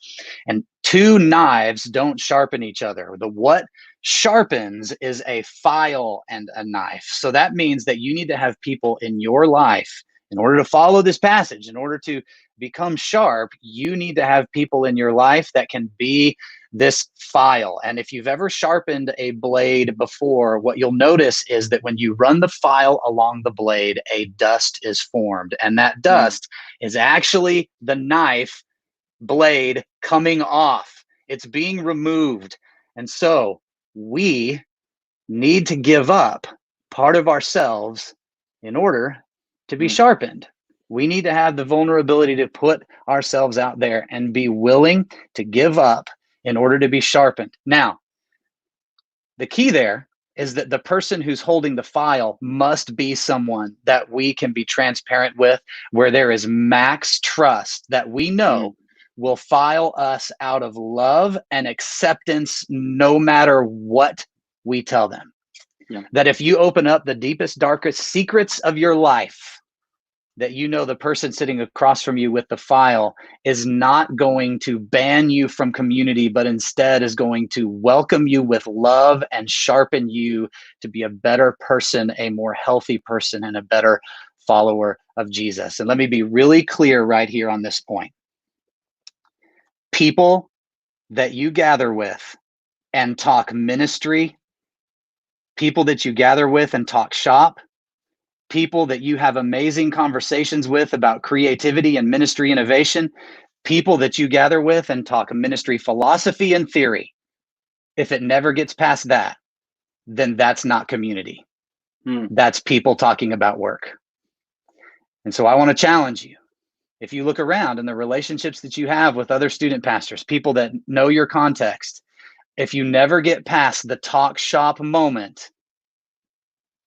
And two knives don't sharpen each other. What sharpens is a file and a knife. So that means that you need to have people in your life in order to follow this passage, in order to become sharp. You need to have people in your life that can be this file. And if you've ever sharpened a blade before, what you'll notice is that when you run the file along the blade, a dust is formed. And that dust is actually the knife blade coming off. It's being removed. And so we need to give up part of ourselves in order to be sharpened. We need to have the vulnerability to put ourselves out there and be willing to give up in order to be sharpened. Now, the key there is that the person who's holding the file must be someone that we can be transparent with, where there is max trust that we know will file us out of love and acceptance no matter what we tell them. Yeah. That if you open up the deepest, darkest secrets of your life, that you know the person sitting across from you with the file is not going to ban you from community, but instead is going to welcome you with love and sharpen you to be a better person, a more healthy person, and a better follower of Jesus. And let me be really clear right here on this point. People that you gather with and talk ministry, people that you gather with and talk shop, people that you have amazing conversations with about creativity and ministry innovation, people that you gather with and talk ministry philosophy and theory. If it never gets past that, then that's not community. That's people talking about work. And so I want to challenge you. If you look around in the relationships that you have with other student pastors, people that know your context, if you never get past the talk shop moment,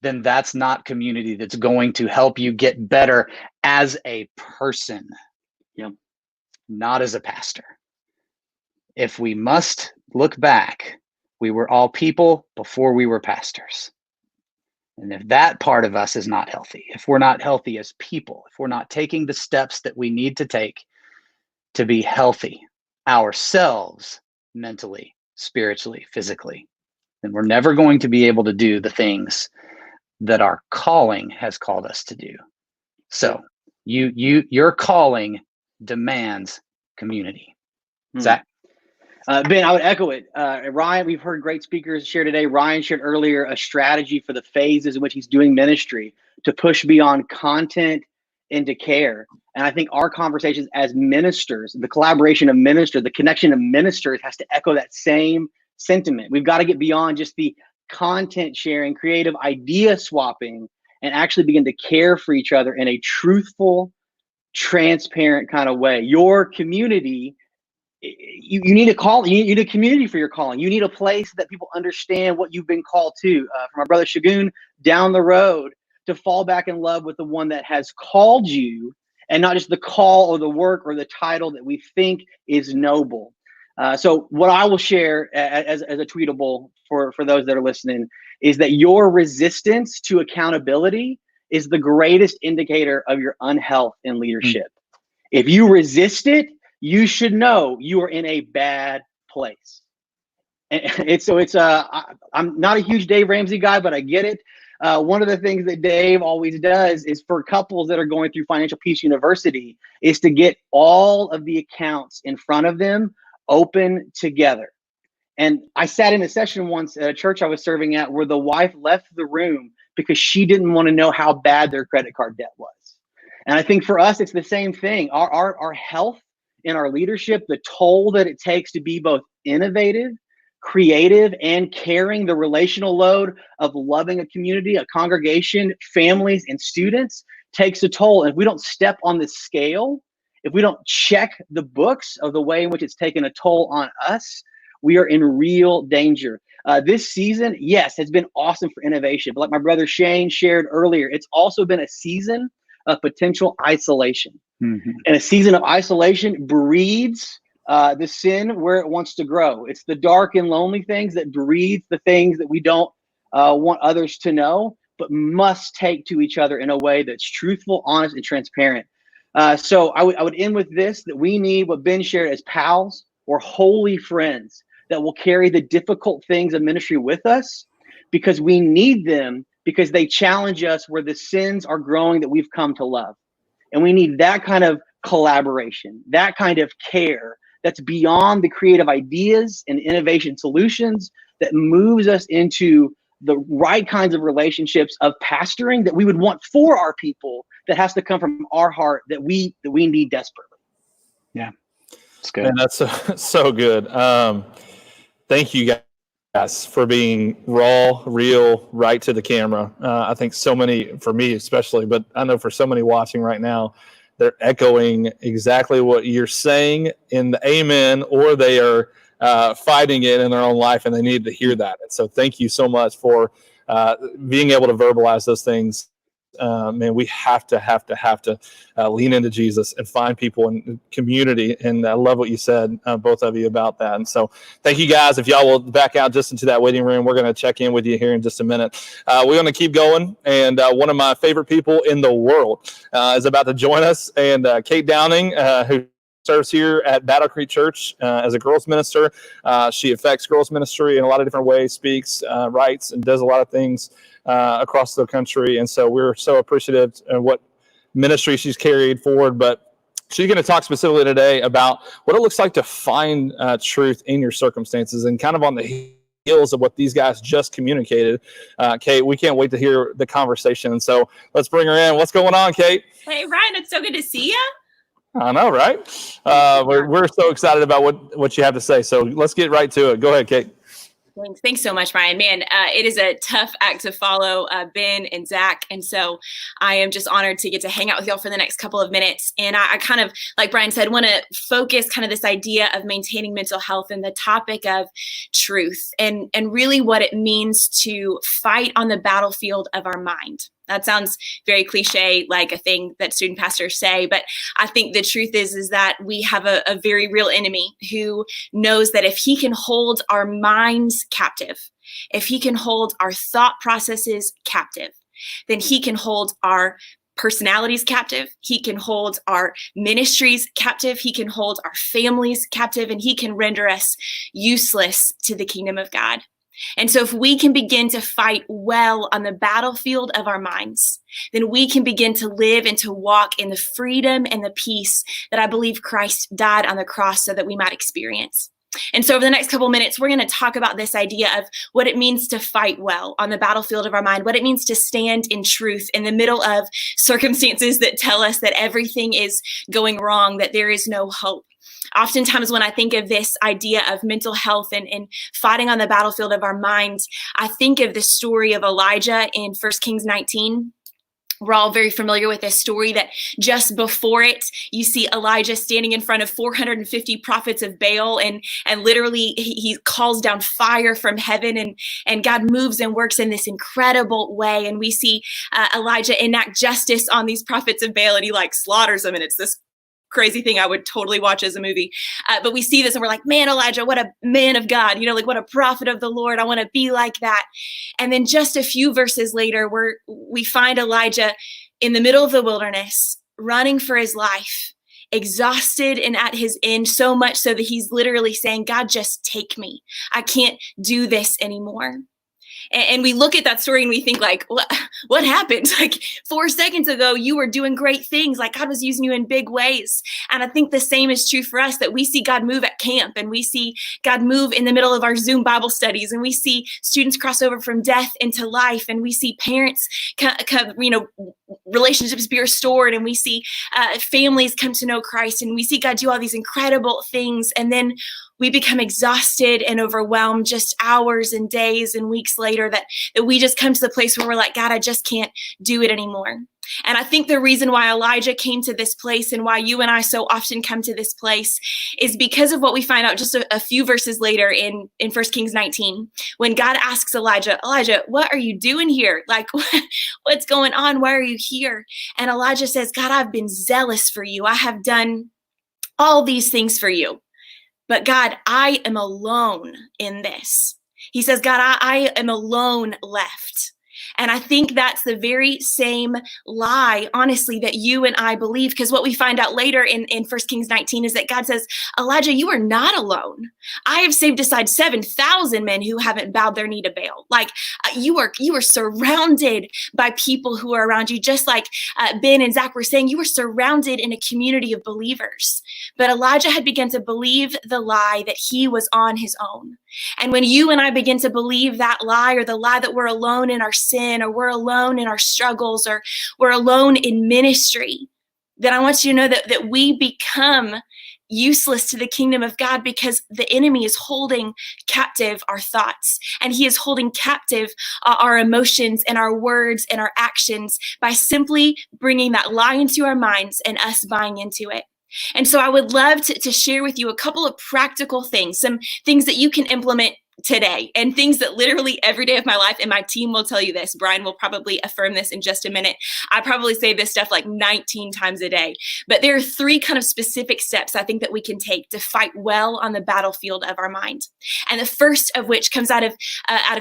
then that's not community that's going to help you get better as a person, not as a pastor. If we must look back, we were all people before we were pastors. And if that part of us is not healthy, if we're not healthy as people, if we're not taking the steps that we need to take to be healthy ourselves, mentally, spiritually, physically, then we're never going to be able to do the things that our calling has called us to do. So your calling demands community. Zach? Ben, I would echo it. Ryan, we've heard great speakers share today. Ryan shared earlier a strategy for the phases in which he's doing ministry to push beyond content into care. And I think our conversations as ministers, the collaboration of ministers, the connection of ministers has to echo that same sentiment. We've got to get beyond just the content sharing, creative idea swapping, and actually begin to care for each other in a truthful, transparent kind of way. Your community, you need a call. You need a community for your calling. You need a place that people understand what you've been called to. From our brother Segun down the road, to fall back in love with the one that has called you, and not just the call or the work or the title that we think is noble. So what I will share as a tweetable for those that are listening is that your resistance to accountability is the greatest indicator of your unhealth in leadership. If you resist it, you should know you are in a bad place. And I'm not a huge Dave Ramsey guy, but I get it. One of the things that Dave always does is for couples that are going through Financial Peace University is to get all of the accounts in front of them open together. And I sat in a session once at a church I was serving at where the wife left the room because she didn't want to know how bad their credit card debt was. And I think for us, it's the same thing. Our health in our leadership, the toll that it takes to be both innovative, creative, and carrying the relational load of loving a community, a congregation, families, and students takes a toll. And if we don't step on the scale, if we don't check the books of the way in which it's taken a toll on us, we are in real danger. This season, yes, has been awesome for innovation. But like my brother Shane shared earlier, it's also been a season of potential isolation. And a season of isolation breeds the sin where it wants to grow. It's the dark and lonely things that breeds the things that we don't want others to know, but must take to each other in a way that's truthful, honest, and transparent. So I would end with this, that we need what Ben shared as pals or holy friends that will carry the difficult things of ministry with us, because we need them, because they challenge us where the sins are growing that we've come to love. And we need that kind of collaboration, that kind of care that's beyond the creative ideas and innovation solutions, that moves us into the right kinds of relationships of pastoring that we would want for our people, that has to come from our heart, that we need desperately. Yeah, that's good. And that's so good. Thank you guys for being raw, real, right to the camera. I think so many, for me especially, but I know for so many watching right now, they're echoing exactly what you're saying in the amen, or they are fighting it in their own life, and they need to hear that. And so thank you so much for being able to verbalize those things. Man, we have to lean into Jesus and find people in community. And I love what you said, both of you, about that. And so thank you guys. If y'all will back out just into that waiting room, we're going to check in with you here in just a minute. We're going to keep going. And one of my favorite people in the world is about to join us. And Kate Downing, who serves here at BattleCreek Church as a girls minister. She affects girls ministry in a lot of different ways, speaks, writes, and does a lot of things across the country. And so we're so appreciative of what ministry she's carried forward. But she's going to talk specifically today about what it looks like to find truth in your circumstances, and kind of on the heels of what these guys just communicated. Kate, we can't wait to hear the conversation. So let's bring her in. What's going on, Kate? Hey, Ryan, it's so good to see you. I know, right? We're so excited about what you have to say. So let's get right to it. Go ahead, Kate. Thanks so much, Ryan. Man, it is a tough act to follow Ben and Zach. And so I am just honored to get to hang out with y'all for the next couple of minutes. And I kind of, like Brian said, want to focus kind of this idea of maintaining mental health and the topic of truth and really what it means to fight on the battlefield of our mind. That sounds very cliche, like a thing that student pastors say, but I think the truth is that we have a very real enemy who knows that if he can hold our minds captive, if he can hold our thought processes captive, then he can hold our personalities captive, he can hold our ministries captive, he can hold our families captive, and he can render us useless to the kingdom of God. And so if we can begin to fight well on the battlefield of our minds, then we can begin to live and to walk in the freedom and the peace that I believe Christ died on the cross so that we might experience. And so over the next couple of minutes, we're going to talk about this idea of what it means to fight well on the battlefield of our mind, what it means to stand in truth in the middle of circumstances that tell us that everything is going wrong, that there is no hope. Oftentimes when I think of this idea of mental health and fighting on the battlefield of our minds, I think of the story of Elijah in 1 Kings 19. We're all very familiar with this story that just before it, you see Elijah standing in front of 450 prophets of Baal and literally he calls down fire from heaven and God moves and works in this incredible way. And we see Elijah enact justice on these prophets of Baal and he like slaughters them. And it's this crazy thing I would totally watch as a movie. But we see this and we're like, man, Elijah, what a man of God, like what a prophet of the Lord. I want to be like that. And then just a few verses later, we find Elijah in the middle of the wilderness, running for his life, exhausted and at his end, so much so that he's literally saying, God, just take me. I can't do this anymore. And we look at that story and we think like, what happened? Like 4 seconds ago, you were doing great things. Like God was using you in big ways. And I think the same is true for us, that we see God move at camp and we see God move in the middle of our Zoom Bible studies. And we see students cross over from death into life. And we see parents, relationships be restored. And we see families come to know Christ. And we see God do all these incredible things. And then we become exhausted and overwhelmed just hours and days and weeks later that we just come to the place where we're like, God, I just can't do it anymore. And I think the reason why Elijah came to this place and why you and I so often come to this place is because of what we find out just a few verses later in 1 Kings 19, when God asks Elijah, what are you doing here? Like, what's going on? Why are you here? And Elijah says, God, I've been zealous for you. I have done all these things for you. But God, I am alone in this. He says, God, I am alone left. And I think that's the very same lie, honestly, that you and I believe, because what we find out later in 1 Kings 19 is that God says, Elijah, you are not alone. I have saved aside 7,000 men who haven't bowed their knee to Baal. Like you are surrounded by people who are around you, just like Ben and Zach were saying, you were surrounded in a community of believers. But Elijah had begun to believe the lie that he was on his own. And when you and I begin to believe that lie, or the lie that we're alone in our sin, or we're alone in our struggles, or we're alone in ministry, then I want you to know that we become useless to the kingdom of God, because the enemy is holding captive our thoughts, and he is holding captive our emotions and our words and our actions by simply bringing that lie into our minds and us buying into it. And so I would love to share with you a couple of practical things, some things that you can implement today, and things that literally every day of my life, and my team will tell you this. Brian will probably affirm this in just a minute. I probably say this stuff like 19 times a day, but there are 3 kind of specific steps I think that we can take to fight well on the battlefield of our mind. And the first of which comes out of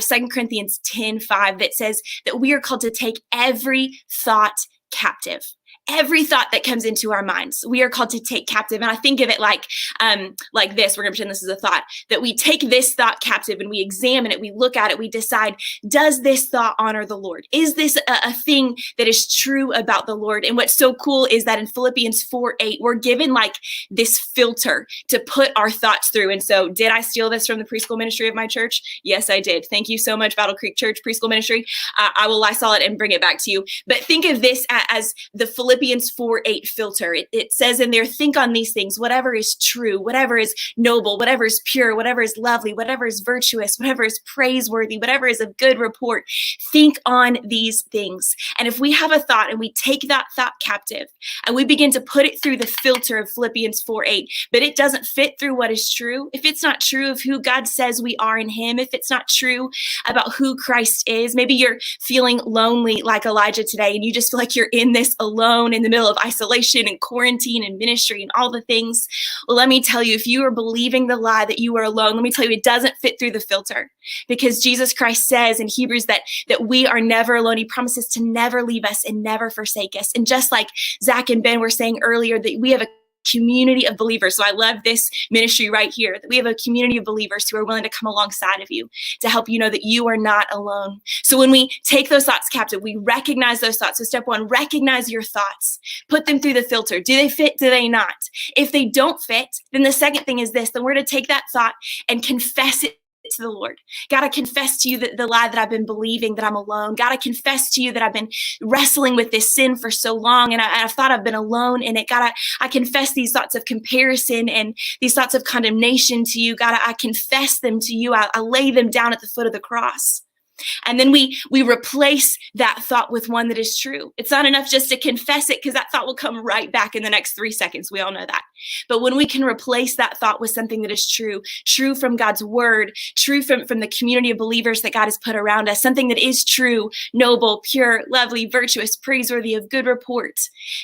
2 Corinthians 10:5, that says that we are called to take every thought captive. every thought that comes into our minds, we are called to take captive. And I think of it like this. We're going to pretend this is a thought, that we take this thought captive and we examine it. We look at it. We decide, does this thought honor the Lord? Is this a thing that is true about the Lord? And what's so cool is that in Philippians 4:8, we're given like this filter to put our thoughts through. And so did I steal this from the preschool ministry of my church? Yes, I did. Thank you so much, BattleCreek Church preschool ministry. I will Lysol it and bring it back to you. But think of this as the Philippians 4:8 filter. It says in there, think on these things, whatever is true, whatever is noble, whatever is pure, whatever is lovely, whatever is virtuous, whatever is praiseworthy, whatever is of good report. Think on these things. And if we have a thought and we take that thought captive and we begin to put it through the filter of Philippians 4:8, but it doesn't fit through what is true, if it's not true of who God says we are in him, if it's not true about who Christ is, maybe you're feeling lonely like Elijah today and you just feel like you're in this alone in the middle of isolation and quarantine and ministry and all the things. Well, let me tell you, if you are believing the lie that you are alone, let me tell you, it doesn't fit through the filter, because Jesus Christ says in Hebrews that we are never alone. He promises to never leave us and never forsake us. And just like Zach and Ben were saying earlier, that we have a community of believers. So I love this ministry right here, that we have a community of believers who are willing to come alongside of you to help you know that you are not alone. So when we take those thoughts captive, we recognize those thoughts. So step one, recognize your thoughts, put them through the filter. Do they fit? Do they not? If they don't fit, then the second thing is this, then we're to take that thought and confess it to the Lord. God, I confess to you that the lie that I've been believing, that I'm alone. God, I confess to you that I've been wrestling with this sin for so long and I've thought I've been alone in it. God, I confess these thoughts of comparison and these thoughts of condemnation to you. God, I confess them to you. I lay them down at the foot of the cross. And then we replace that thought with one that is true. It's not enough just to confess it, because that thought will come right back in the next 3 seconds. We all know that. But when we can replace that thought with something that is true, true from God's word, true from the community of believers that God has put around us, something that is true, noble, pure, lovely, virtuous, praiseworthy, of good report,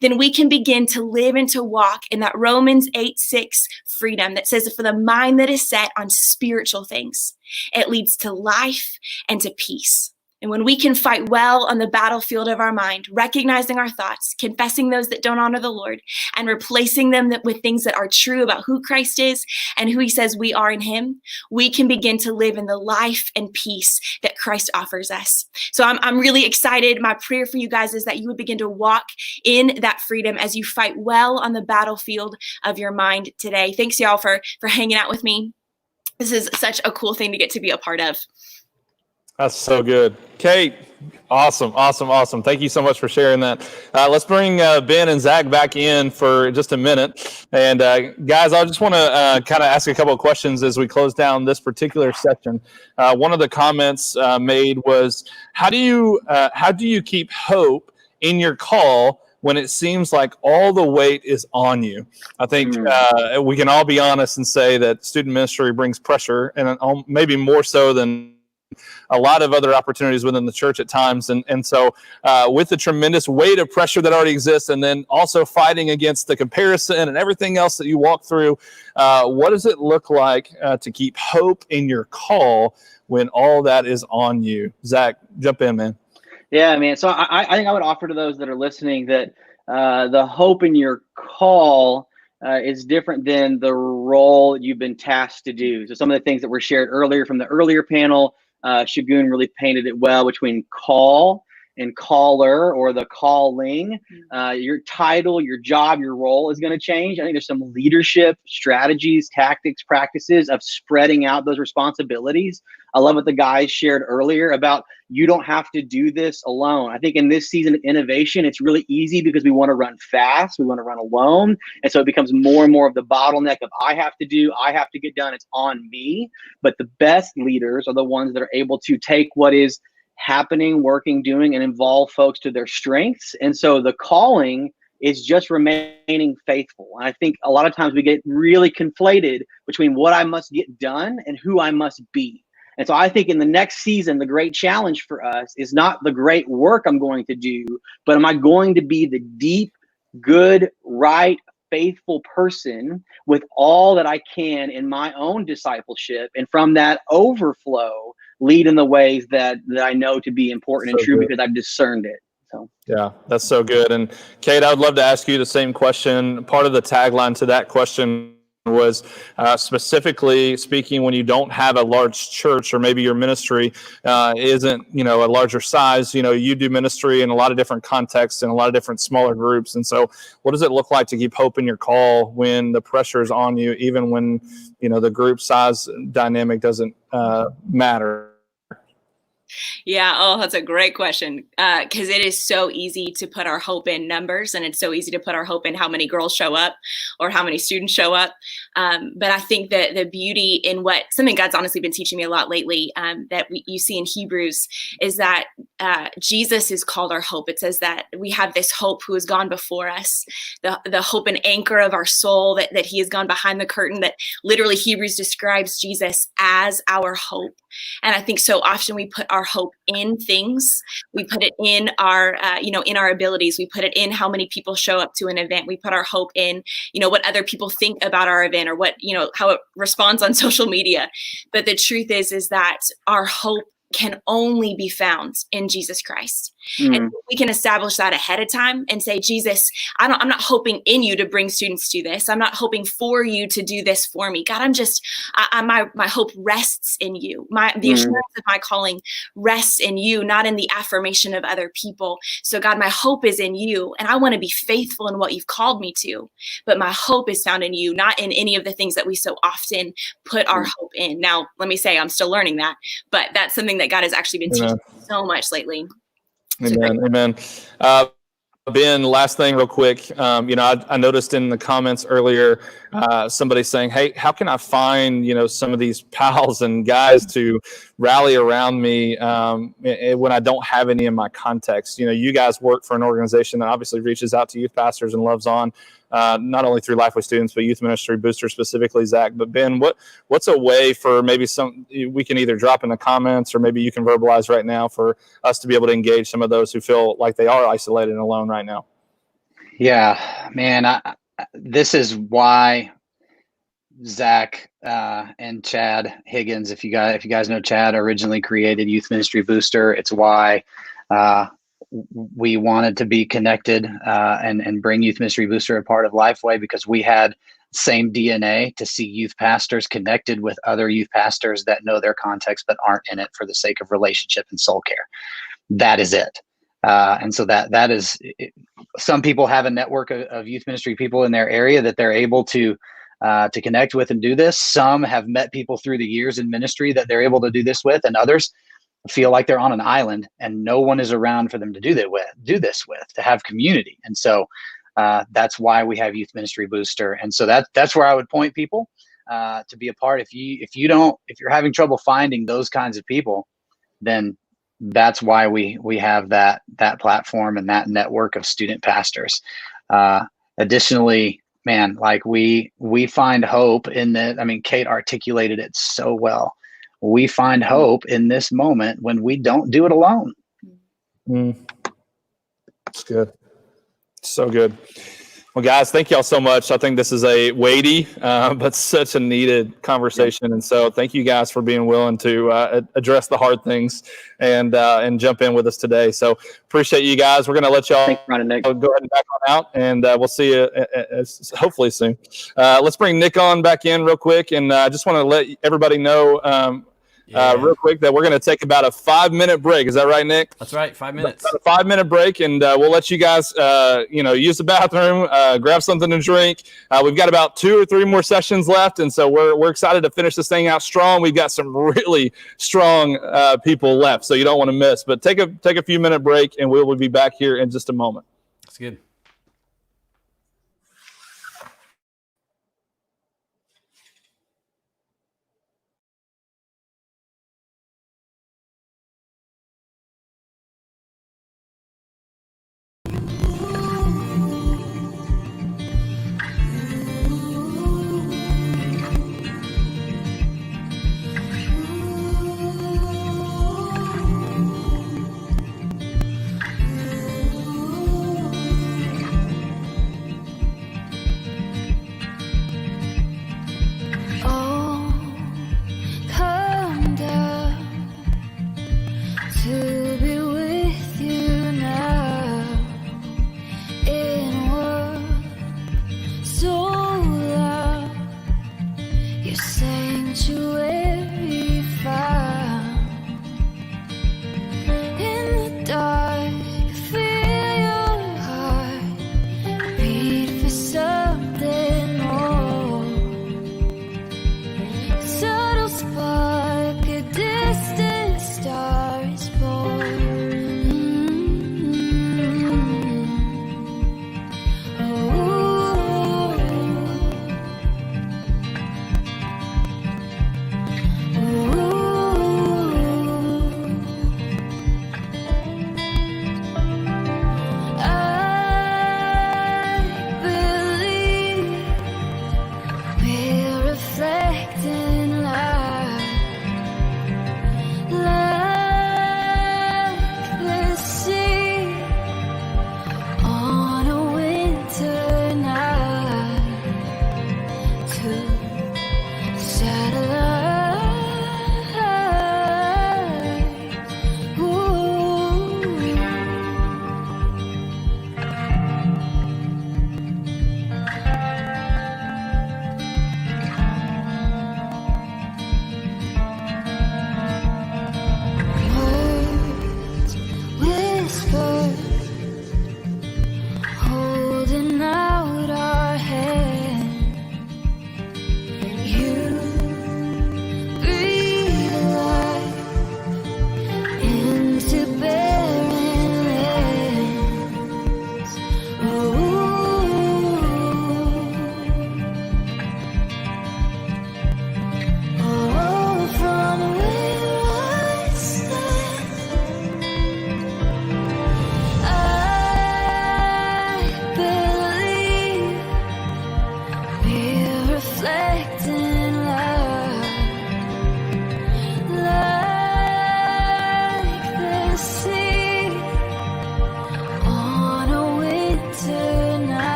then we can begin to live and to walk in that Romans 8:6 freedom that says, for the mind that is set on spiritual things, it leads to life and to peace. And when we can fight well on the battlefield of our mind, recognizing our thoughts, confessing those that don't honor the Lord, and replacing them with things that are true about who Christ is and who he says we are in him, we can begin to live in the life and peace that Christ offers us. So I'm really excited. My prayer for you guys is that you would begin to walk in that freedom as you fight well on the battlefield of your mind today. Thanks, y'all, for hanging out with me. This is such a cool thing to get to be a part of. That's so good. Kate, awesome. Thank you so much for sharing that. Let's bring Ben and Zach back in for just a minute. And guys, I just want to kind of ask a couple of questions as we close down this particular section. One of the comments made was, how do you keep hope in your call when it seems like all the weight is on you? I think we can all be honest and say that student ministry brings pressure, and maybe more so than a lot of other opportunities within the church at times. And so with the tremendous weight of pressure that already exists, and then also fighting against the comparison and everything else that you walk through, what does it look like to keep hope in your call when all that is on you? Zach, jump in, man. Yeah, man. So I think I would offer to those that are listening that the hope in your call is different than the role you've been tasked to do. So some of the things that were shared earlier from the earlier panel, Segun really painted it well between call and caller, or the calling. Your title, your job, your role is going to change. I think there's some leadership strategies, tactics, practices of spreading out those responsibilities. I love what the guys shared earlier about you don't have to do this alone. I think in this season of innovation, it's really easy because we want to run fast. We want to run alone. And so it becomes more and more of the bottleneck of I have to get done. It's on me. But the best leaders are the ones that are able to take what is happening, working, doing, and involve folks to their strengths. And so the calling is just remaining faithful. And I think a lot of times we get really conflated between what I must get done and who I must be. And so I think in the next season, the great challenge for us is not the great work I'm going to do, but am I going to be the deep, good, right, faithful person with all that I can in my own discipleship, and from that overflow, lead in the ways that I know to be important and true because I've discerned it. So yeah, that's so good. And Kate, I would love to ask you the same question. Part of the tagline to that question was specifically speaking, when you don't have a large church, or maybe your ministry isn't, a larger size, you do ministry in a lot of different contexts and a lot of different smaller groups. And so what does it look like to keep hope in your call when the pressure is on you, even when, the group size dynamic doesn't matter? Yeah. Oh, that's a great question. Because it is so easy to put our hope in numbers, and it's so easy to put our hope in how many girls show up or how many students show up. But I think that the beauty in something God's honestly been teaching me a lot lately, that you see in Hebrews, is that Jesus is called our hope. It says that we have this hope who has gone before us, the hope and anchor of our soul, that he has gone behind the curtain, that literally Hebrews describes Jesus as our hope. And I think so often we put our hope in things. We put it in our, in our abilities. We put it in how many people show up to an event. We put our hope in, what other people think about our event, or what, how it responds on social media. But the truth is that our hope can only be found in Jesus Christ. And we can establish that ahead of time and say, Jesus, I'm not hoping in you to bring students to this. I'm not hoping for you to do this for me. God, my hope rests in you. The assurance of my calling rests in you, not in the affirmation of other people. So God, my hope is in you, and I want to be faithful in what you've called me to. But my hope is found in you, not in any of the things that we so often put our hope in. Now, let me say, I'm still learning that, but that's something that God has actually been teaching so much lately. Amen. Ben, last thing real quick. I noticed in the comments earlier, somebody saying, hey, how can I find, some of these pals and guys to rally around me when I don't have any in my context? You guys work for an organization that obviously reaches out to youth pastors and loves on, not only through LifeWay students, but Youth Ministry Booster specifically, Zach. But Ben, what's a way for maybe we can either drop in the comments, or maybe you can verbalize right now, for us to be able to engage some of those who feel like they are isolated and alone right now? Yeah, man, this is why Zach and Chad Higgins, if you guys know Chad, originally created Youth Ministry Booster. It's why we wanted to be connected and bring Youth Ministry Booster a part of LifeWay, because we had same DNA to see youth pastors connected with other youth pastors that know their context but aren't in it for the sake of relationship and soul care. That is it. And so that is, some people have a network of youth ministry people in their area that they're able to connect with and do this. Some have met people through the years in ministry that they're able to do this with, and others feel like they're on an island and no one is around for them to do this with, to have community. And so that's why we have Youth Ministry Booster. And so that's where I would point people to be a part. If you're having trouble finding those kinds of people, then that's why we have that platform and that network of student pastors. Additionally, man, like we find hope in that. I mean, Kate articulated it so well. We find hope in this moment when we don't do it alone. It's good. So good. Well, guys, thank y'all so much. I think this is a weighty, but such a needed conversation. And so thank you guys for being willing to address the hard things and jump in with us today. So appreciate you guys. We're going to let y'all go ahead and back on out, and we'll see you hopefully soon. Let's bring Nick on back in real quick. And I just want to let everybody know real quick that we're going to take about a 5-minute break. Is that right, Nick? That's right. 5 minutes. About a 5-minute break, and we'll let you guys, use the bathroom, grab something to drink. We've got about 2 or 3 more sessions left, and so we're excited to finish this thing out strong. We've got some really strong people left, so you don't want to miss. But take a few minute break, and we'll be back here in just a moment. That's good.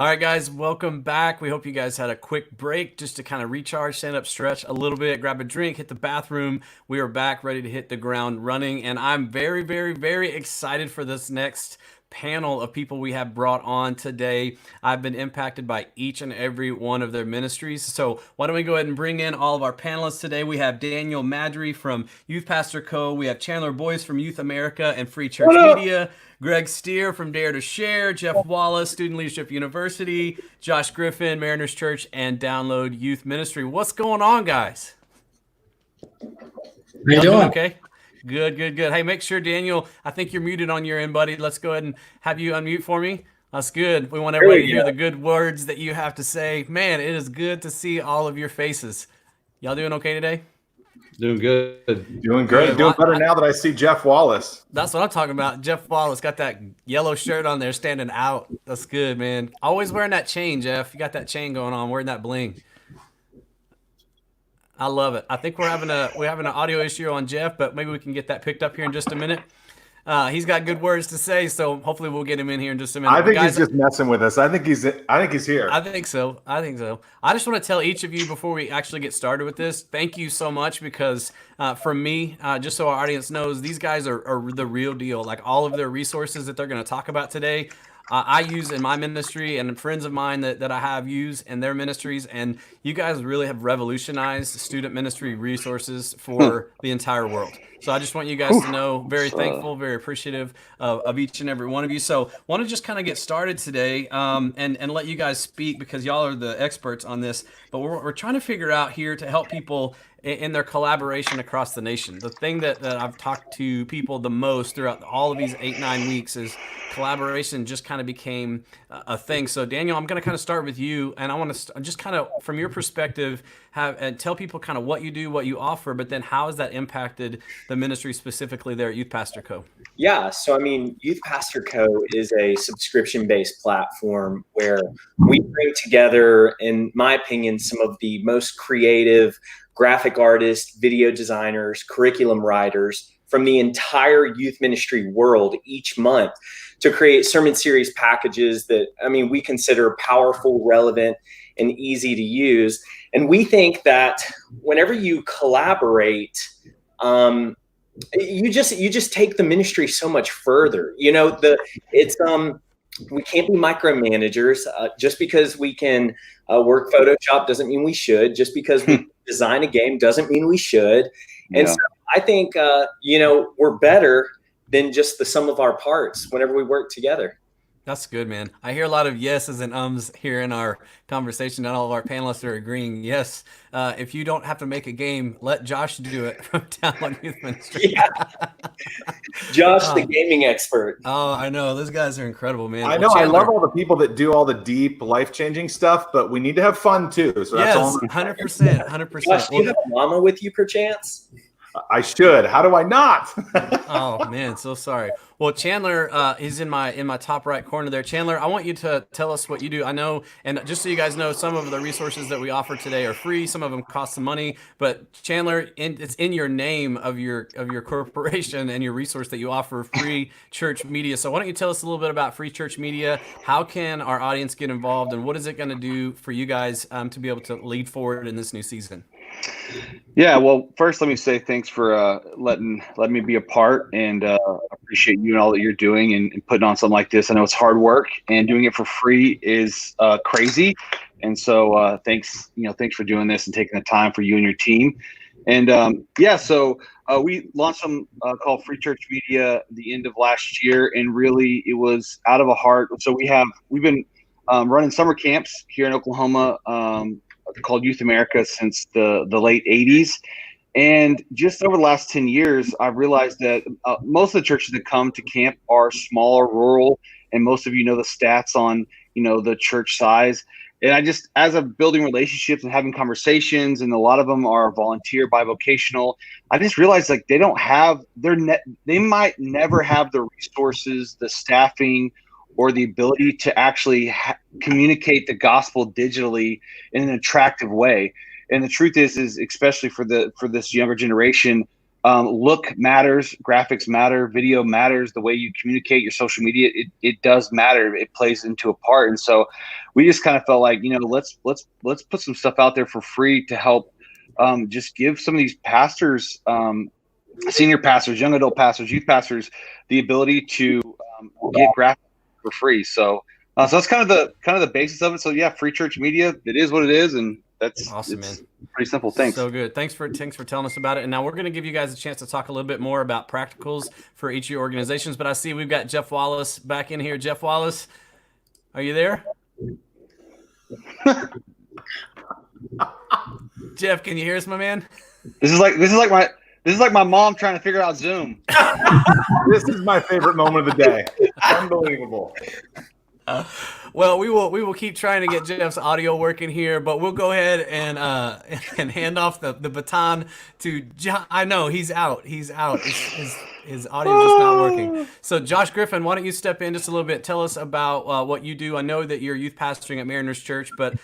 All right, guys, welcome back. We hope you guys had a quick break just to kind of recharge, stand up, stretch a little bit, grab a drink, hit the bathroom. We are back ready to hit the ground running, and I'm very, very, very excited for this next panel of people we have brought on today. I've been impacted by each and every one of their ministries. So why don't we go ahead and bring in all of our panelists today. We have Daniel Madry from Youth Pastor Co. We have Chandler Boyce from Youth America and Free Church Media. Greg Stier from Dare to Share, Jeff Wallace, Student Leadership University, Josh Griffin, Mariners Church, and Download Youth Ministry. What's going on, guys? How you doing? Okay. Good. Hey, make sure, Daniel, I think you're muted on your end, buddy. Let's go ahead and have you unmute for me. That's good. We want everybody to hear the good words that you have to say. Man, it is good to see all of your faces. Y'all doing okay today? Doing good. Doing great. Doing better now that I see Jeff Wallace. That's what I'm talking about. Jeff Wallace got that yellow shirt on there standing out. That's good, man. Always wearing that chain, Jeff. You got that chain going on, wearing that bling. I love it. I think we're having an audio issue on Jeff, but maybe we can get that picked up here in just a minute. He's got good words to say, so hopefully we'll get him in here in just a minute. I think he's just messing with us. I think he's here. I think so. I just want to tell each of you before we actually get started with this, thank you so much, because from me, just so our audience knows, these guys are the real deal. Like, all of their resources that they're going to talk about today, I use in my ministry, and friends of mine that I have use in their ministries, and you guys really have revolutionized student ministry resources for the entire world. So I just want you guys to know, very thankful, very appreciative of each and every one of you. So want to just kind of get started today and let you guys speak, because y'all are the experts on this. But we're trying to figure out here to help people in their collaboration across the nation. The thing that I've talked to people the most throughout all of these 8-9 weeks is collaboration just kind of became a thing. So Daniel, I'm going to kind of start with you, and I want to just kind of, from your perspective, tell people kind of what you do, what you offer, but then how has that impacted the ministry specifically there at Youth Pastor Co? Yeah, so I mean, Youth Pastor Co is a subscription-based platform where we bring together, in my opinion, some of the most creative graphic artists, video designers, curriculum writers from the entire youth ministry world each month to create sermon series packages that, I mean, we consider powerful, relevant, and easy to use. And we think that whenever you collaborate, you just take the ministry so much further. You know, we can't be micromanagers. Just because we can work Photoshop doesn't mean we should. Just because we design a game doesn't mean we should. And so I think, we're better than just the sum of our parts whenever we work together. That's good, man. I hear a lot of yeses and ums here in our conversation, and all of our panelists are agreeing. Yes, if you don't have to make a game, let Josh do it from Download Youth Ministry. Yeah. Josh, the gaming expert. Oh, I know. Those guys are incredible, man. I know. I love all the people that do all the deep, life-changing stuff, but we need to have fun too. So that's all. 100%. 100%. Josh, do you have a mama with you, perchance? I should. How do I not? Oh man, so sorry. Well, Chandler is in my top right corner there. Chandler, I want you to tell us what you do. I know, and just so you guys know, some of the resources that we offer today are free. Some of them cost some money. But Chandler, it's in your name of your corporation and your resource that you offer, Free Church Media. So why don't you tell us a little bit about Free Church Media? How can our audience get involved, and what is it going to do for you guys to be able to lead forward in this new season? Yeah, well, first let me say thanks for letting me be a part, and appreciate you and all that you're doing and putting on something like this. I know it's hard work, and doing it for free is crazy. And so thanks for doing this and taking the time for you and your team. And so we launched some called Free Church Media the end of last year, and really it was out of a heart. So we've been running summer camps here in Oklahoma called Youth America since the late 80s. And just over the last 10 years, I've realized that most of the churches that come to camp are smaller, rural, and most of you know the stats on, the church size. And I just, as of building relationships and having conversations, and a lot of them are volunteer, bivocational, I just realized like they might never have the resources, the staffing, or the ability to actually communicate the gospel digitally in an attractive way. And the truth is especially for this younger generation, look matters, graphics matter, video matters, the way you communicate, your social media, it does matter. It plays into a part. And so we just kind of felt like, let's put some stuff out there for free to help just give some of these pastors, senior pastors, young adult pastors, youth pastors, the ability to get graphics for free. So that's kind of the basis of it. So yeah, free church media, it is what it is. And that's awesome, man. Pretty simple. Thanks. So good. Thanks for telling us about it. And now we're going to give you guys a chance to talk a little bit more about practicals for each of your organizations. But I see we've got Jeff Wallace back in here. Jeff Wallace, are you there? Jeff, can you hear us, my man? This is like my mom trying to figure out Zoom. This is my favorite moment of the day. Unbelievable. Well, we will keep trying to get Jeff's audio working here, but we'll go ahead and hand off the baton to John. I know he's out. His audio's just not working. So Josh Griffin, why don't you step in just a little bit? Tell us about what you do. I know that you're youth pastoring at Mariners Church, but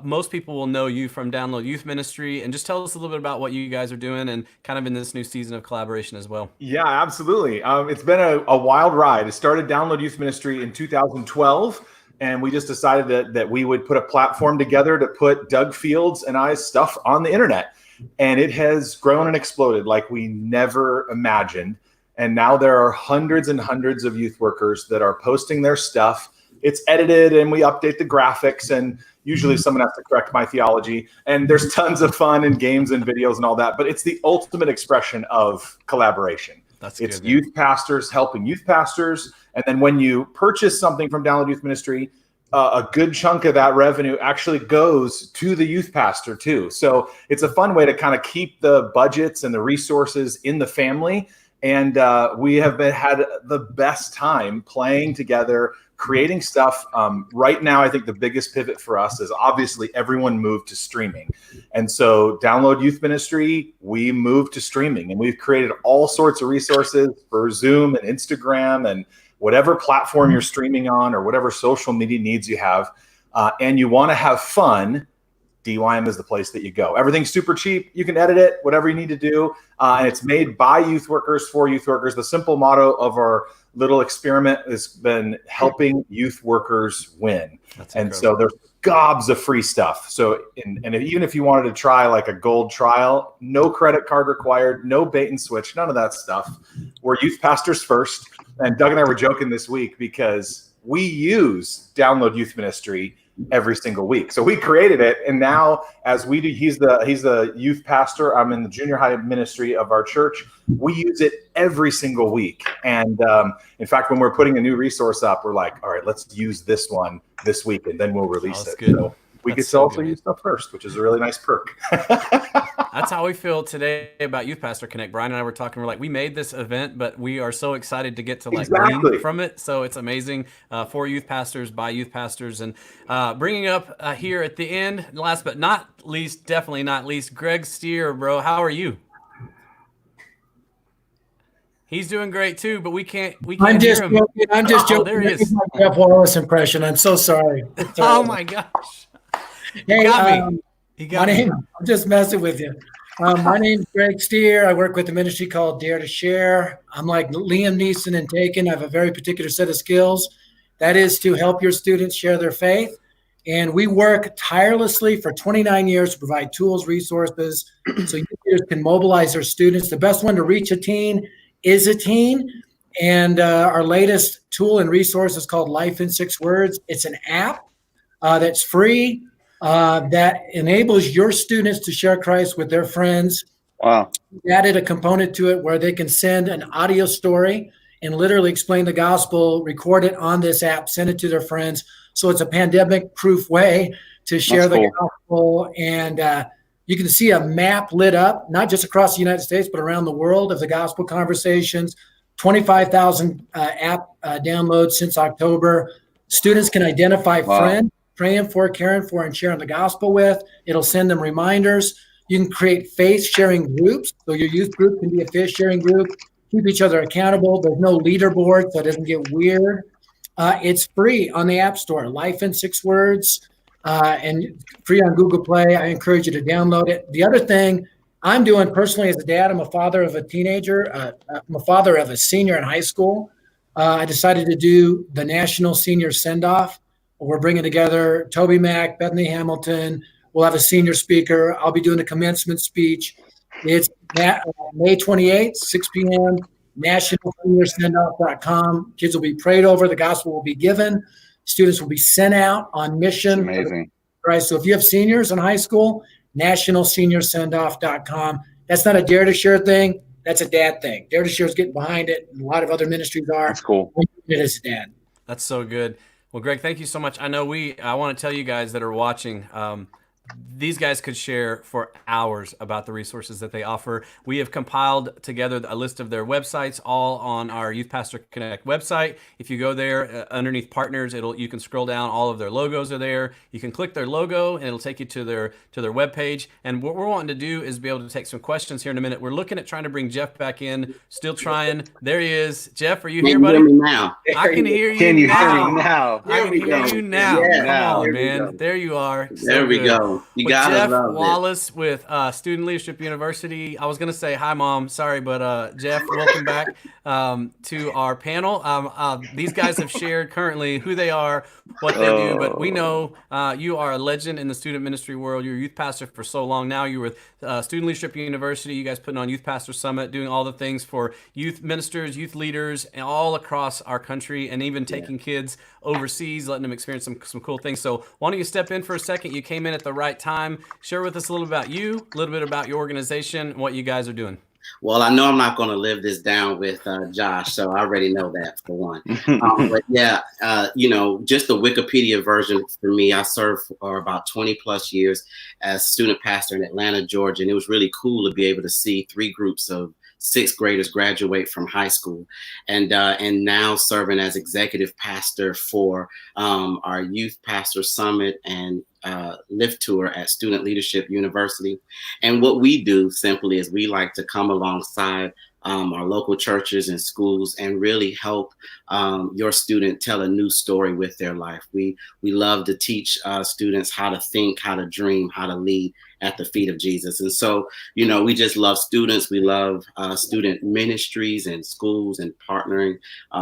most people will know you from Download Youth Ministry, and just tell us a little bit about what you guys are doing and kind of in this new season of collaboration as well. Yeah, absolutely. It's been a wild ride. It started Download Youth Ministry in 2012. And we just decided that we would put a platform together to put Doug Fields and I's stuff on the internet. And it has grown and exploded like we never imagined. And now there are hundreds and hundreds of youth workers that are posting their stuff. It's edited and we update the graphics, and usually someone has to correct my theology. And there's tons of fun and games and videos and all that. But it's the ultimate expression of collaboration. It's good, youth pastors helping youth pastors. And then when you purchase something from Download Youth Ministry, a good chunk of that revenue actually goes to the youth pastor too. So it's a fun way to kind of keep the budgets and the resources in the family. And we have had the best time playing together, creating stuff. Right now, I think the biggest pivot for us is obviously everyone moved to streaming. And so Download Youth Ministry, we moved to streaming, and we've created all sorts of resources for Zoom and Instagram and whatever platform you're streaming on or whatever social media needs you have. And you want to have fun, DYM is the place that you go. Everything's super cheap. You can edit it, whatever you need to do. And it's made by youth workers for youth workers. The simple motto of our little experiment has been helping youth workers win. And so there's gobs of free stuff. So, even if you wanted to try like a gold trial, no credit card required, no bait and switch, none of that stuff. We're youth pastors first. And Doug and I were joking this week because we use Download Youth Ministry every single week. So we created it, and now as we do, he's the youth pastor. I'm in the junior high ministry of our church. We use it every single week. And in fact, when we're putting a new resource up, we're like, all right, let's use this one this week, and then we'll release it. Good. So we get to also use stuff first, which is a really nice perk. That's how we feel today about Youth Pastor Connect. Brian and I were talking. We're like, we made this event, but we are so excited to get to glean from it. So it's amazing for youth pastors, by youth pastors. And bringing up here at the end, last but not least, definitely not least, Greg Stier, bro. How are you? He's doing great too, but we can't I'm just hear him. joking. I'm just joking. There he is. My Jeff Wallace impression. I'm so sorry. Oh my gosh. Hey, I'm just messing with you. My name's Greg Stier. I work with a ministry called Dare to Share. I'm like Liam Neeson in Taken. I have a very particular set of skills. That is to help your students share their faith. And we work tirelessly for 29 years to provide tools, resources, so youth leaders can mobilize their students. The best one to reach a teen is a teen. And our latest tool and resource is called Life in 6 Words. It's an app that's free. That enables your students to share Christ with their friends. Wow. We added a component to it where they can send an audio story and literally explain the gospel, record it on this app, send it to their friends. So it's a pandemic-proof way to share the gospel. And you can see a map lit up, not just across the United States, but around the world of the gospel conversations. 25,000 app downloads since October. Students can identify friends, praying for, caring for, and sharing the gospel with. It'll send them reminders. You can create faith-sharing groups. So your youth group can be a faith-sharing group. Keep each other accountable. There's no leaderboard, so it doesn't get weird. It's free on the App Store. Life in 6 Words, and free on Google Play. I encourage you to download it. The other thing I'm doing personally as a dad. I'm a father of a teenager. I'm a father of a senior in high school. I decided to do the National Senior Send-Off. We're bringing together Toby Mack, Bethany Hamilton. We'll have a senior speaker. I'll be doing a commencement speech. It's May 28th, 6 p.m., nationalseniorssendoff.com. Kids will be prayed over. The gospel will be given. Students will be sent out on mission. That's amazing. Right. So if you have seniors in high school, nationalseniorssendoff.com. That's not a Dare to Share thing. That's a dad thing. Dare to Share is getting behind it, and a lot of other ministries are. That's cool. It is a dad. That's so good. Well, Greg, thank you so much. I want to tell you guys that are watching, these guys could share for hours about the resources that they offer. We have compiled together a list of their websites, all on our Youth Pastor Connect website. If you go there underneath partners, you can scroll down. All of their logos are there. You can click their logo, and it'll take you to their webpage. And what we're wanting to do is be able to take some questions here in a minute. We're looking at trying to bring Jeff back in. Still trying. There he is. Jeff, are you here, buddy? Can you hear me now? I can hear you. Can you now. hear me now? I can hear you now. Yeah. Come on, There we man. go. There you are. So There we good. go. You With gotta Jeff love it. Wallace with Student Leadership University. I was going to say hi, Mom. Sorry, but Jeff, welcome back to our panel. These guys have shared currently who they are, what they do, but we know you are a legend in the student ministry world. You're a youth pastor for so long now. You're with Student Leadership University. You guys putting on Youth Pastor Summit, doing all the things for youth ministers, youth leaders, and all across our country, and even taking kids overseas, letting them experience some cool things. So why don't you step in for a second? You came in at the right time. Share with us a little about you, a little bit about your organization, and what you guys are doing. Well, I know I'm not going to live this down with Josh, so I already know that for one. But yeah, just the Wikipedia version for me, I served for about 20 plus years as student pastor in Atlanta, Georgia, and it was really cool to be able to see 3 groups of 6th graders graduate from high school, and now serving as executive pastor for our Youth Pastor Summit and Lift Tour at Student Leadership University. And what we do simply is we like to come alongside our local churches and schools and really help your student tell a new story with their life. We love to teach students how to think, how to dream, how to lead at the feet of Jesus. And so, we just love students. We love student ministries and schools and partnering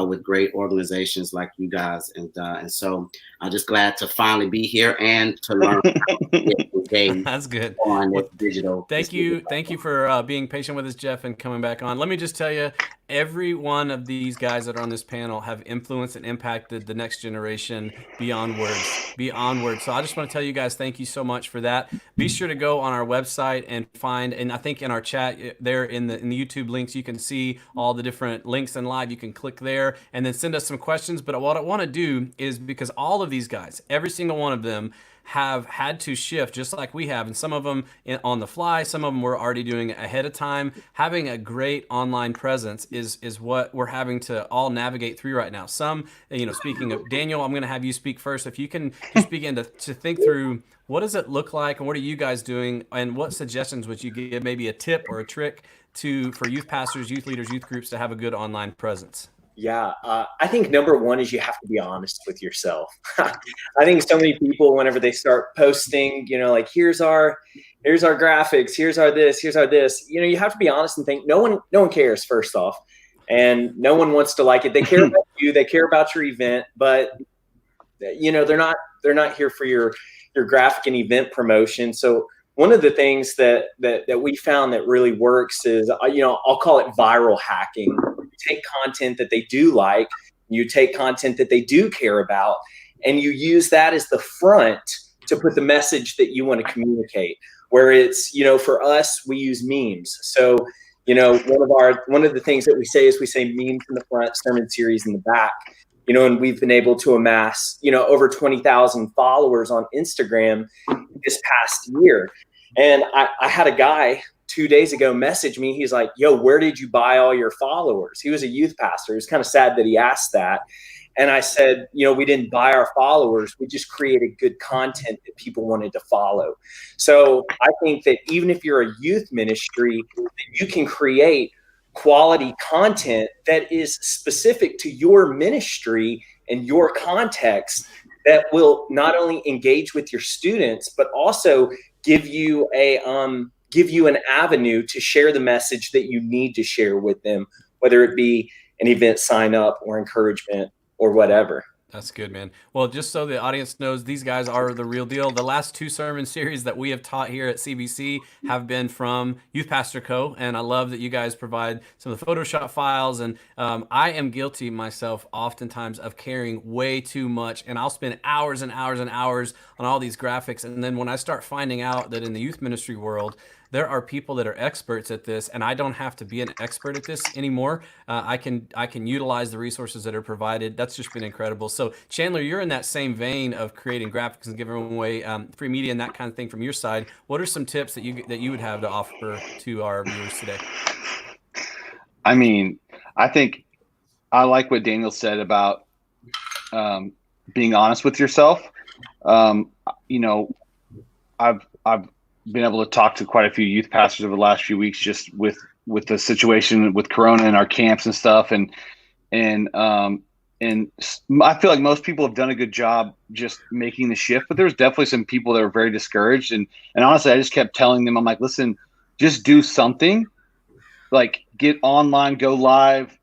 with great organizations like you guys. And so I'm just glad to finally be here and to learn how to get engaged. That's good. On this digital. Thank you for being patient with us, Jeff, and coming back on. Let me just tell you, every one of these guys that are on this panel have influenced and impacted the next generation beyond words. So I just want to tell you guys, thank you so much for that. Be sure to go on our website and find, and I think in our chat there in the YouTube links, you can see all the different links in live. You can click there and then send us some questions. But what I want to do is, because all of these guys, every single one of them, have had to shift just like we have, and some of them on the fly, some of them we're already doing ahead of time. Having a great online presence is what we're having to all navigate through right now. Some, speaking of Daniel, I'm going to have you speak first. If you can just begin to think through, what does it look like, and what are you guys doing, and what suggestions would you give, maybe a tip or a trick for youth pastors, youth leaders, youth groups to have a good online presence? Yeah, I think number one is you have to be honest with yourself. I think so many people, whenever they start posting, like here's our graphics, here's our this, you have to be honest and think no one cares, first off, and no one wants to like it. They care about you, they care about your event, but they're not here for your graphic and event promotion. So one of the things that we found that really works is, I'll call it viral hacking. You take content that they do like, you take content that they do care about, and you use that as the front to put the message that you want to communicate. Where it's, for us, we use memes. So, one of the things that we say is we say memes in the front, sermon series in the back. And we've been able to amass, over 20,000 followers on Instagram this past year. And I had a guy 2 days ago message me. He's like, yo, where did you buy all your followers? He was a youth pastor. It was kind of sad that he asked that. And I said, we didn't buy our followers. We just created good content that people wanted to follow. So I think that even if you're a youth ministry, you can create quality content that is specific to your ministry and your context that will not only engage with your students, but also give you a give you an avenue to share the message that you need to share with them, whether it be an event sign up or encouragement or whatever. That's good, man. Well, just so the audience knows, these guys are the real deal. The last 2 sermon series that we have taught here at CBC have been from Youth Pastor Co. And I love that you guys provide some of the Photoshop files. And I am guilty myself oftentimes of caring way too much. And I'll spend hours and hours and hours on all these graphics. And then when I start finding out that in the youth ministry world, there are people that are experts at this, and I don't have to be an expert at this anymore. I can utilize the resources that are provided. That's just been incredible. So Chandler, you're in that same vein of creating graphics and giving away free media and that kind of thing from your side. What are some tips that you would have to offer to our viewers today? I mean, I think I like what Daniel said about being honest with yourself. You know, I've been able to talk to quite a few youth pastors over the last few weeks, just with the situation with Corona and our camps and stuff. And I feel like most people have done a good job just making the shift, but there's definitely some people that are very discouraged. And honestly, I just kept telling them, I'm like, listen, just do something, like get online, go live,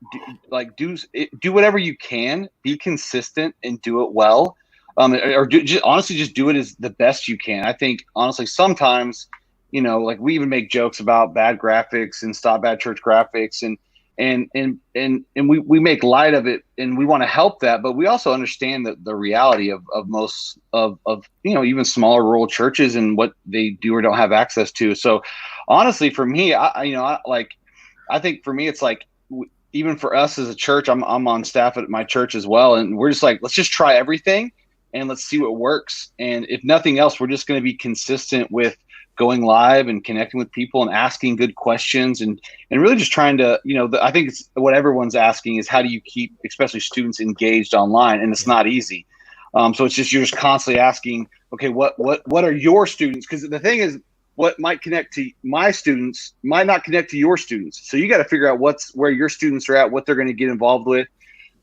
do whatever you can, be consistent and do it well. Honestly, just do it as the best you can. I think honestly, sometimes, you know, like we even make jokes about bad graphics and stop bad church graphics, and we make light of it, and we want to help that, but we also understand that the reality of most of you know, even smaller rural churches and what they do or don't have access to. So honestly, for me, I think for me, it's like, even for us as a church, I'm on staff at my church as well, and we're just like, let's just try everything and let's see what works. And if nothing else, we're just going to be consistent with going live and connecting with people and asking good questions and really just trying to, you know, I think it's what everyone's asking is, how do you keep especially students engaged online? And it's not easy. So it's just, you're just constantly asking, okay, what are your students? Because the thing is, what might connect to my students might not connect to your students. So you got to figure out where your students are at, what they're going to get involved with.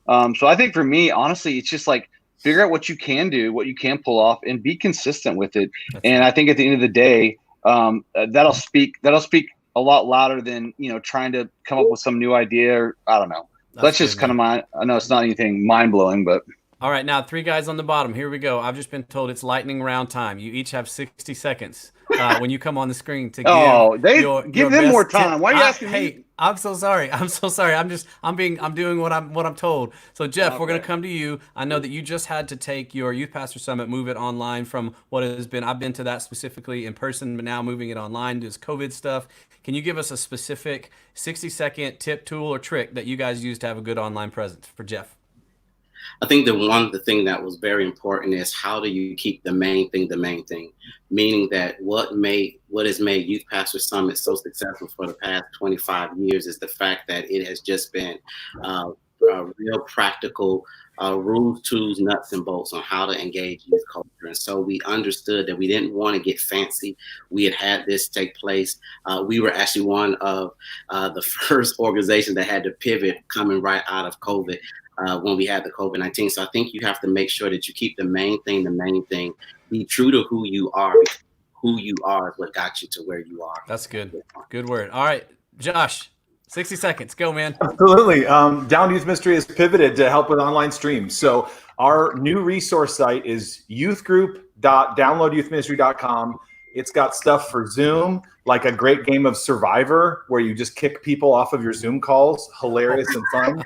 So I think for me, honestly, it's just like, figure out what you can do, what you can pull off, and be consistent with it. And I think at the end of the day, that'll speak a lot louder than, you know, trying to come up with some new idea, or I don't know. That's just kind of I know it's not anything mind blowing, but. All right, now 3 guys on the bottom. Here we go. I've just been told it's lightning round time. You each have 60 seconds when you come on the screen to give them more time. Why are you asking me? Hey, I'm so sorry. I'm doing what I'm told. So Jeff, we're gonna come to you. I know that you just had to take your Youth Pastor Summit, move it online from what has been. I've been to that specifically in person, but now moving it online due to COVID stuff. Can you give us a specific 60-second tip, tool, or trick that you guys use to have a good online presence for Jeff? I think the thing that was very important is, how do you keep the main thing, meaning that what has made Youth Pastor Summit so successful for the past 25 years is the fact that it has just been real practical rules, tools, nuts, and bolts on how to engage youth culture. And so we understood that we didn't want to get fancy. We had this take place. We were actually one of the first organizations that had to pivot coming right out of COVID. When we had the COVID-19. So I think you have to make sure that you keep the main thing. Be true to who you are. Who you are is what got you to where you are. That's good. Good word. All right, Josh, 60 seconds. Go, man. Absolutely. Down Youth Ministry has pivoted to help with online streams. So our new resource site is youthgroup.downloadyouthministry.com. It's got stuff for Zoom, like a great game of Survivor where you just kick people off of your Zoom calls. Hilarious and fun.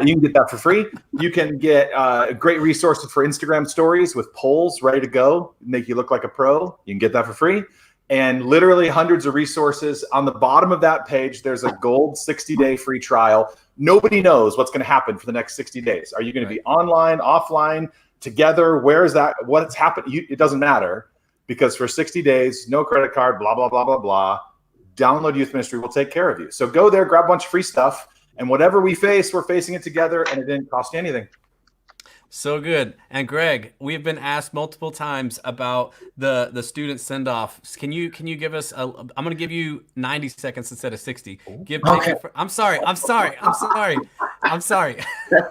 You can get that for free. You can get great resources for Instagram stories with polls ready to go, make you look like a pro. You can get that for free. And literally hundreds of resources. On the bottom of that page, there's a gold 60-day free trial. Nobody knows what's going to happen for the next 60 days. Are you going to be online, offline, together? Where is that? What's happening? It doesn't matter. Because for 60 days, no credit card, blah, blah, blah, blah, blah, Download Youth Ministry will take care of you. So go there, grab a bunch of free stuff, and whatever we face, we're facing it together, and it didn't cost you anything. So good. And Greg, we've been asked multiple times about the student send-off. Can you give us I'm going to give you 90 seconds instead of 60. I'm sorry. That's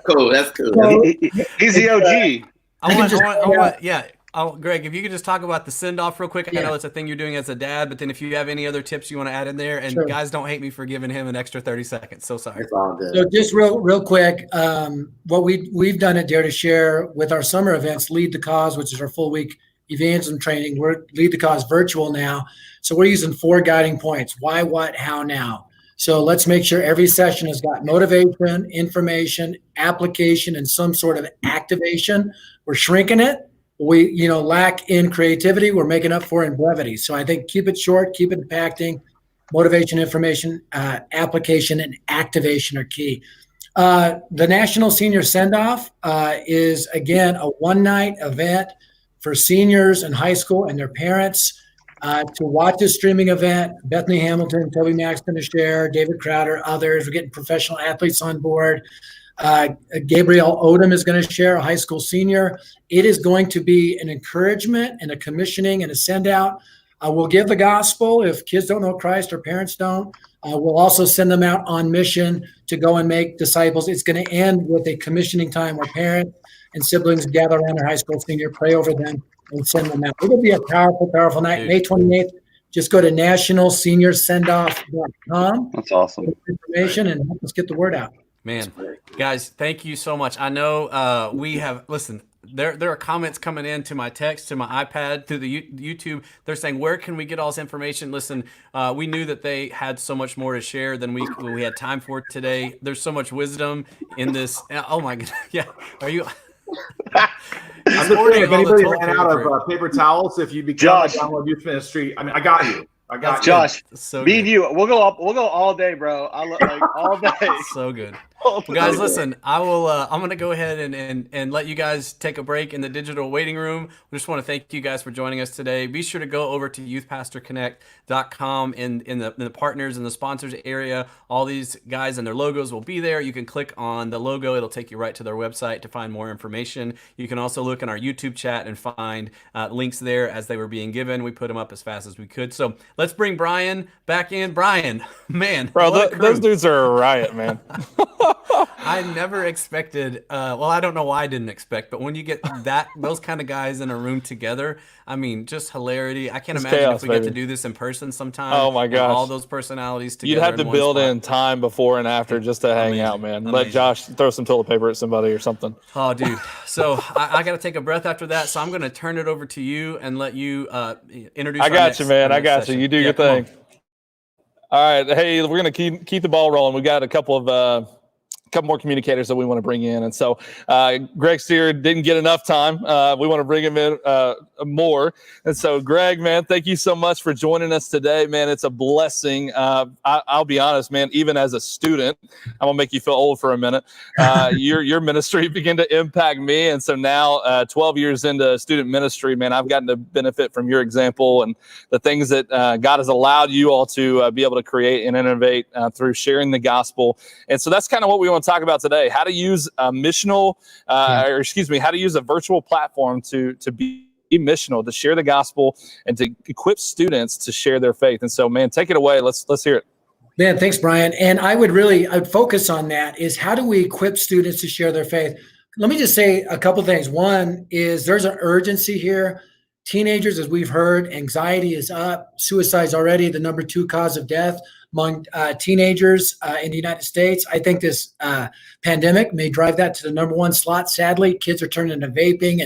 cool. He's the OG. I want, Greg, if you could just talk about the send-off real quick. I know it's a thing you're doing as a dad, but then if you have any other tips you want to add in there, and Sure. guys, don't hate me for giving him an extra 30 seconds. So sorry. It's all good. So just real quick, what we've done at Dare to Share with our summer events, Lead the Cause, which is our full week evangelism training. We're Lead the Cause virtual now. So we're using 4 guiding points: why, what, how, now. So let's make sure every session has got motivation, information, application, and some sort of activation. We're shrinking it. We, lack in creativity. We're making up for in brevity. So I think keep it short, keep it impacting. Motivation, information, application, and activation are key. The National Senior Send-Off is, again, a one-night event for seniors in high school and their parents to watch this streaming event. Bethany Hamilton, Toby Mack's going to share, David Crowder, others. We're getting professional athletes on board. Gabriel Odom is going to share, a high school senior. It is going to be an encouragement and a commissioning and a send out. We'll give the gospel if kids don't know Christ or parents don't. We'll also send them out on mission to go and make disciples. It's going to end with a commissioning time where parents and siblings gather around their high school senior, pray over them, and send them out. It'll be a powerful, powerful night. May 28th. Just go to nationalseniorsendoff.com. That's awesome. Information and help us get the word out. Man, guys, thank you so much. I know we have, listen, there are comments coming in to my text, to my iPad, through the YouTube. They're saying, where can we get all this information? Listen, we knew that they had so much more to share than we had time for today. There's so much wisdom in this. Oh my God. Yeah. Are you? I'm just saying, if anybody ran out of paper towels, if you become a Download Youth Ministry, I got you. I got you. Josh, so me and you, we'll go all day, bro. I look like all day. So good. Well, guys, listen, I will. I'm going to go ahead and let you guys take a break in the digital waiting room. We just want to thank you guys for joining us today. Be sure to go over to youthpastorconnect.com in the partners and the sponsors area. All these guys and their logos will be there. You can click on the logo. It'll take you right to their website to find more information. You can also look in our YouTube chat and find links there as they were being given. We put them up as fast as we could. So let's bring Brian back in. Brian, man. Bro, those dudes are a riot, man. I never expected, well, I don't know why I didn't expect, but when you get those kind of guys in a room together, I mean, just hilarity. I can't imagine chaos, if we baby. get to do this in person sometime. Oh my gosh. All those personalities together. You'd have to in one build spot. in time before and after just to hang out, man. Let Josh throw some toilet paper at somebody or something. Oh, dude. So I got to take a breath after that. So I'm going to turn it over to you and let you introduce I got you, man. I got you. You do your thing. All right. Hey, we're going to keep the ball rolling. We got a couple more communicators that we want to bring in. And so Greg Stier didn't get enough time. We want to bring him in more. And so Greg, man, thank you so much for joining us today, man. It's a blessing. I'll be honest, man, even as a student, I'm gonna make you feel old for a minute. Your ministry began to impact me. And so now 12 years into student ministry, man, I've gotten to benefit from your example and the things that God has allowed you all to be able to create and innovate through sharing the gospel. And so that's kind of what we want to talk about today: how to use a missional, how to use a virtual platform to be missional, to share the gospel, and to equip students to share their faith. And so, man, take it away. Let's hear it. Man, thanks, Brian. And I'd focus on that is how do we equip students to share their faith? Let me just say a couple things. One is there's an urgency here. Teenagers, as we've heard, anxiety is up. Suicide is already the number 2 cause of death among teenagers in the United States. I think this pandemic may drive that to the number 1 slot. Sadly, kids are turning to vaping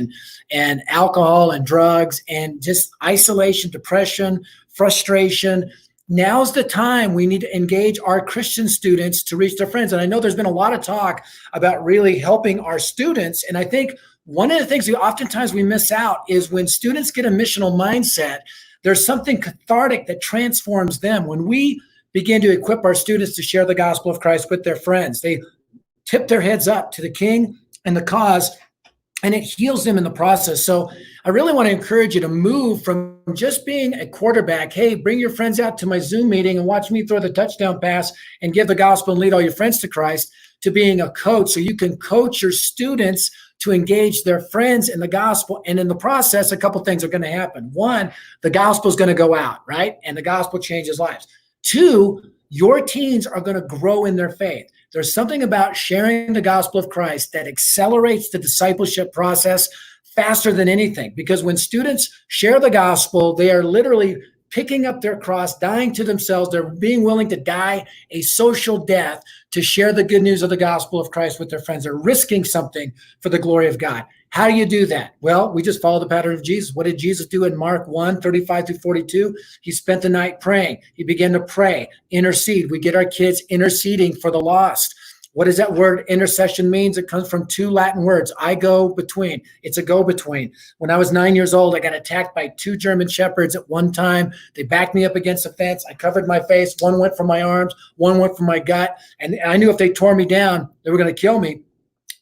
and alcohol and drugs and just isolation, depression, frustration. Now's the time we need to engage our Christian students to reach their friends. And I know there's been a lot of talk about really helping our students. And I think one of the things oftentimes we miss out is when students get a missional mindset, there's something cathartic that transforms them. When we begin to equip our students to share the gospel of Christ with their friends, they tip their heads up to the King and the cause, and it heals them in the process. So I really want to encourage you to move from just being a quarterback. Hey, bring your friends out to my Zoom meeting and watch me throw the touchdown pass and give the gospel and lead all your friends to Christ, to being a coach so you can coach your students to engage their friends in the gospel. And in the process, a couple things are going to happen. 1, the gospel is going to go out, right? And the gospel changes lives. 2, your teens are going to grow in their faith. There's something about sharing the gospel of Christ that accelerates the discipleship process faster than anything, because when students share the gospel, they are literally picking up their cross, dying to themselves. They're being willing to die a social death to share the good news of the gospel of Christ with their friends. They're risking something for the glory of God. How do you do that? Well, we just follow the pattern of Jesus. What did Jesus do in Mark 1:35-42? He spent the night praying. He began to pray, intercede. We get our kids interceding for the lost. What does that word intercession means? It comes from two Latin words, I go between. It's a go-between. When I was 9 years old, I got attacked by 2 German shepherds at one time. They backed me up against a fence. I covered my face. One went for my arms, one went for my gut. And I knew if they tore me down, they were going to kill me.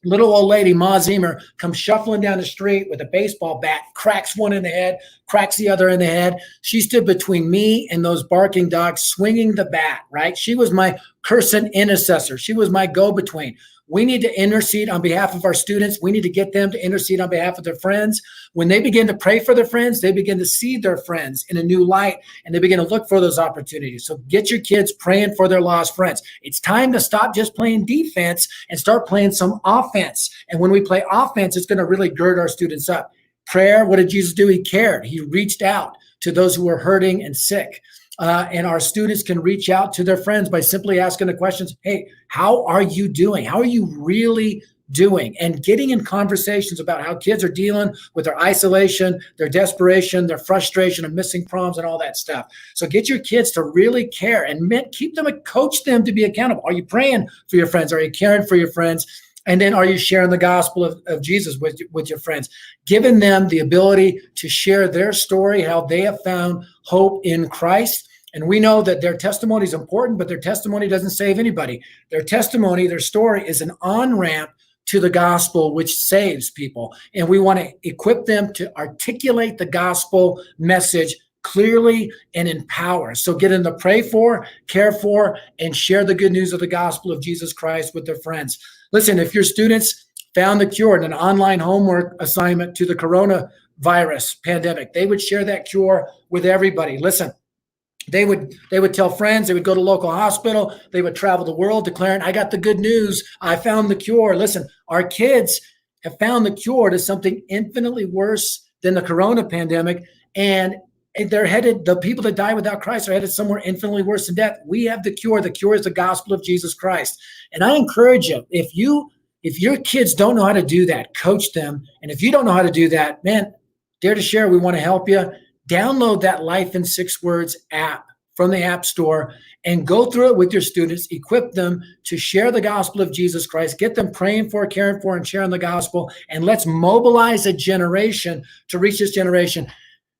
Little old lady, Ma Zemer, comes shuffling down the street with a baseball bat, cracks one in the head, cracks the other in the head. She stood between me and those barking dogs, swinging the bat, right? She was my cursing intercessor. She was my go-between. We need to intercede on behalf of our students. We need to get them to intercede on behalf of their friends. When they begin to pray for their friends, they begin to see their friends in a new light, and they begin to look for those opportunities. So get your kids praying for their lost friends. It's time to stop just playing defense and start playing some offense. And when we play offense, it's going to really gird our students up. Prayer, what did Jesus do? He cared. He reached out to those who were hurting and sick. And our students can reach out to their friends by simply asking the questions, hey, how are you doing? How are you really doing? And getting in conversations about how kids are dealing with their isolation, their desperation, their frustration of missing proms and all that stuff. So get your kids to really care and keep them and coach them to be accountable. Are you praying for your friends? Are you caring for your friends? And then are you sharing the gospel of Jesus with your friends? Giving them the ability to share their story, how they have found hope in Christ. And we know that their testimony is important, but their testimony doesn't save anybody. Their testimony, their story is an on-ramp to the gospel, which saves people. And we want to equip them to articulate the gospel message clearly and in power. So get them to pray for, care for, and share the good news of the gospel of Jesus Christ with their friends. Listen, if your students found the cure in an online homework assignment to the coronavirus pandemic, they would share that cure with everybody. Listen, they would tell friends, they would go to local hospital, they would travel the world declaring, I got the good news, I found the cure. Listen, our kids have found the cure to something infinitely worse than the corona pandemic, and they're headed, the people that die without Christ are headed somewhere infinitely worse than death. We have the cure. The cure is the gospel of Jesus Christ. And I encourage you, if your kids don't know how to do that, coach them. And if you don't know how to do that, man, dare to share. We want to help you. Download that Life in 6 Words app from the App Store and go through it with your students. Equip them to share the gospel of Jesus Christ. Get them praying for, caring for, and sharing the gospel. And let's mobilize a generation to reach this generation.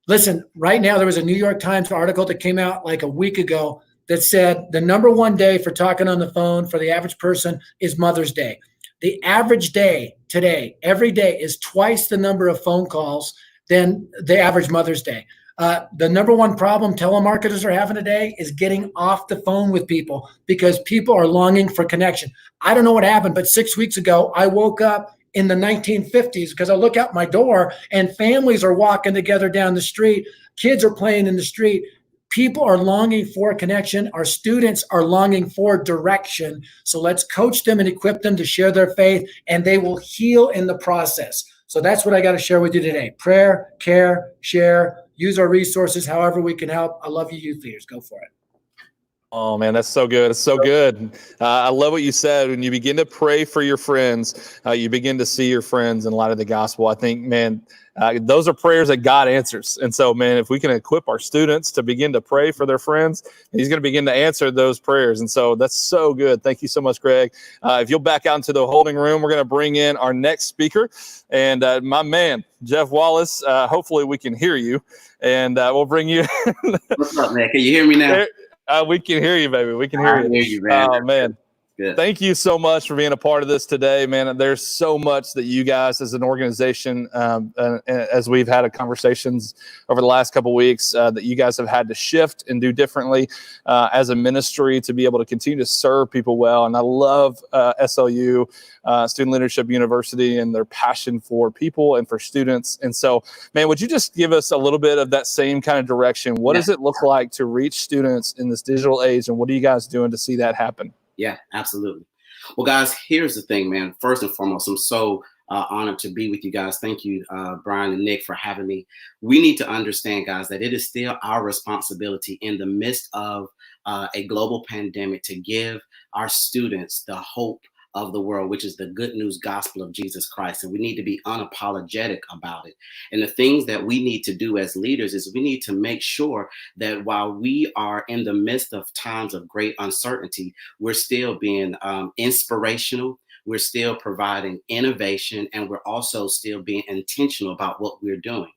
Listen, right now there was a New York Times article that came out like a week ago that said the number one day for talking on the phone for the average person is Mother's Day. The average day today, every day, is twice the number of phone calls than the average Mother's Day. The number one problem telemarketers are having today is getting off the phone with people because people are longing for connection. I don't know what happened, but 6 weeks ago, I woke up in the 1950s because I look out my door and families are walking together down the street. Kids are playing in the street. People are longing for connection. Our students are longing for direction. So let's coach them and equip them to share their faith, and they will heal in the process. So that's what I got to share with you today. Prayer, care, share, use our resources however we can help. I love you, youth leaders. Go for it. Oh, man, that's so good. It's so good. I love what you said. When you begin to pray for your friends, you begin to see your friends in light of the gospel. I think, man, those are prayers that God answers. And so, man, if we can equip our students to begin to pray for their friends, he's going to begin to answer those prayers. And so that's so good. Thank you so much, Greg. If you'll back out into the holding room, we're going to bring in our next speaker. And my man, Jeff Wallace, hopefully we can hear you. And we'll bring you. What's up, man? Can you hear me now? We can hear you, baby. We can hear you. I hear you, man. Oh, man. Good. Thank you so much for being a part of this today, man. There's so much that you guys as an organization, as we've had conversations over the last couple of weeks, that you guys have had to shift and do differently as a ministry to be able to continue to serve people well. And I love SLU, Student Leadership University, and their passion for people and for students. And so, man, would you just give us a little bit of that same kind of direction? What does it look like to reach students in this digital age, and what are you guys doing to see that happen? Yeah, absolutely. Well, guys, here's the thing, man. First and foremost, I'm so honored to be with you guys. Thank you, Brian and Nick, for having me. We need to understand, guys, that it is still our responsibility in the midst of a global pandemic to give our students the hope of the world, which is the good news gospel of Jesus Christ. And we need to be unapologetic about it. And the things that we need to do as leaders is we need to make sure that while we are in the midst of times of great uncertainty, we're still being inspirational. We're still providing innovation, and we're also still being intentional about what we're doing.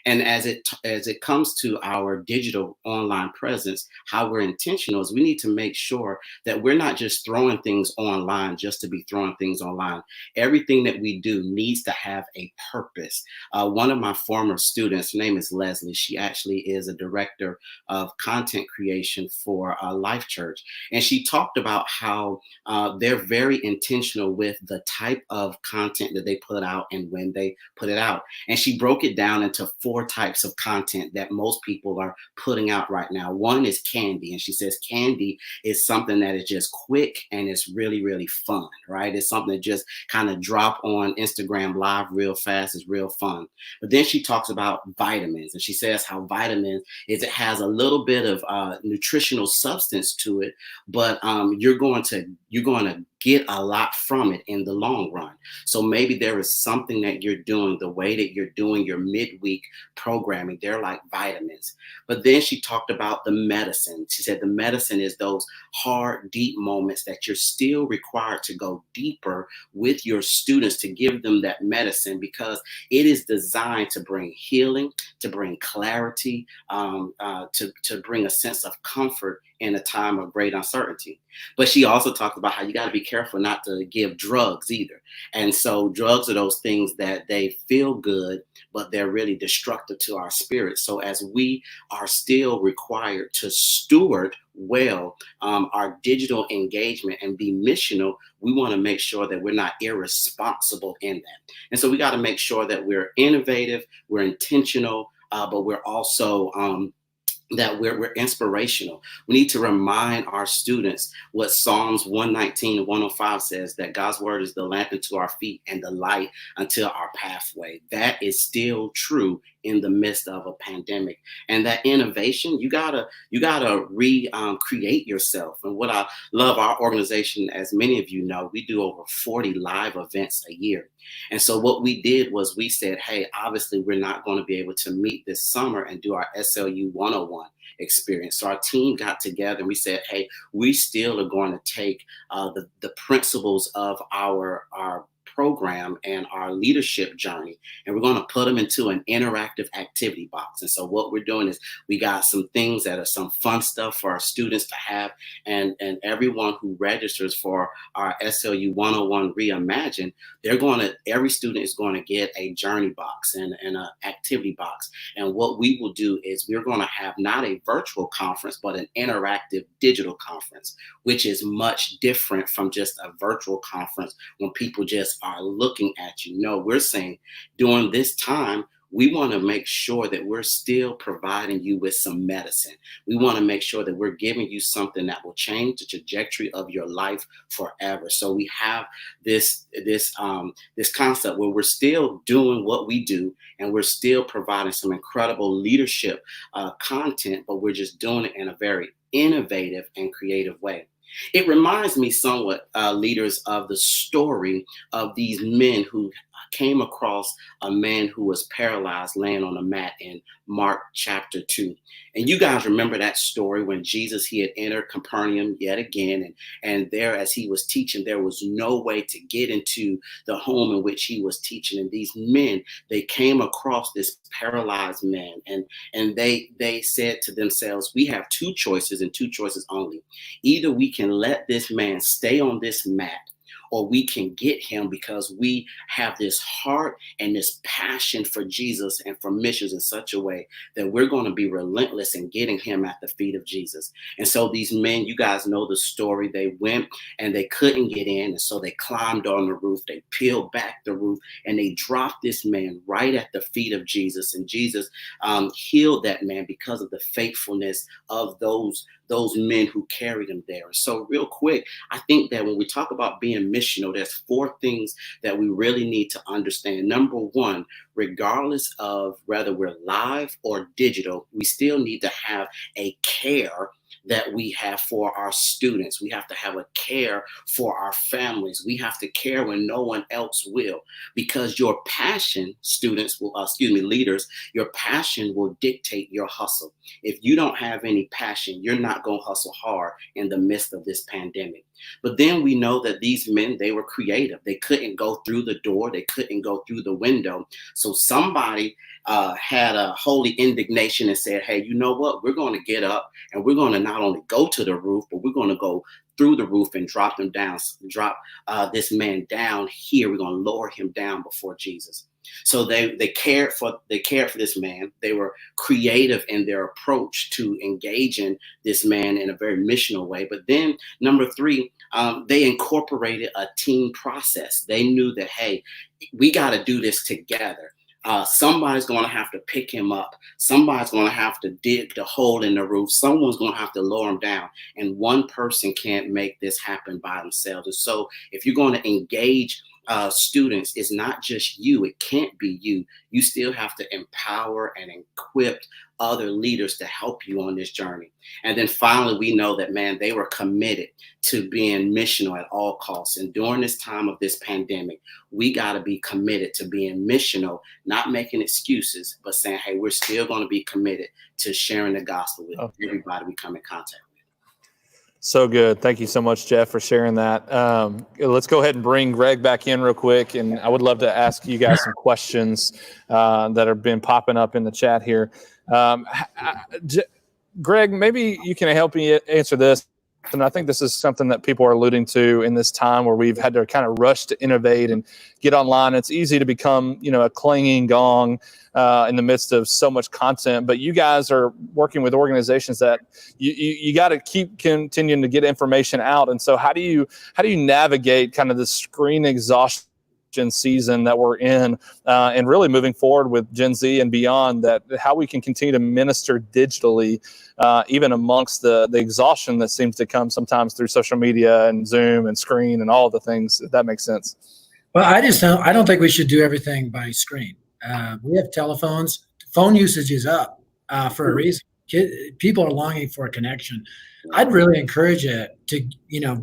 And as it comes to our digital online presence, how we're intentional is we need to make sure that we're not just throwing things online just to be throwing things online. Everything that we do needs to have a purpose. One of my former students, her name is Leslie. She actually is a director of content creation for Life Church. And she talked about how they're very intentional with the type of content that they put out and when they put it out. And she broke it down into 4 types of content that most people are putting out right now. One is candy. And she says candy is something that is just quick and it's really, really fun, right? It's something that just kind of drop on Instagram live real fast. It's real fun. But then she talks about vitamins, and she says how vitamins is it has a little bit of nutritional substance to it, but you're going to get a lot from it in the long run. So maybe there is something that you're doing, the way that you're doing your midweek programming, they're like vitamins. But then she talked about the medicine. She said the medicine is those hard, deep moments that you're still required to go deeper with your students to give them that medicine, because it is designed to bring healing, to bring clarity, to bring a sense of comfort in a time of great uncertainty. But she also talked about how you got to be careful not to give drugs either. And so drugs are those things that they feel good, but they're really destructive to our spirit. So as we are still required to steward well our digital engagement and be missional, we want to make sure that we're not irresponsible in that. And so we got to make sure that we're innovative, we're intentional, but we're also that we're inspirational. We need to remind our students what Psalms 119 and 105 says, that God's word is the lamp unto our feet and the light unto our pathway. That is still true in the midst of a pandemic. And that innovation, you gotta recreate yourself. And what I love, our organization, as many of you know, we do over 40 live events a year. And so what we did was we said, hey, obviously we're not going to be able to meet this summer and do our SLU 101 experience. So our team got together and we said, hey, we still are going to take the principles of our program and our leadership journey, and we're going to put them into an interactive activity box. And so what we're doing is we got some things that are some fun stuff for our students to have, and everyone who registers for our SLU 101 Reimagine, every student is going to get a journey box and an activity box. And what we will do is we're going to have not a virtual conference, but an interactive digital conference, which is much different from just a virtual conference when people just are looking at you. No, we're saying during this time, we want to make sure that we're still providing you with some medicine. We want to make sure that we're giving you something that will change the trajectory of your life forever. So we have this concept where we're still doing what we do, and we're still providing some incredible leadership content, but we're just doing it in a very innovative and creative way. It reminds me somewhat, leaders, of the story of these men who came across a man who was paralyzed laying on a mat in Mark chapter 2. And you guys remember that story when Jesus, he had entered Capernaum yet again. And there, as he was teaching, there was no way to get into the home in which he was teaching. And these men, they came across this paralyzed man, and they said to themselves, we have 2 choices and 2 choices only. Either we can let this man stay on this mat, or we can get him, because we have this heart and this passion for Jesus and for missions in such a way that we're going to be relentless in getting him at the feet of Jesus. And so these men, you guys know the story, they went and they couldn't get in. And so they climbed on the roof, they peeled back the roof, and they dropped this man right at the feet of Jesus. And Jesus healed that man because of the faithfulness of those men who carried him there. So real quick, I think that when we talk about being missional, there's 4 things that we really need to understand. Number one, regardless of whether we're live or digital, we still need to have a care that we have for our students. We have to have a care for our families. We have to care when no one else will, because your passion, leaders, your passion will dictate your hustle. If you don't have any passion, you're not going to hustle hard in the midst of this pandemic. But then we know that these men, they were creative. They couldn't go through the door. They couldn't go through the window. So somebody had a holy indignation and said, hey, you know what? We're going to get up and we're going to not only go to the roof, but we're going to go through the roof and drop this man down here. We're going to lower him down before Jesus. So they cared for this man. They were creative in their approach to engaging this man in a very missional way. But then number 3, they incorporated a team process. They knew that, hey, we got to do this together. Somebody's going to have to pick him up. Somebody's going to have to dig the hole in the roof. Someone's going to have to lower him down. And one person can't make this happen by themselves. And so if you're going to engage students, it's not just you. It can't be you. You still have to empower and equip other leaders to help you on this journey. And then finally, we know that, man, they were committed to being missional at all costs. And during this time of this pandemic, we got to be committed to being missional, not making excuses, but saying, hey, we're still going to be committed to sharing the gospel with everybody we come in contact with. So good. Thank you so much, Jeff, for sharing that. Let's go ahead and bring Greg back in real quick. And I would love to ask you guys some questions that have been popping up in the chat here. Greg, maybe you can help me answer this. And I think this is something that people are alluding to in this time where we've had to kind of rush to innovate and get online. It's easy to become, a clanging gong in the midst of so much content. But you guys are working with organizations that you got to keep continuing to get information out. And so how do you navigate kind of the screen exhaustion season that we're in and really moving forward with Gen Z and beyond, that how we can continue to minister digitally even amongst the exhaustion that seems to come sometimes through social media and Zoom and screen and all the things, if that makes sense. Well, I don't think we should do everything by screen. We have telephones. Phone usage is up for a reason. People are longing for a connection. I'd really encourage you to,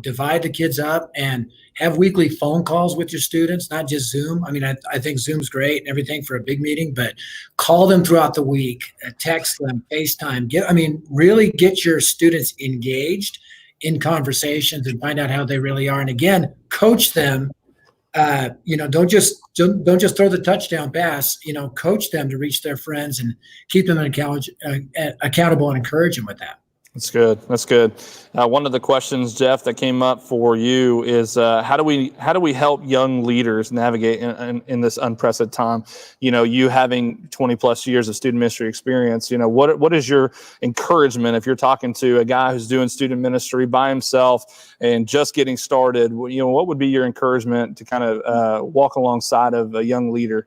divide the kids up and have weekly phone calls with your students, not just Zoom. I mean, I think Zoom's great and everything for a big meeting, but call them throughout the week, text them, FaceTime. Really get your students engaged in conversations and find out how they really are. And again, coach them. Don't just throw the touchdown pass. Coach them to reach their friends and keep them accountable and encourage them with that. That's good. That's good. One of the questions, Jeff, that came up for you is how do we help young leaders navigate in this unprecedented time? You having 20 plus years of student ministry experience. What is your encouragement if you're talking to a guy who's doing student ministry by himself and just getting started? What would be your encouragement to kind of walk alongside of a young leader?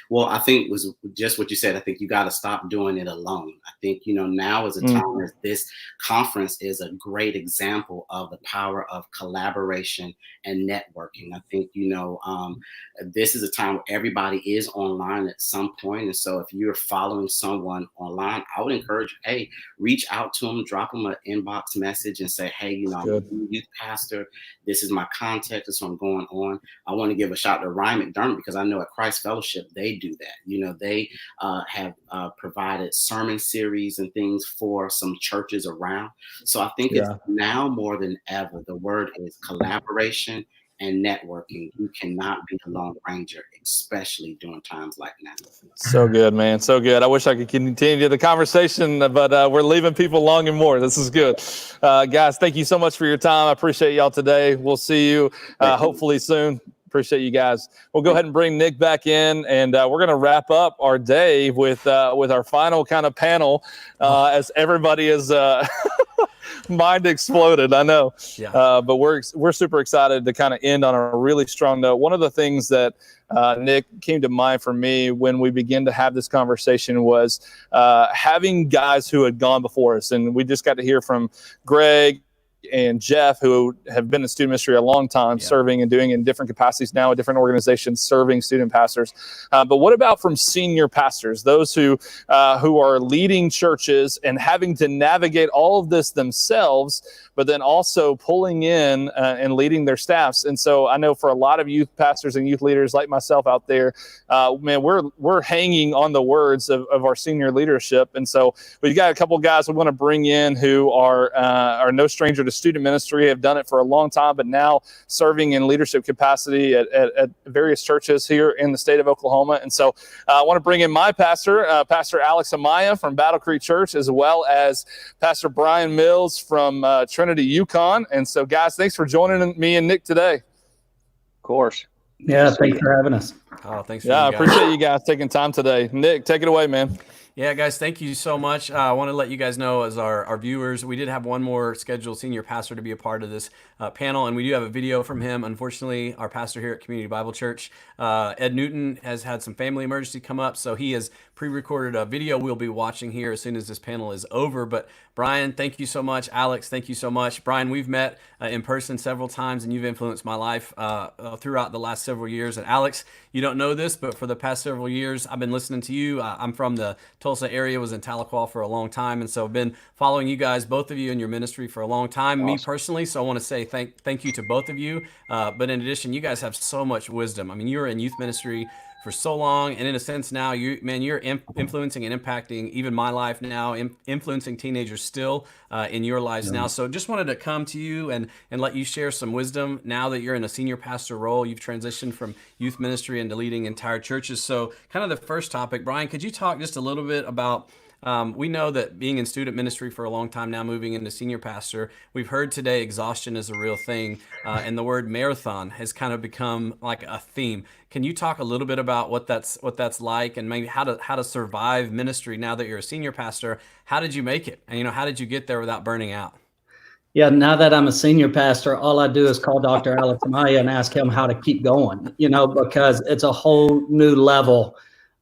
Well, I think it was just what you said. I think you got to stop doing it alone. I think, now is a time as this conference is a great example of the power of collaboration and networking. I think, this is a time where everybody is online at some point. And so if you're following someone online, I would encourage you, hey, reach out to them, drop them an inbox message and say, hey, I'm a youth pastor. This is my context. This is what I'm going on. I want to give a shout out to Ryan McDermott because I know at Christ Fellowship, they do that. They have provided sermon series and things for some churches around. So I think it's now more than ever, the word is collaboration and networking. You cannot be a lone ranger, especially during times like now. So good, man. So good. I wish I could continue the conversation, but we're leaving people longing more. This is good. Guys, thank you so much for your time. I appreciate y'all today. We'll see you hopefully soon. Appreciate you guys. We'll go ahead and bring Nick back in, and we're going to wrap up our day with our final kind of panel as everybody is mind exploded. I know, but we're super excited to kind of end on a really strong note. One of the things that Nick came to mind for me when we began to have this conversation was having guys who had gone before us, and we just got to hear from Greg and Jeff, who have been in student ministry a long time, serving and doing in different capacities now at different organizations, serving student pastors. But what about from senior pastors, those who are leading churches and having to navigate all of this themselves, but then also pulling in and leading their staffs? And so I know for a lot of youth pastors and youth leaders like myself out there, man, we're hanging on the words of our senior leadership. And so we've got a couple guys we want to bring in who are no stranger to student ministry, have done it for a long time, but now serving in leadership capacity at various churches here in the state of Oklahoma. And so I want to bring in my pastor, Pastor Alex Amaya from BattleCreek Church, as well as Pastor Brian Mills from Trinity, Yukon. And so, guys, thanks for joining me and Nick today. Of course. Yeah, thanks for having us. Oh, thanks. I appreciate you guys taking time today. Nick, take it away, man. Yeah, guys, thank you so much. I want to let you guys know, as our viewers, we did have one more scheduled senior pastor to be a part of this panel, and we do have a video from him. Unfortunately, our pastor here at Community Bible Church, Ed Newton, has had some family emergency come up, so he has pre-recorded a video we'll be watching here as soon as this panel is over. But Brian, thank you so much. Alex, thank you so much. Brian, we've met in person several times, and you've influenced my life throughout the last several years. And Alex, you don't know this, but for the past several years, I've been listening to you. I'm from the Tulsa area, was in Tahlequah for a long time, and so I've been following you guys, both of you, in your ministry for a long time. Awesome. Me personally, so I want to say thank you to both of you. But in addition, you guys have so much wisdom. I mean, you were in youth ministry for so long, and in a sense now, you're influencing and impacting even my life now, influencing teenagers still in your lives now. So just wanted to come to you and let you share some wisdom now that you're in a senior pastor role. You've transitioned from youth ministry into leading entire churches. So kind of the first topic, Brian, could you talk just a little bit about, we know that being in student ministry for a long time now, moving into senior pastor, we've heard today exhaustion is a real thing, and the word marathon has kind of become like a theme. Can you talk a little bit about what that's like, and maybe how to survive ministry now that you're a senior pastor? How did you make it? And how did you get there without burning out? Yeah, now that I'm a senior pastor, all I do is call Dr. Alex Amaya and ask him how to keep going, because it's a whole new level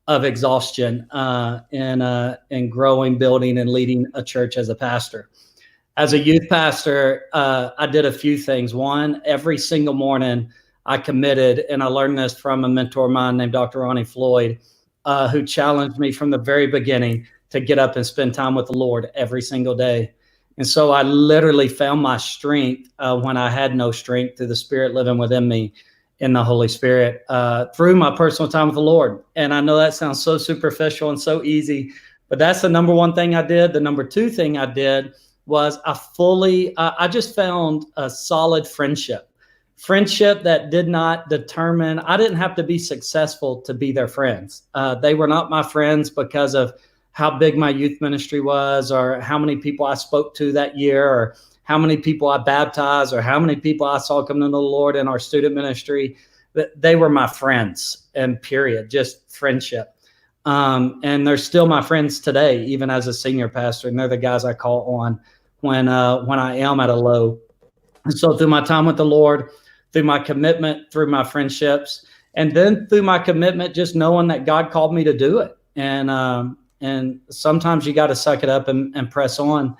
of exhaustion in growing, building, and leading a church as a pastor. As a youth pastor, I did a few things. One, every single morning I committed, and I learned this from a mentor of mine named Dr. Ronnie Floyd, who challenged me from the very beginning to get up and spend time with the Lord every single day. And so I literally found my strength when I had no strength, through the Spirit living within me, in the Holy Spirit, through my personal time with the Lord. And I know that sounds so superficial and so easy, but that's the number one thing I did. The number two thing I did was I just found a solid friendship that did not determine, I didn't have to be successful to be their friends. They were not my friends because of how big my youth ministry was, or how many people I spoke to that year, or how many people I baptized, or how many people I saw come to the Lord in our student ministry. They were my friends, and period, just friendship. And they're still my friends today, even as a senior pastor, and they're the guys I call on when I am at a low. And so through my time with the Lord, through my commitment, through my friendships, and then through my commitment, just knowing that God called me to do it. And sometimes you got to suck it up and press on.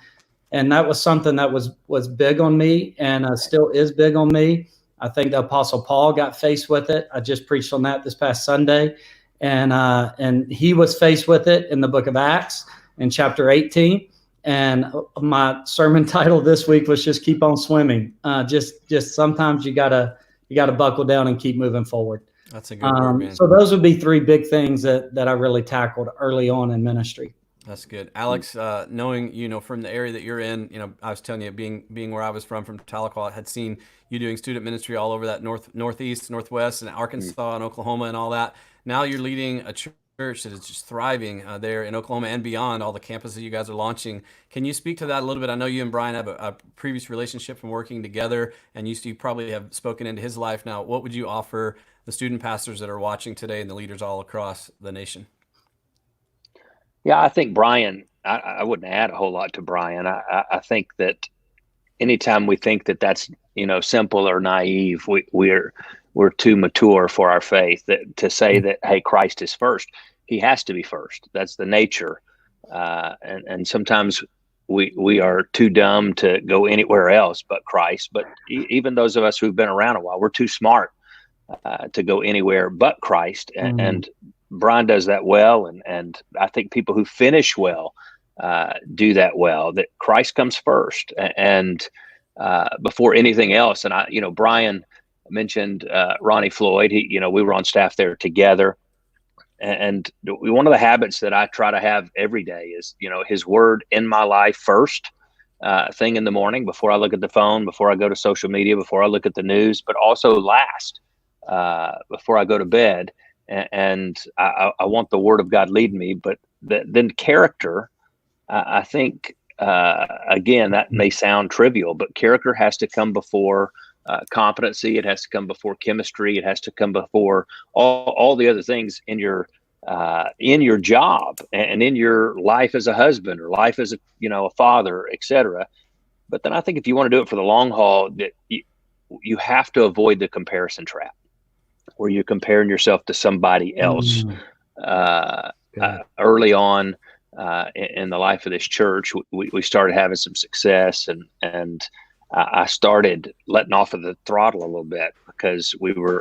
And that was something that was big on me, and still is big on me. I think the Apostle Paul got faced with it. I just preached on that this past Sunday. And he was faced with it in the book of Acts in chapter 18. And my sermon title this week was just keep on swimming. Just sometimes you gotta buckle down and keep moving forward. That's a good word, man. So those would be three big things that I really tackled early on in ministry. That's good. Alex, knowing, from the area that you're in, I was telling you, being where I was from Tahlequah, I had seen you doing student ministry all over that northeast, northwest, and Arkansas and Oklahoma and all that. Now you're leading a church that is just thriving there in Oklahoma and beyond, all the campuses you guys are launching. Can you speak to that a little bit? I know you and Brian have a previous relationship from working together, and you probably have spoken into his life now. What would you offer the student pastors that are watching today and the leaders all across the nation? Yeah, I think Brian, I wouldn't add a whole lot to Brian. I think that anytime we think that that's, simple or naive, we're too mature for our faith to say that, hey, Christ is first. He has to be first. That's the nature. And sometimes we are too dumb to go anywhere else but Christ. But even those of us who've been around a while, we're too smart to go anywhere but Christ. And Brian does that well. And I think people who finish well do that well, that Christ comes first and before anything else. And Brian mentioned Ronnie Floyd. We were on staff there together. And one of the habits that I try to have every day is, his word in my life first thing in the morning, before I look at the phone, before I go to social media, before I look at the news, but also last before I go to bed. And I want the word of God lead me. But then character, I think, again, that may sound trivial, but character has to come before competency. It has to come before chemistry. It has to come before all the other things in your job and in your life as a husband or life as a father, etc. But then I think if you want to do it for the long haul, that you have to avoid the comparison trap, where you're comparing yourself to somebody else. Early on in the life of this church, we started having some success, and I started letting off of the throttle a little bit, because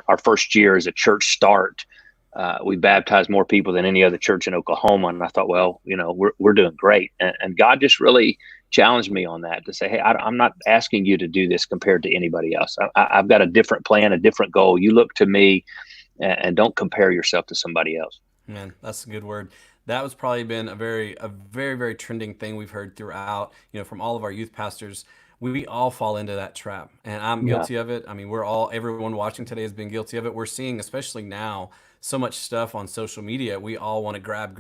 our first year as a church start, we baptized more people than any other church in Oklahoma. And I thought, well, we're doing great. And God just really challenged me on that, to say, hey, I'm not asking you to do this compared to anybody else. I've got a different plan, a different goal. You look to me and don't compare yourself to somebody else. Man, that's a good word. That was probably been a very, very trending thing we've heard throughout, from all of our youth pastors. We all fall into that trap, and I'm guilty of it. I mean, everyone watching today has been guilty of it. We're seeing, especially now, so much stuff on social media. We all want to grab,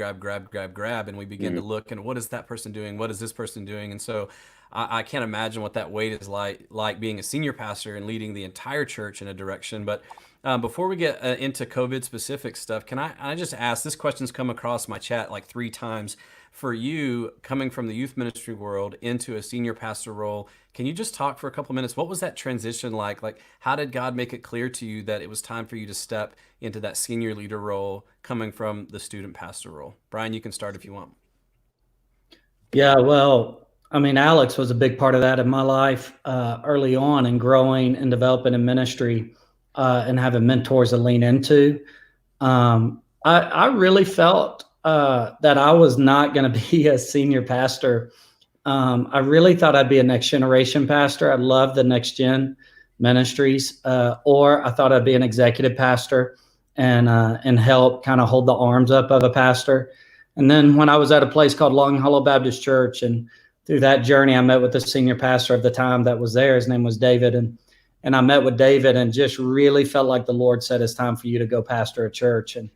and we begin to look, and what is that person doing? What is this person doing? And so I can't imagine what that weight is like being a senior pastor and leading the entire church in a direction. But before we get into COVID specific stuff, can I just ask, this question's come across my chat like 3 times. For you, coming from the youth ministry world into a senior pastor role, can you just talk for a couple minutes? What was that transition like? Like, how did God make it clear to you that it was time for you to step into that senior leader role, coming from the student pastor role? Brian, you can start if you want. Yeah, well, I mean, Alex was a big part of that in my life early on, and growing and developing in ministry and having mentors to lean into. I really felt that I was not going to be a senior pastor. I really thought I'd be a next generation pastor. I love the next gen ministries, or I thought I'd be an executive pastor and help kind of hold the arms up of a pastor. And then when I was at a place called Long Hollow Baptist Church, and through that journey, I met with the senior pastor of the time that was there. His name was David. And I met with David and just really felt like the Lord said, it's time for you to go pastor a church. And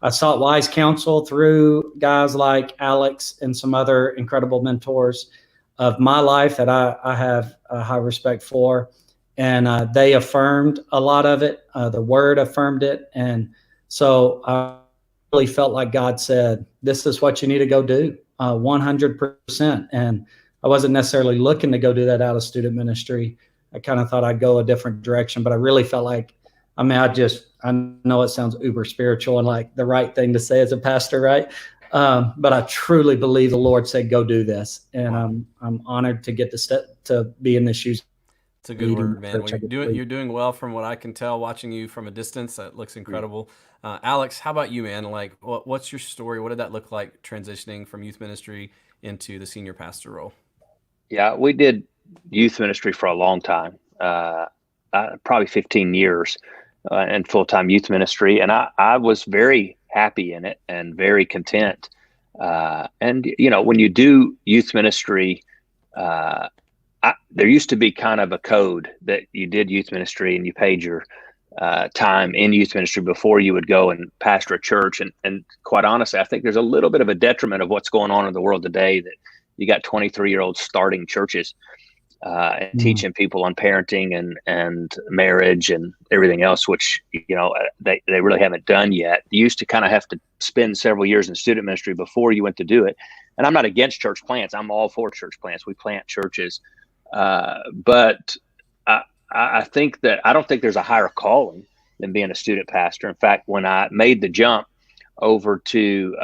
I sought wise counsel through guys like Alex and some other incredible mentors of my life that I have a high respect for. And they affirmed a lot of it. The word affirmed it. And so I really felt like God said, this is what you need to go do, 100%. And I wasn't necessarily looking to go do that out of student ministry. I kind of thought I'd go a different direction, but I really felt like, I know it sounds uber spiritual and like the right thing to say as a pastor, right? But I truly believe the Lord said, go do this. And I'm honored to get the step to be in the shoes. It's a good word, man. You're doing well from what I can tell, watching you from a distance. That looks incredible. Alex, how about you, man? Like, what's your story? What did that look like, transitioning from youth ministry into the senior pastor role? Yeah, we did youth ministry for a long time, probably 15 years. And full-time youth ministry. And I was very happy in it and very content. And, when you do youth ministry, there used to be kind of a code that you did youth ministry and you paid your time in youth ministry before you would go and pastor a church. And quite honestly, I think there's a little bit of a detriment of what's going on in the world today, that you got 23-year-olds starting churches and teaching people on parenting and marriage and everything else, which, they really haven't done yet. You used to kind of have to spend several years in student ministry before you went to do it. And I'm not against church plants. I'm all for church plants. We plant churches. But I think that I don't think there's a higher calling than being a student pastor. In fact, when I made the jump over to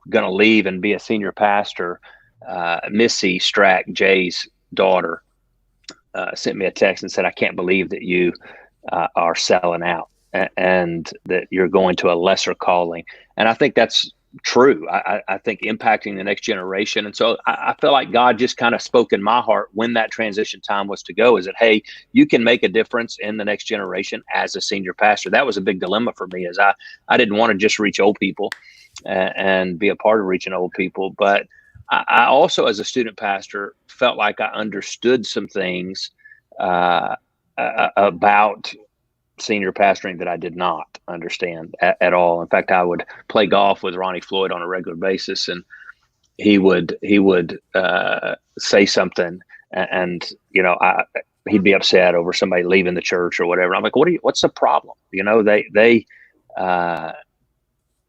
going to leave and be a senior pastor, Missy Strack, Jay's daughter, sent me a text and said, I can't believe that you are selling out and that you're going to a lesser calling. And I think that's true. I think impacting the next generation. And so I feel like God just kind of spoke in my heart when that transition time was to go, is that, hey, you can make a difference in the next generation as a senior pastor. That was a big dilemma for me, as I didn't want to just reach old people and be a part of reaching old people. But I also, as a student pastor, felt like I understood some things about senior pastoring that I did not understand at all. In fact, I would play golf with Ronnie Floyd on a regular basis, and he would say something, and he'd be upset over somebody leaving the church or whatever. I'm like, what's the problem?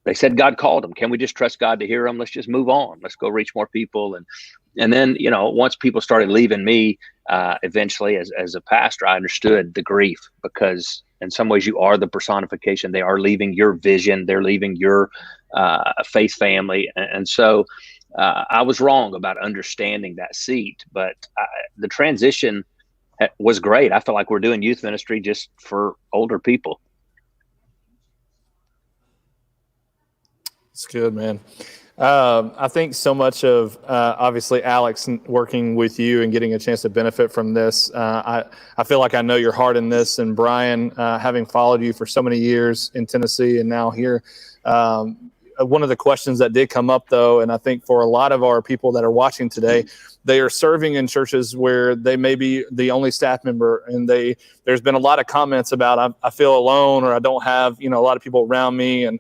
They said God called them. Can we just trust God to hear them? Let's just move on. Let's go reach more people. And then, once people started leaving me, eventually as a pastor, I understood the grief, because in some ways you are the personification. They are leaving your vision. They're leaving your faith family. And so I was wrong about understanding that seat, but the transition was great. I feel like we're doing youth ministry just for older people. It's good, man. I think so much of obviously Alex working with you and getting a chance to benefit from this. I feel like I know your heart in this, and Brian, having followed you for so many years in Tennessee and now here. One of the questions that did come up, though, and I think for a lot of our people that are watching today, they are serving in churches where they may be the only staff member, and there's been a lot of comments about I feel alone, or I don't have a lot of people around me, and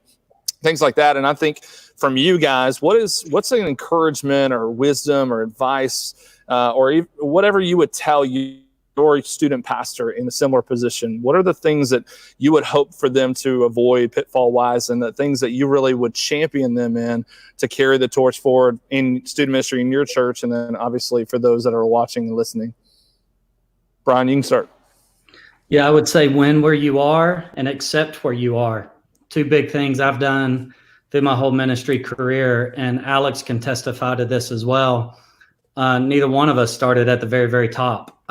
things like that. And I think from you guys, what's an encouragement or wisdom or advice or whatever you would tell your student pastor in a similar position? What are the things that you would hope for them to avoid pitfall wise, and the things that you really would champion them in to carry the torch forward in student ministry in your church, and then obviously for those that are watching and listening? Brian, you can start. Yeah, I would say win where you are and accept where you are. Two big things I've done through my whole ministry career, and Alex can testify to this as well. Neither one of us started at the very, very top.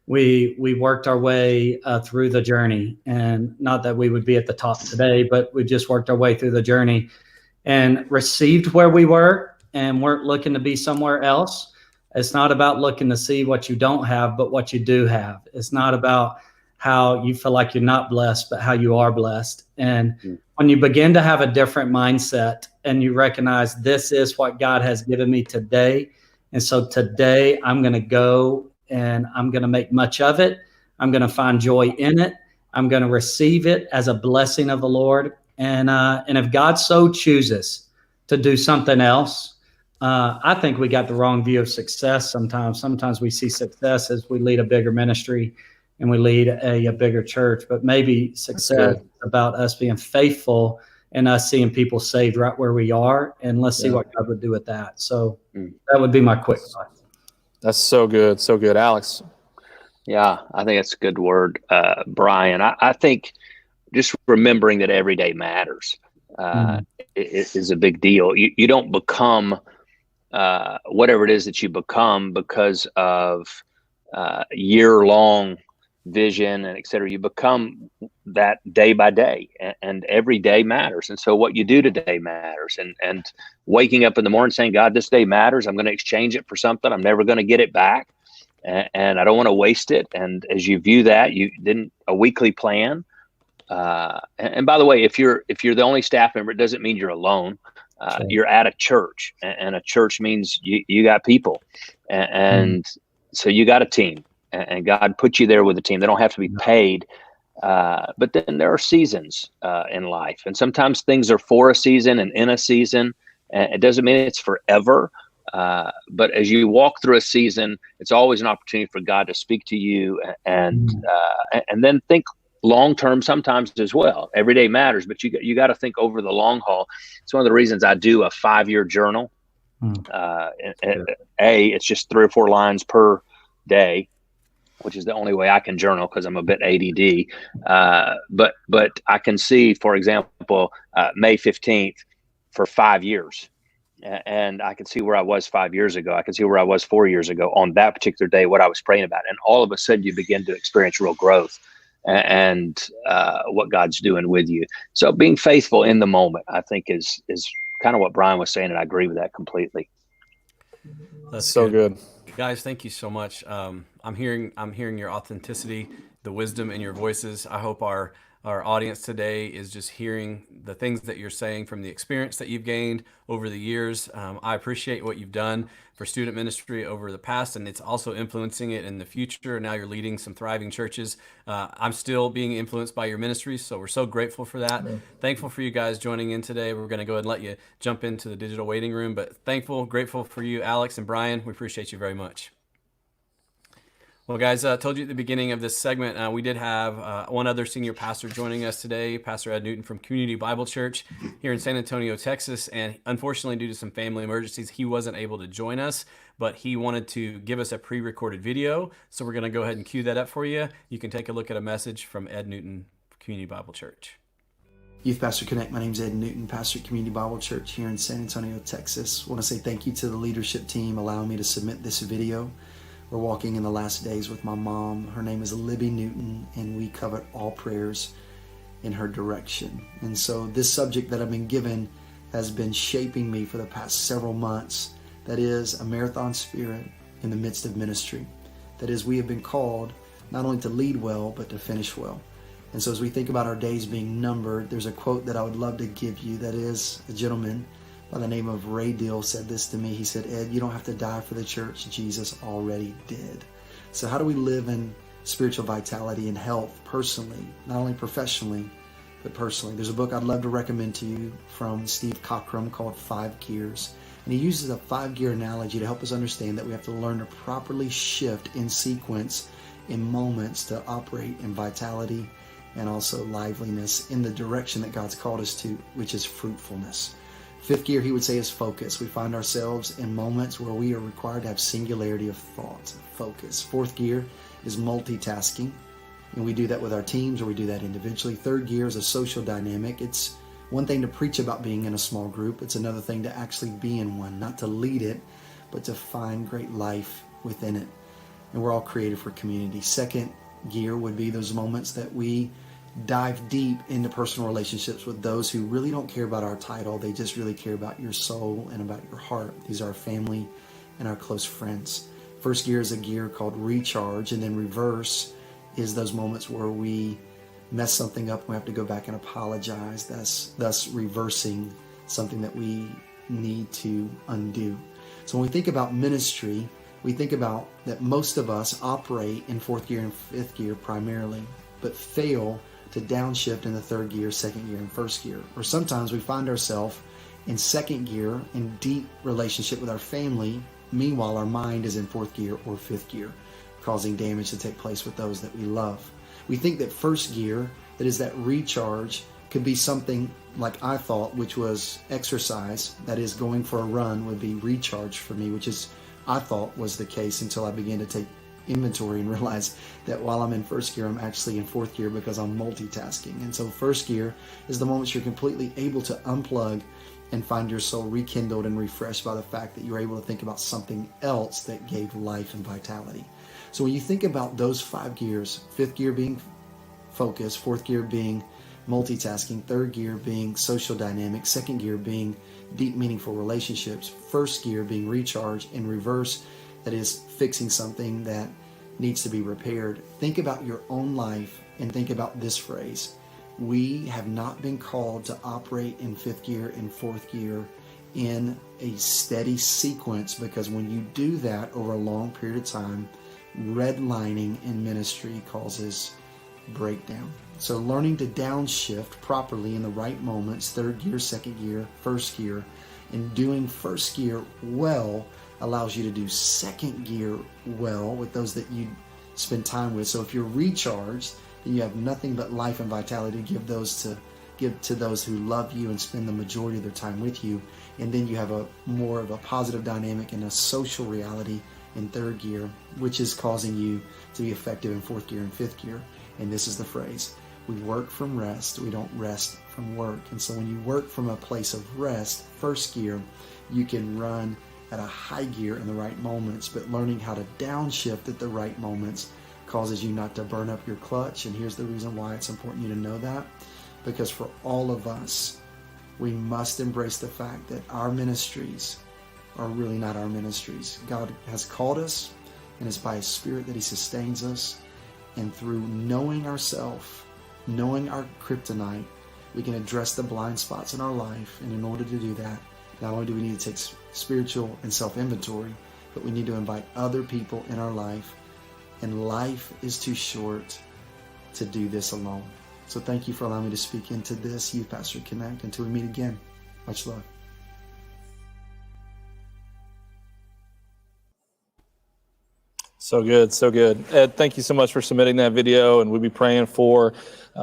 We worked our way through the journey, and not that we would be at the top today, but we just worked our way through the journey and received where we were and weren't looking to be somewhere else. It's not about looking to see what you don't have, but what you do have. It's not about how you feel like you're not blessed, but how you are blessed. And when you begin to have a different mindset and you recognize this is what God has given me today, and so today I'm going to go and I'm going to make much of it. I'm going to find joy in it. I'm going to receive it as a blessing of the Lord. And if God so chooses to do something else, I think we got the wrong view of success sometimes. Sometimes we see success as we lead a bigger ministry and we lead a bigger church, but maybe success is about us being faithful and us seeing people saved right where we are. And let's see what God would do with that. So that would be my quick thought. That's so good. So good. Alex. Yeah, I think that's a good word, Brian. I think just remembering that every day matters is a big deal. You don't become whatever it is that you become because of year-long vision and et cetera. You become that day by day, and every day matters. And so what you do today matters, and waking up in the morning saying, God, this day matters. I'm going to exchange it for something. I'm never going to get it back. And I don't want to waste it. And as you view that, a weekly plan. And by the way, if you're the only staff member, it doesn't mean you're alone. You're at a church, and a church means you got people. And so you got a team. And God put you there with a team. They don't have to be paid. But then there are seasons in life. And sometimes things are for a season and in a season. And it doesn't mean it's forever. But as you walk through a season, it's always an opportunity for God to speak to you and then think long term sometimes as well. Every day matters, but you got to think over the long haul. It's one of the reasons I do a 5-year journal. It's just 3 or 4 lines per day, which is the only way I can journal because I'm a bit ADD. But I can see, for example, May 15th for 5 years. And I could see where I was 5 years ago. I could see where I was 4 years ago on that particular day, what I was praying about. And all of a sudden you begin to experience real growth and what God's doing with you. So being faithful in the moment, I think is kind of what Brian was saying. And I agree with that completely. That's so good. Guys, thank you so much. I'm hearing your authenticity, the wisdom in your voices. I hope our audience today is just hearing the things that you're saying from the experience that you've gained over the years. I appreciate what you've done for student ministry over the past, and it's also influencing it in the future. Now you're leading some thriving churches. I'm still being influenced by your ministries, so we're so grateful for that. Yeah. Thankful for you guys joining in today. We're going to go ahead and let you jump into the digital waiting room, but grateful for you, Alex and Brian. We appreciate you very much. Well, guys, I told you at the beginning of this segment, we did have one other senior pastor joining us today, Pastor Ed Newton from Community Bible Church here in San Antonio, Texas. And unfortunately, due to some family emergencies, he wasn't able to join us, but he wanted to give us a pre-recorded video. So we're going to go ahead and cue that up for you. You can take a look at a message from Ed Newton, Community Bible Church. Youth Pastor Connect. My name is Ed Newton, pastor at Community Bible Church here in San Antonio, Texas. I want to say thank you to the leadership team allowing me to submit this video. We're walking in the last days with my mom. Her name is Libby Newton, and we covet all prayers in her direction. And so this subject that I've been given has been shaping me for the past several months. That is a marathon spirit in the midst of ministry. That is, we have been called not only to lead well, but to finish well. And so as we think about our days being numbered, there's a quote that I would love to give you. That is, a gentleman by the name of Ray Dill said this to me. He said, Ed, you don't have to die for the church. Jesus already did. So how do we live in spiritual vitality and health personally, not only professionally, but personally? There's a book I'd love to recommend to you from Steve Cockrum called 5 Gears. And he uses a 5-gear analogy to help us understand that we have to learn to properly shift in sequence in moments to operate in vitality and also liveliness in the direction that God's called us to, which is fruitfulness. 5th gear, he would say, is focus. We find ourselves in moments where we are required to have singularity of thought, focus. 4th gear is multitasking, and we do that with our teams or we do that individually. 3rd gear is a social dynamic. It's one thing to preach about being in a small group. It's another thing to actually be in one, not to lead it, but to find great life within it. And we're all created for community. 2nd gear would be those moments that we dive deep into personal relationships with those who really don't care about our title. They just really care about your soul and about your heart. These are our family and our close friends. 1st gear is a gear called recharge, and then reverse is those moments where we mess something up and we have to go back and apologize, thus reversing something that we need to undo. So when we think about ministry, we think about that most of us operate in 4th gear and 5th gear primarily, but fail to downshift in the 3rd gear, 2nd gear, and 1st gear. Or sometimes we find ourselves in 2nd gear in deep relationship with our family. Meanwhile, our mind is in 4th gear or 5th gear, causing damage to take place with those that we love. We think that 1st gear, that is that recharge, could be something like I thought, which was exercise. That is, going for a run would be recharge for me, which is I thought was the case until I began to take inventory and realize that while I'm in 1st gear, I'm actually in 4th gear because I'm multitasking. And so 1st gear is the moments you're completely able to unplug and find your soul rekindled and refreshed by the fact that you're able to think about something else that gave life and vitality. So when you think about those 5 gears, 5th gear being focus, 4th gear being multitasking, 3rd gear being social dynamics, 2nd gear being deep meaningful relationships, 1st gear being recharge, and reverse, that is fixing something that needs to be repaired. Think about your own life and think about this phrase. We have not been called to operate in 5th gear and 4th gear in a steady sequence, because when you do that over a long period of time, redlining in ministry causes breakdown. So learning to downshift properly in the right moments, 3rd gear, 2nd gear, 1st gear, and doing 1st gear well allows you to do 2nd gear well with those that you spend time with. So if you're recharged, then you have nothing but life and vitality to give to those who love you and spend the majority of their time with you. And then you have a more of a positive dynamic and a social reality in 3rd gear, which is causing you to be effective in 4th gear and 5th gear. And this is the phrase: We work from rest. We don't rest from work. And so when you work from a place of rest, first gear, you can run at a high gear in the right moments, but learning how to downshift at the right moments causes you not to burn up your clutch. And here's the reason why it's important you to know that, because for all of us, we must embrace the fact that our ministries are really not our ministries. God has called us, and it's by His Spirit that He sustains us. And through knowing ourselves, knowing our kryptonite, we can address the blind spots in our life. And in order to do that, not only do we need to take spiritual and self-inventory, but we need to invite other people in our life. And life is too short to do this alone. So thank you for allowing me to speak into this Youth Pastor Connect. Until we meet again, much love. So good, so good. Ed, thank you so much for submitting that video, and we'll be praying for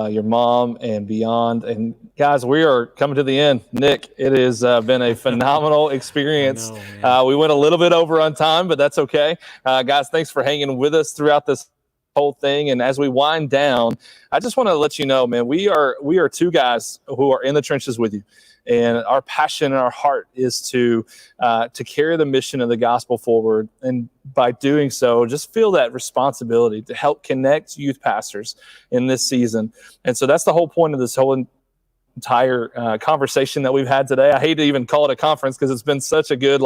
your mom and beyond. And guys, we are coming to the end. Nick, it has been a phenomenal experience. We went a little bit over on time, but that's okay. Guys, thanks for hanging with us throughout this whole thing. And as we wind down, I just want to let you know, man, we are two guys who are in the trenches with you. And our passion and our heart is to carry the mission of the gospel forward. And by doing so, just feel that responsibility to help connect youth pastors in this season. And so that's the whole point of this whole entire conversation that we've had today. I hate to even call it a conference because it's been such a good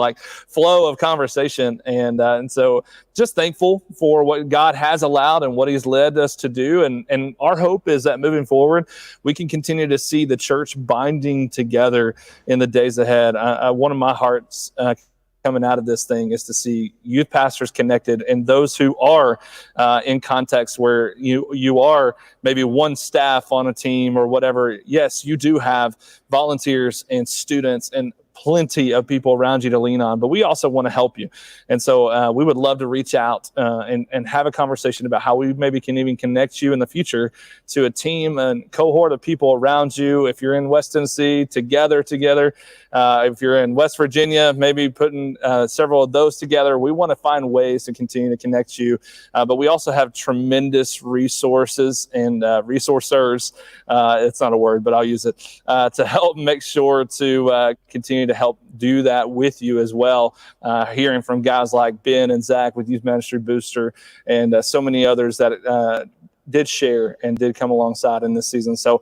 flow of conversation. And so just thankful for what God has allowed and what He's led us to do. And our hope is that moving forward, we can continue to see the church binding together in the days ahead. One of my hearts coming out of this thing is to see youth pastors connected, and those who are in context where you are maybe one staff on a team or whatever. Yes, you do have volunteers and students and plenty of people around you to lean on, but we also want to help you. And so we would love to reach out and have a conversation about how we maybe can even connect you in the future to a team and cohort of people around you. If you're in West Tennessee, together. If you're in West Virginia, maybe putting several of those together. We want to find ways to continue to connect you. But we also have tremendous resources and resourcers. It's not a word, but I'll use it to help make sure to continue to help do that with you as well. Hearing from guys like Ben and Zach with Youth Ministry Booster and so many others that did share and did come alongside in this season. So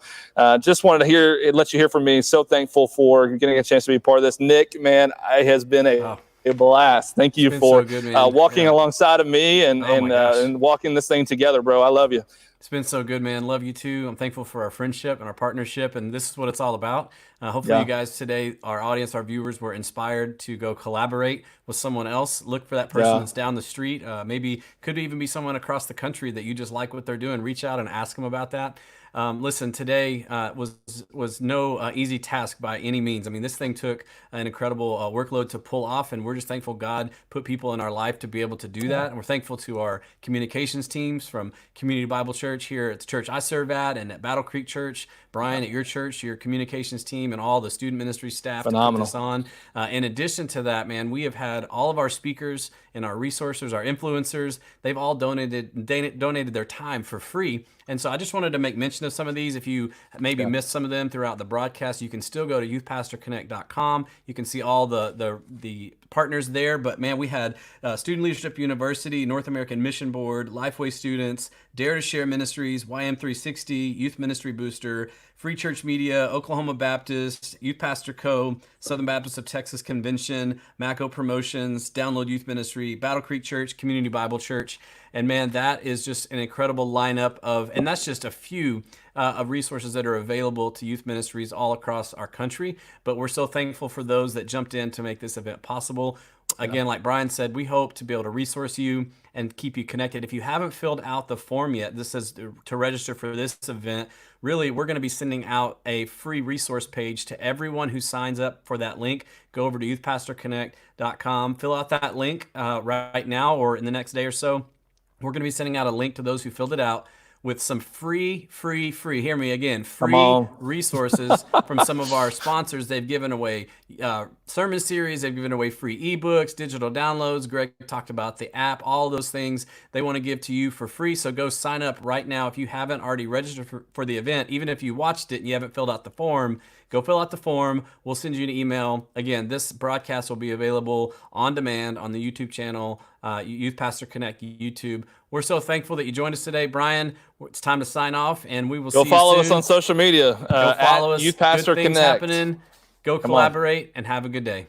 just wanted to let you hear from me. So thankful for getting a chance to be part of this. Nick, man, it has been a blast. Thank you for walking alongside of me and walking this thing together, bro. I love you. It's been so good, man. Love you too. I'm thankful for our friendship and our partnership, and this is what it's all about. Hopefully you guys today, our audience, our viewers, were inspired to go collaborate with someone else. Look for that person that's down the street. Maybe could even be someone across the country that you just like what they're doing. Reach out and ask them about that. Listen, today was no easy task by any means. I mean, this thing took an incredible workload to pull off, and we're just thankful God put people in our life to be able to do that. And we're thankful to our communications teams from Community Bible Church here at the church I serve at, and at BattleCreek Church, Brian at your church, your communications team, and all the student ministry staff to put this on. In addition to that, man, we have had all of our speakers and our resources, our influencers, they've all donated their time for free. And so I just wanted to make mention of some of these. If you maybe missed some of them throughout the broadcast, you can still go to youthpastorconnect.com. You can see all the partners there. But man, we had Student Leadership University, North American Mission Board, LifeWay Students, Dare to Share Ministries, YM360, Youth Ministry Booster, Free Church Media, Oklahoma Baptist, Youth Pastor Co., Southern Baptist of Texas Convention, Maco Promotions, Download Youth Ministry, BattleCreek Church, Community Bible Church. And man, that is just an incredible lineup and that's just a few of resources that are available to youth ministries all across our country. But we're so thankful for those that jumped in to make this event possible. Again, like Brian said, we hope to be able to resource you and keep you connected. If you haven't filled out the form yet, this says to register for this event. Really, we're going to be sending out a free resource page to everyone who signs up for that link. Go over to youthpastorconnect.com, fill out that link right now or in the next day or so. We're going to be sending out a link to those who filled it out with some free, hear me again, free resources from some of our sponsors. They've given away sermon series. They've given away free ebooks, digital downloads. Greg talked about the app, all those things they want to give to you for free. So go sign up right now. If you haven't already registered for the event, even if you watched it and you haven't filled out the form, go fill out the form. We'll send you an email. Again, this broadcast will be available on demand on the YouTube channel, Youth Pastor Connect YouTube. We're so thankful that you joined us today, Brian. It's time to sign off, and we will see you soon. Go follow us on social media. Go follow us. Youth Pastor Good things Connect. happening. Go collaborate and have a good day.